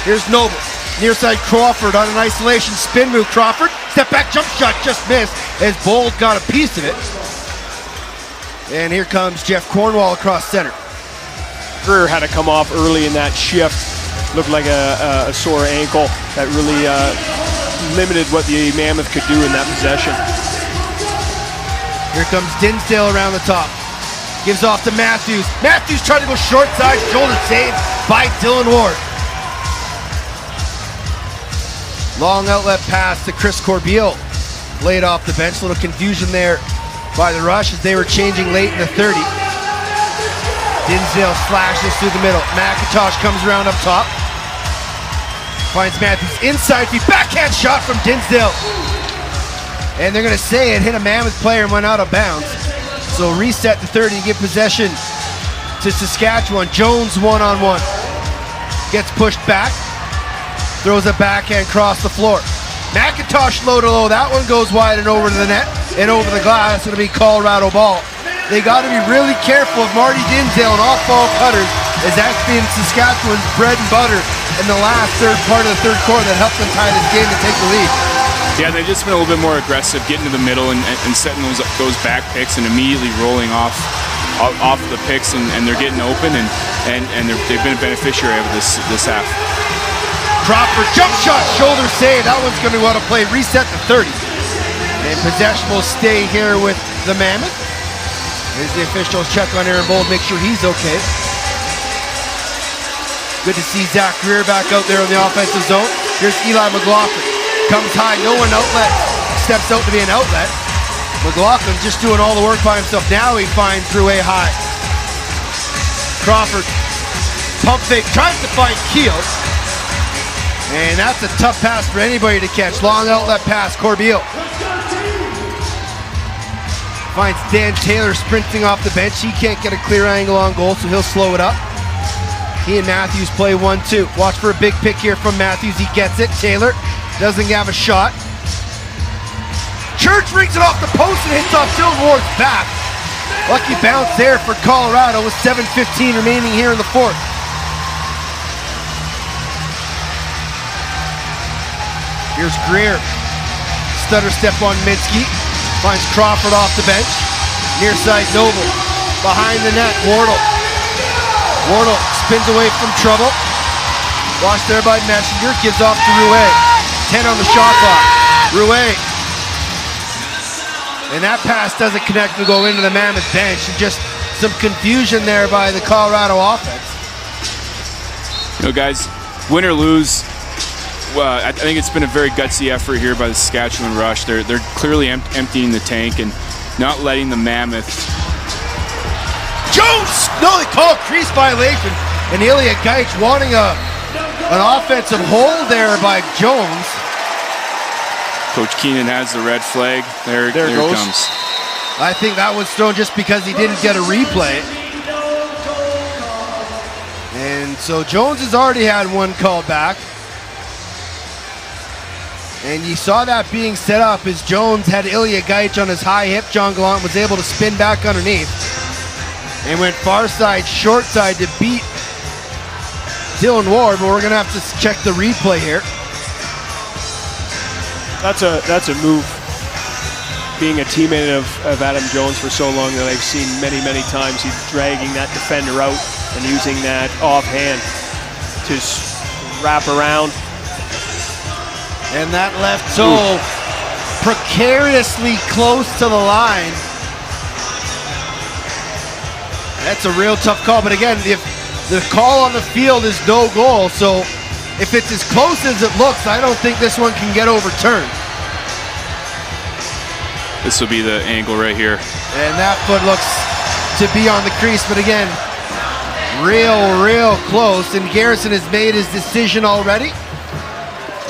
Here's Noble. Near side Crawford on an isolation spin move. Crawford, step back, jump shot, just missed as Bold got a piece of it. And here comes Jeff Cornwall across center. Greer had to come off early in that shift. Looked like a sore ankle that really limited what the Mammoth could do in that possession. Here comes Dinsdale around the top. Gives off to Matthews. Matthews trying to go short side, shoulder save by Dylan Ward. Long outlet pass to Chris Corbeil. Laid off the bench. A little confusion there by the Rush as they were changing late in the 30. Dinsdale slashes through the middle. McIntosh comes around up top. Finds Matthews inside feet. Backhand shot from Dinsdale. And they're going to say it hit a Mammoth player and went out of bounds. So reset the 30 and give possession to Saskatchewan. Jones one-on-one. Gets pushed back. Throws a backhand across the floor. McIntosh low to low. That one goes wide and over to the net and over the glass. It'll be Colorado ball. They got to be really careful of Marty Dinsdale and off-ball cutters, as that's been Saskatchewan's bread and butter in the last third part of the third quarter that helped them tie this game to take the lead. Yeah, they've just been a little bit more aggressive, getting to the middle and setting those back picks and immediately rolling off off the picks, and they're getting open, and they've been a beneficiary of this half. Crawford, jump shot, shoulder save. That one's going to go out of play. Reset to 30. And possession will stay here with the Mammoth. Here's the officials check on Aaron Bold, make sure he's okay. Good to see Zach Greer back out there in the offensive zone. Here's Eli McLaughlin. Comes high, no one outlet. Steps out to be an outlet. McLaughlin just doing all the work by himself. Now he finds Drew A high. Crawford, pump fake, tries to find Keel. And that's a tough pass for anybody to catch. Long outlet pass, Corbeil. Finds Dan Taylor sprinting off the bench. He can't get a clear angle on goal, so he'll slow it up. He and Matthews play 1-2. Watch for a big pick here from Matthews. He gets it. Taylor doesn't have a shot. Church rings it off the post and hits off Dylan Ward's back. Lucky bounce there for Colorado with 7:15 remaining here in the fourth. Here's Greer. Stutter step on Minsky. Finds Crawford off the bench. Near side Noble. Behind the net, Wardle. Wardle spins away from trouble. Watched there by Messenger. Gives off to Rouet. 10 on the shot clock. Rouet. And that pass doesn't connect to go into the Mammoth bench. And just some confusion there by the Colorado offense. You know, guys, win or lose, well, I think it's been a very gutsy effort here by the Saskatchewan Rush. They're clearly emptying the tank and not letting the Mammoth. Jones! No, they call it crease violation. And Ilya Gaich wanting an offensive hold there by Jones. Coach Keenan has the red flag. There it comes. I think that was thrown just because he didn't get a replay. And so Jones has already had one called back. And you saw that being set up as Jones had Ilya Gaich on his high hip. John Gallant was able to spin back underneath and went far side, short side to beat Dylan Ward, but we're going to have to check the replay here. That's a move. Being a teammate of Adam Jones for so long that I've seen many, many times, he's dragging that defender out and using that offhand to wrap around. And that left toe precariously close to the line. That's a real tough call, but again, if the call on the field is no goal, so if it's as close as it looks, I don't think this one can get overturned. This will be the angle right here. And that foot looks to be on the crease, but again, real close, and Garrison has made his decision already.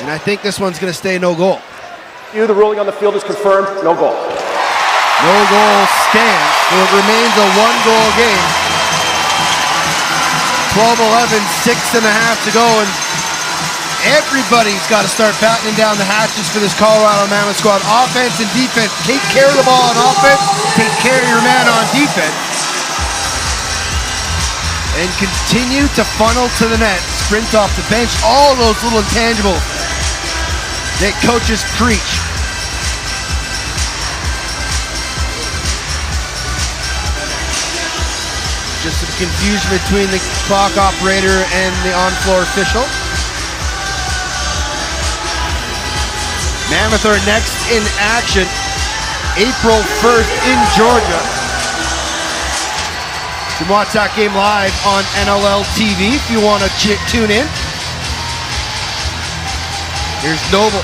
And I think this one's going to stay no goal. The ruling on the field is confirmed, no goal. No goal stands, so it remains a one-goal game. 12-11, 6.5 to go, and everybody's got to start battening down the hatches for this Colorado Mammoth squad. Offense and defense. Take care of the ball on offense. Take care of your man on defense. And continue to funnel to the net. Sprint off the bench. All those little intangibles that coaches preach. Just some confusion between the clock operator and the on-floor official. Mammoth are next in action, April 1st in Georgia. You can watch that game live on NLL TV if you want to tune in. Here's Noble.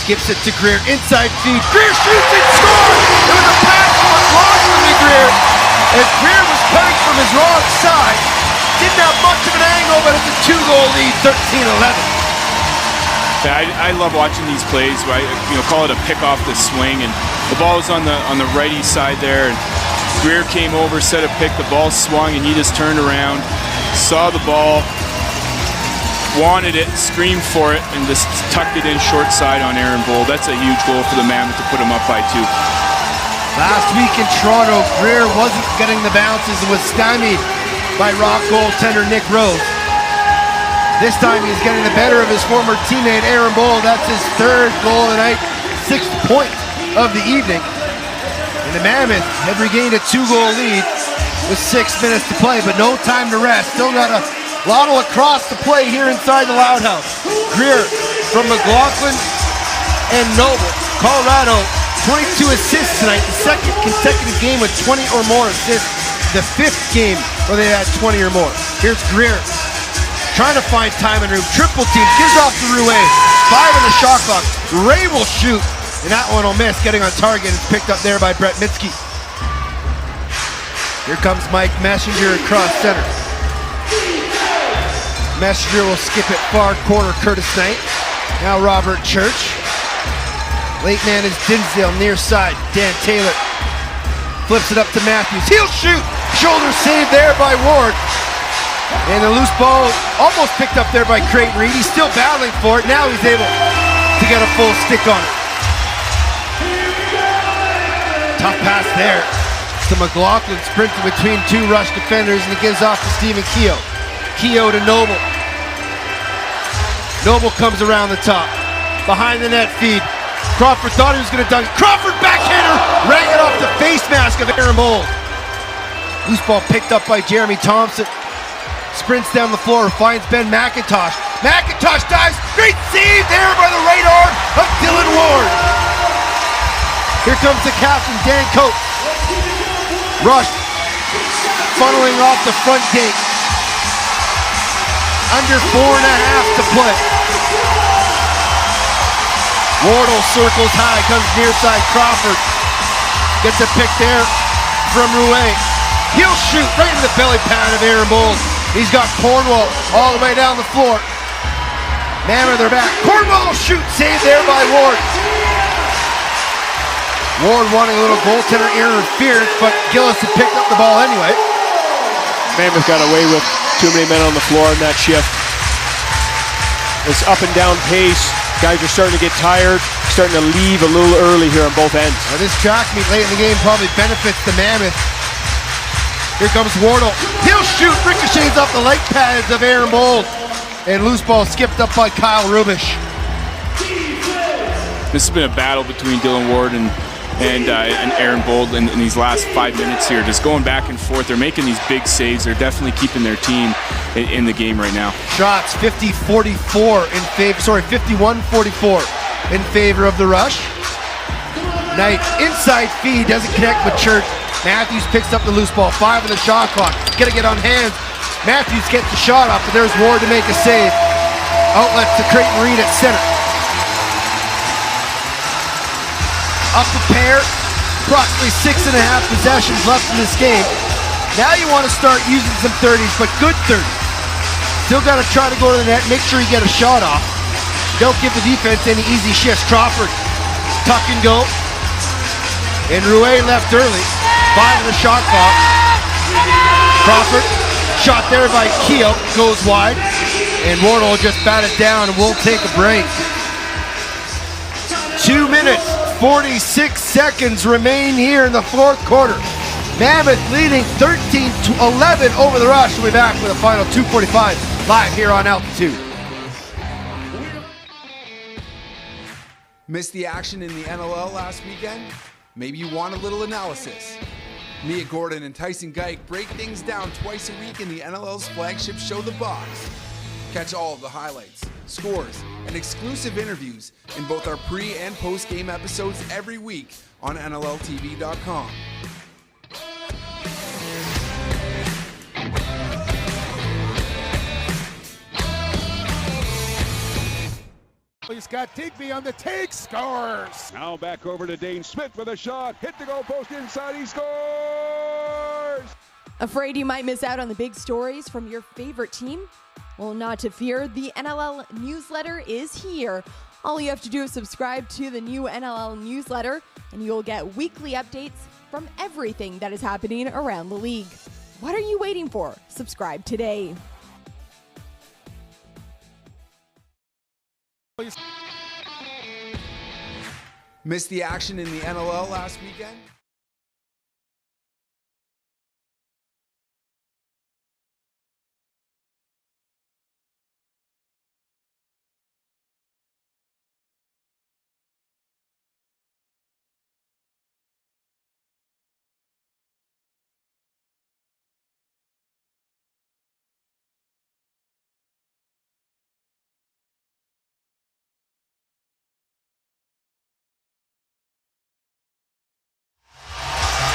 Skips it to Greer, inside feed. Greer shoots and scores! It was a pass that was lost from Greer. As Greer was cutting from his wrong side. Didn't have much of an angle, but it's a 2-goal lead, 13-11. Yeah, I love watching these plays. Right, call it a pick off the swing, and the ball was on the righty side there. And Greer came over, set a pick. The ball swung, and he just turned around, saw the ball, wanted it, screamed for it, and just tucked it in short side on Aaron Bold. That's a huge goal for the Mammoth to put him up by 2. Last week in Toronto, Greer wasn't getting the bounces and was stymied by Rock goaltender Nick Rose. This time he's getting the better of his former teammate Aaron Bold. That's his 3rd goal of the night, 6th point of the evening. And And the Mammoth had regained a 2-goal lead with 6 minutes to play, but no time to rest. Still got a lot of lacrosse to play here inside the Loud House. Greer from McLaughlin and Noble. Colorado, 22 assists tonight, the second consecutive game with 20 or more assists. The 5th game where they had 20 or more. Here's Greer trying to find time and room. Triple team, gives off to Rouet. 5 on the shot clock. Ray will shoot, and that one will miss. Getting on target. It's picked up there by Brett Mitski. Here comes Mike Messenger across center. Messenger will skip it far corner, Curtis Knight. Now Robert Church. Late man is Dinsdale, near side. Dan Taylor flips it up to Matthews. He'll shoot! Shoulder save there by Ward. And the loose ball almost picked up there by Creighton Reed. He's still battling for it. Now he's able to get a full stick on it. Tough pass there to McLaughlin, sprinting between 2 rush defenders, and he gives off to Stephen Keogh. Keogh to Noble. Noble comes around the top. Behind the net feed. Crawford thought he was going to dunk. Crawford backhander! Rang it off the face mask of Aaron Mold. Loose ball picked up by Jeremy Thompson. Sprints down the floor, finds Ben McIntosh. McIntosh dives, great save there by the right arm of Dylan Ward. Here comes the captain, Dan Coates. Rush, funneling off the front gate. Under 4.5 to play. Wardle circles high, comes near side Crawford. Gets a pick there from Rouet. He'll shoot right in the belly pad of Aaron Mold. He's got Cornwall all the way down the floor. Mammoth are back. Cornwall shoot, save there by Ward. Ward wanting a little goaltender interference, but Gillis had picked up the ball anyway. Mammoth got away with too many men on the floor in that shift. It's up and down pace. Guys are starting to get tired, starting to leave a little early here on both ends. Now this track meet late in the game probably benefits the Mammoth. Here comes Wardle. He'll shoot. Ricochets off the leg pads of Aaron Mold. And loose ball skipped up by Kyle Rubish. This has been a battle between Dylan Ward and Aaron Mold in these last 5 minutes here. Just going back and forth. They're making these big saves. They're definitely keeping their team in the game right now. Shots 50-44 in favor, 51-44 in favor of the Rush. Knight inside feed, doesn't connect with Church. Matthews picks up the loose ball. 5 on the shot clock. Gotta get on hands. Matthews gets the shot off, but there's Ward to make a save. Outlet to Creighton Reed at center. Up the pair. Approximately 6.5 possessions left in this game. Now you want to start using some 30s, but good 30s. Still got to try to go to the net. Make sure you get a shot off. Don't give the defense any easy shifts. Crawford, tuck and go. And Rouet left early. 5 on the shot clock. Crawford, shot there by Keogh, goes wide. And Wardle will just bat it down and we'll take a break. 2 minutes, 46 seconds remain here in the 4th quarter. Mammoth leading 13-11 over the Rush. We'll be back with a final 2:45 live here on Altitude. Missed the action in the NLL last weekend? Maybe you want a little analysis. Mia Gordon and Tyson Geik break things down twice a week in the NLL's flagship show, The Box. Catch all of the highlights, scores, and exclusive interviews in both our pre- and post-game episodes every week on NLLTV.com. He's got Digby on the take, scores! Now back over to Dane Smith with a shot. Hit the goal post inside, he scores! Afraid you might miss out on the big stories from your favorite team? Well, not to fear, the NLL newsletter is here. All you have to do is subscribe to the new NLL newsletter, and you'll get weekly updates from everything that is happening around the league. What are you waiting for? Subscribe today. Missed the action in the NLL last weekend?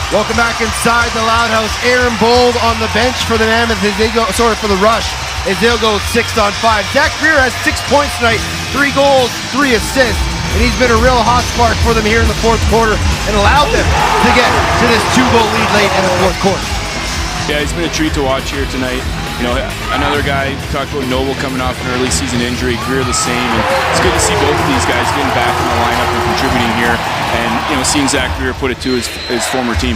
Welcome back inside the Loud House. Aaron Bold on the bench for the Mammoth as they go, for the Rush, as they'll go 6-on-5. Zach Greer has 6 points tonight, 3 goals, 3 assists, and he's been a real hot spark for them here in the fourth quarter and allowed them to get to this 2-goal lead late in the fourth quarter. Yeah, he's been a treat to watch here tonight. You know, another guy, talked about Noble coming off an early season injury, Greer the same, and it's good to see both of these guys getting back in the lineup and contributing here, and, you know, seeing Zach Greer put it to his former team.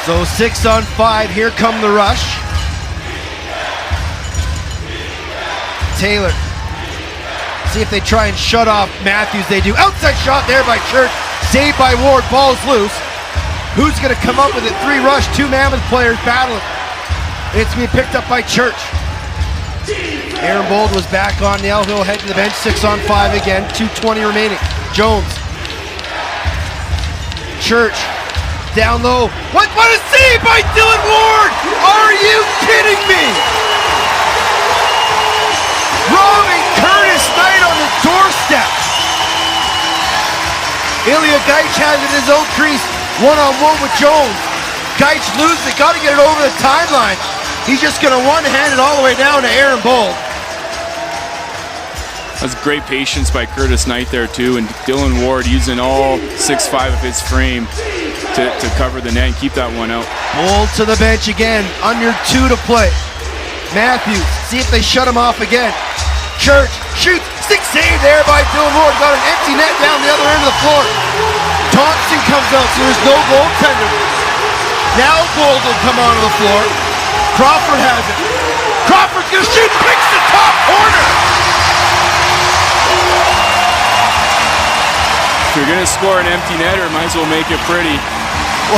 So 6-on-5, here come the Rush. Taylor. See if they try and shut off Matthews. They do. Outside shot there by Church. Saved by Ward. Ball's loose. Who's going to come up with it? 3 Rush, 2 Mammoth players battling. It's going to be picked up by Church. Aaron Bold was back on the L. He'll head to the bench. 6-on-5 again. 2:20 remaining. Jones. Church. Down low. What a save by Dylan Ward! Are you kidding me? Robbing Curtis Knight on the doorstep. Ilya Gaich has it in his own crease. One-on-one with Jones. Gaich loses it. Got to get it over the timeline. He's just going to one-hand it all the way down to Aaron Bold. That's great patience by Curtis Knight there too, and Dylan Ward using all 6'5" of his frame to cover the net and keep that one out. Bold to the bench again. Under 2 to play. Matthews. See if they shut him off again. Church shoots. 6 save there by Dylan Ward. Got an empty net down the other end of the floor. Thompson comes out, so there's no goaltender. Now Bold will come onto the floor. Crawford has it. Crawford's gonna shoot, picks the top corner. If you're gonna score an empty netter, might as well make it pretty.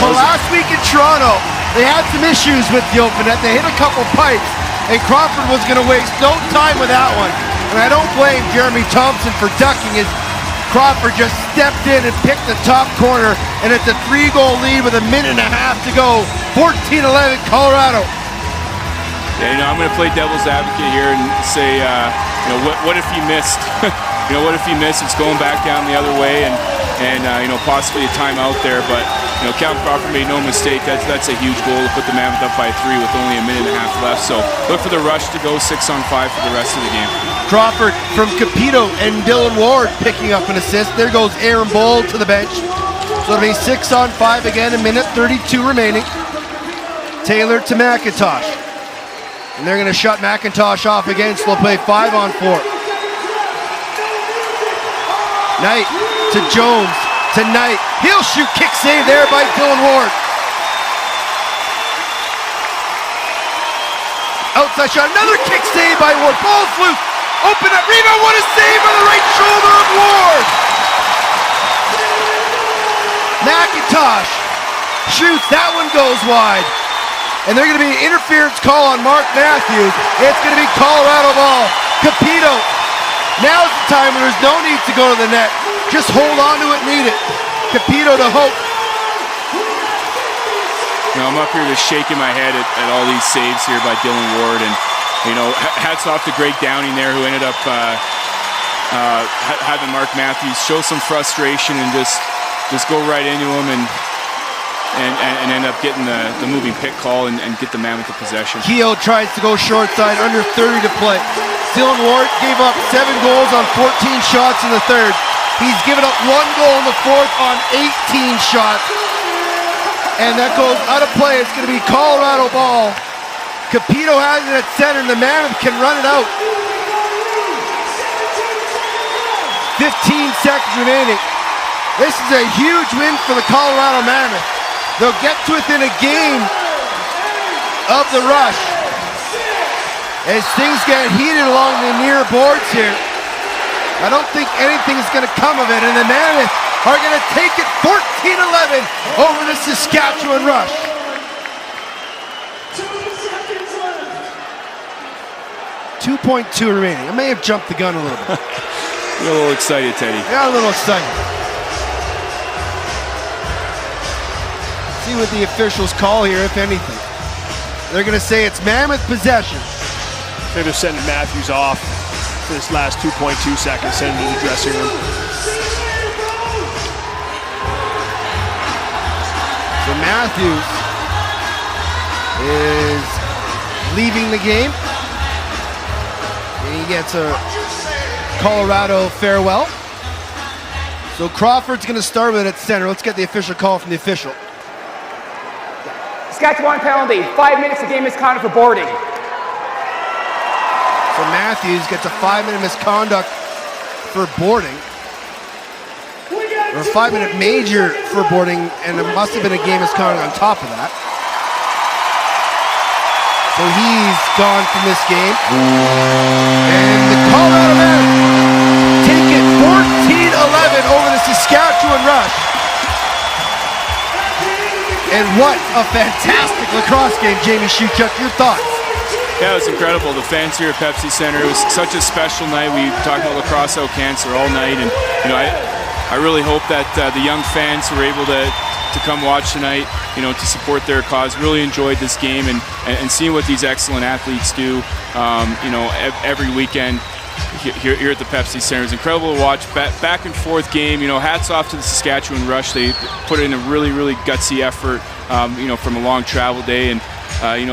Well, last week in Toronto, they had some issues with the open net. They hit a couple pipes, and Crawford was gonna waste no time with that one. And I don't blame Jeremy Thompson for ducking his. Crawford just stepped in and picked the top corner, and it's a 3-goal lead with 1.5 minutes to go. 14-11 Colorado. Yeah, you know, I'm going to play devil's advocate here and say, you know, what if he missed? You know, what if he missed? It's going back down the other way, and you know, possibly a timeout there. But you know, Cal Crawford made no mistake. That's a huge goal to put the Mammoth up by 3 with only 1.5 minutes left. So look for the Rush to go 6-on-5 for the rest of the game. Crawford from Capito and Dylan Ward picking up an assist. There goes Aaron Bold to the bench. So it'll be 6-on-5 again. 1:32 remaining. Taylor to McIntosh. And they're going to shut McIntosh off again, so they'll play 5-on-4. Knight to Jones to Knight. He'll shoot, kick save there by Dylan Ward. Outside shot, another kick save by Ward. Ball's loose. Open up, rebound, what a save on the right shoulder of Ward. McIntosh shoots, that one goes wide. And they're going to be an interference call on Mark Matthews. It's going to be Colorado ball. Capito. Now's the time when there's no need to go to the net. Just hold on to it, need it. Capito to Hope. You know, I'm up here just shaking my head at all these saves here by Dylan Ward, and you know, hats off to Greg Downing there, who ended up having Mark Matthews show some frustration and just go right into him and end up getting the moving pick call and get the Mammoth the possession. Keogh tries to go short side, under 30 to play. Dylan Ward gave up 7 goals on 14 shots in the third. He's given up 1 goal in the fourth on 18 shots. And that goes out of play. It's going to be Colorado ball. Capito has it at center, and the Mammoth can run it out. 15 seconds remaining. This is a huge win for the Colorado Mammoth. They'll get to within a game of the Rush. As things get heated along the near boards here, I don't think anything's going to come of it, and the Mammoth are going to take it 14-11 over the Saskatchewan Rush. 2.2 remaining. I may have jumped the gun a little bit. You're a little excited, Teddy. Yeah, a little excited. See what the officials call here, if anything. They're going to say it's Mammoth possession. They're just sending Matthews off for this last 2.2 seconds, sending him to the dressing room. Matthews is leaving the game. And he gets a Colorado farewell. So Crawford's going to start with it at center. Let's get the official call from the official. Saskatchewan penalty. 5 minutes of game misconduct for boarding. So Matthews gets a 5-minute misconduct for boarding. Or a 5-minute major for boarding, and it must have been a game misconduct on top of that. So he's gone from this game. And the Colorado Mammoth take it 14-11 over the Saskatchewan Rush. And what a fantastic lacrosse game, Jamie Shuchuk. Your thoughts? Yeah, it was incredible. The fans here at Pepsi Center, it was such a special night. We talked about lacrosse out cancer all night, and I really hope that the young fans who were able to come watch tonight, to support their cause, really enjoyed this game and seeing what these excellent athletes do, every weekend here at the Pepsi Center. It was incredible to watch. Back and forth game. Hats off to the Saskatchewan Rush. They put in a really, really gutsy effort, from a long travel day, and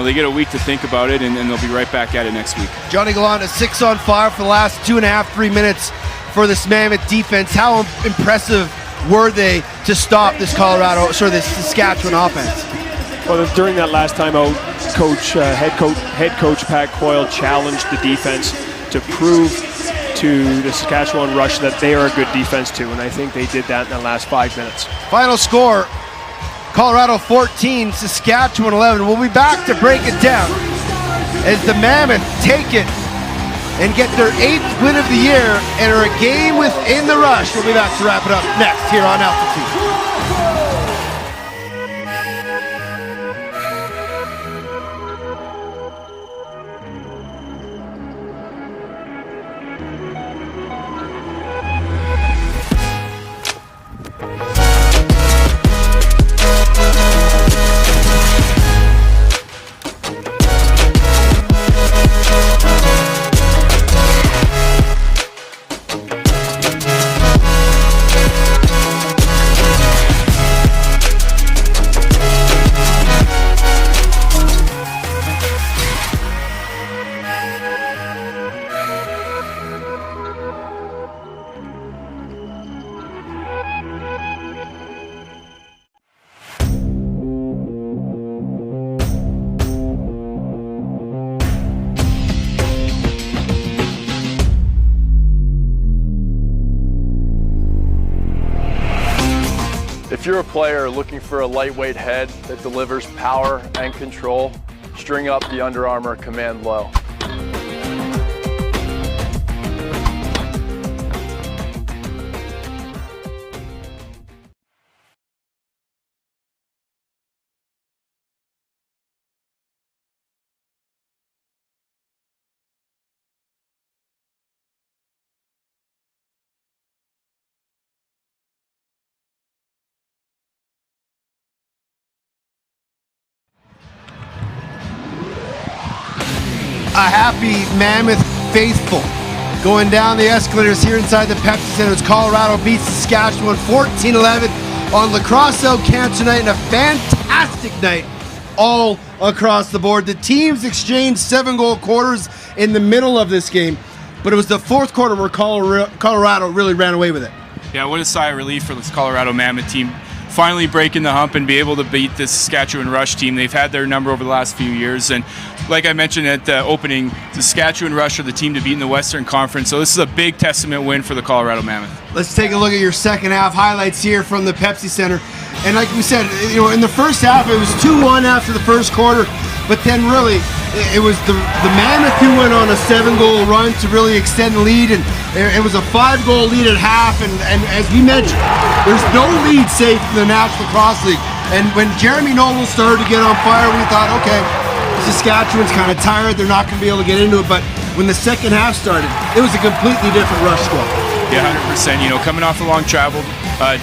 they get a week to think about it, and they'll be right back at it next week. Johnny Gallant, 6 on 5 for the last 2.5, 3 minutes for this Mammoth defense. How impressive were they to stop this this Saskatchewan offense? Well, during that last timeout, head coach Pat Coyle challenged the defense to prove to the Saskatchewan Rush that they are a good defense too, and I think they did that in the last 5 minutes. Final score, Colorado 14, Saskatchewan 11. We'll be back to break it down as the Mammoth take it and get their 8th win of the year and are a game within the Rush. We'll be back to wrap it up next here on Altitude. If you're a player looking for a lightweight head that delivers power and control, string up the Under Armour Command Low. A happy Mammoth faithful going down the escalators here inside the Pepsi Center as Colorado beats Saskatchewan 14-11 on Lacrosse Out Cancer night, and a fantastic night all across the board. The teams exchanged 7-goal quarters in the middle of this game, but it was the fourth quarter where Colorado really ran away with it. Yeah, what a sigh of relief for this Colorado Mammoth team. Finally breaking the hump and be able to beat this Saskatchewan Rush team. They've had their number over the last few years, and like I mentioned at the opening, the Saskatchewan Rush are the team to beat in the Western Conference, so this is a big testament win for the Colorado Mammoth. Let's take a look at your second half highlights here from the Pepsi Center. And like we said, in the first half it was 2-1 after the first quarter, but then really it was the Mammoth who went on a 7-goal run to really extend the lead, and it was a 5-goal lead at half, and as we mentioned, there's no lead safe in the National Lacrosse League. And when Jeremy Noble started to get on fire, we thought, okay, Saskatchewan's kind of tired, they're not going to be able to get into it, but when the second half started, it was a completely different Rush squad. Yeah, 100%. Coming off a long travel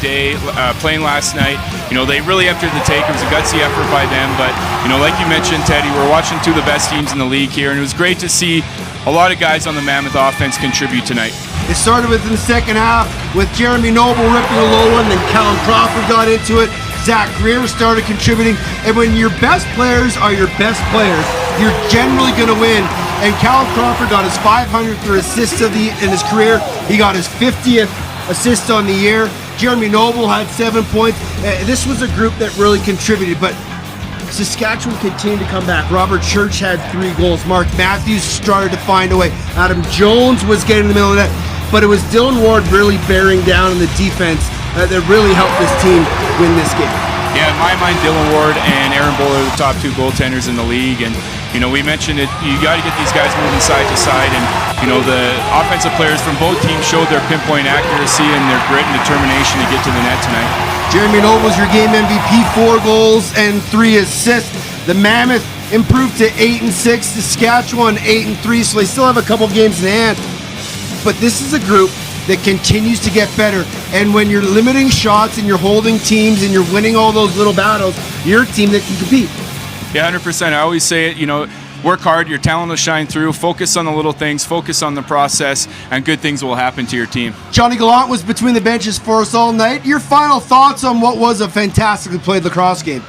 day, playing last night, they really entered the take. It was a gutsy effort by them, but, like you mentioned, Teddy, we're watching two of the best teams in the league here, and it was great to see a lot of guys on the Mammoth offense contribute tonight. It started within the second half with Jeremy Noble ripping a low one, then Callum Crawford got into it. Zach Greer started contributing. And when your best players are your best players, you're generally going to win. And Cal Crawford got his 500th assist in his career. He got his 50th assist on the year. Jeremy Noble had 7 points. This was a group that really contributed, but Saskatchewan continued to come back. Robert Church had 3 goals. Mark Matthews started to find a way. Adam Jones was getting in the middle of that, but it was Dylan Ward really bearing down in the defense that really helped this team win this game. Yeah, in my mind, Dylan Ward and Aaron Buller are the top 2 goaltenders in the league, and we mentioned it. You got to get these guys moving side to side, and the offensive players from both teams showed their pinpoint accuracy and their grit and determination to get to the net tonight. Jeremy Noble's your game MVP, 4 goals and 3 assists. The Mammoth improved to 8-6. Saskatchewan 8-3, so they still have a couple games in hand. But this is a group that continues to get better. And when you're limiting shots and you're holding teams and you're winning all those little battles, you're a team that can compete. Yeah, 100%. I always say it, work hard, your talent will shine through, focus on the little things, focus on the process, and good things will happen to your team. Johnny Gallant was between the benches for us all night. Your final thoughts on what was a fantastically played lacrosse game?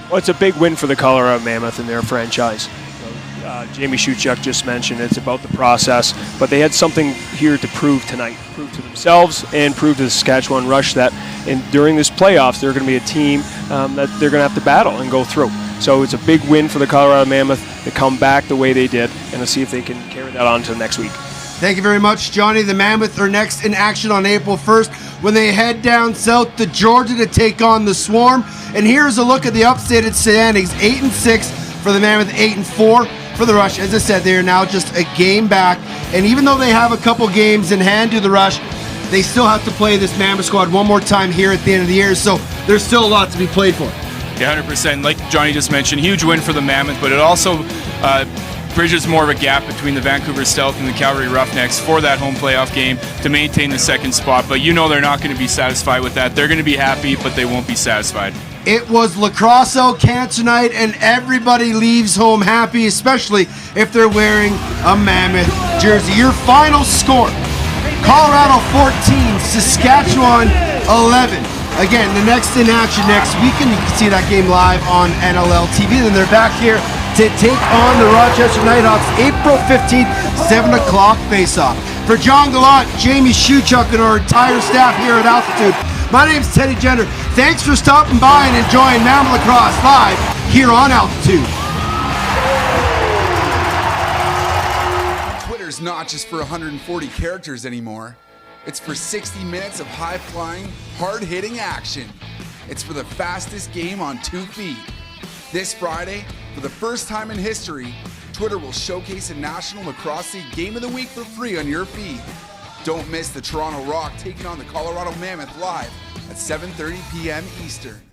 Well, it's a big win for the Colorado Mammoth and their franchise. Jamie Shuchuk just mentioned it's about the process, but they had something here to prove tonight, prove to themselves and prove to the Saskatchewan Rush that during this playoffs they're going to be a team that they're going to have to battle and go through. So it's a big win for the Colorado Mammoth to come back the way they did and to see if they can carry that on to next week. Thank you very much, Johnny. The Mammoth are next in action on April 1st when they head down south to Georgia to take on the Swarm. And here's a look at the updated standings. 8-6 for the Mammoth, 8-4 for the Rush. As I said, they are now just a game back. And even though they have a couple games in hand to the Rush, they still have to play this Mammoth squad one more time here at the end of the year. So there's still a lot to be played for. Yeah, 100%. Like Johnny just mentioned, huge win for the Mammoth, but it also bridges more of a gap between the Vancouver Stealth and the Calgary Roughnecks for that home playoff game to maintain the second spot. But they're not going to be satisfied with that. They're going to be happy, but they won't be satisfied. It was Lacrosse Cancer Night, and everybody leaves home happy, especially if they're wearing a Mammoth jersey. Your final score, Colorado 14, Saskatchewan 11. Again, the next in action next weekend. You can see that game live on NLL TV. Then they're back here to take on the Rochester Nighthawks April 15th, 7 o'clock face-off. For John Gallant, Jamie Shuchuk, and our entire staff here at Altitude, my name's Teddy Jenner. Thanks for stopping by and enjoying Mammoth Lacrosse live here on Altitude. Twitter's not just for 140 characters anymore. It's for 60 minutes of high-flying, hard-hitting action. It's for the fastest game on 2 feet. This Friday, for the first time in history, Twitter will showcase a National Lacrosse League Game of the Week for free on your feed. Don't miss the Toronto Rock taking on the Colorado Mammoth live at 7:30 p.m. Eastern.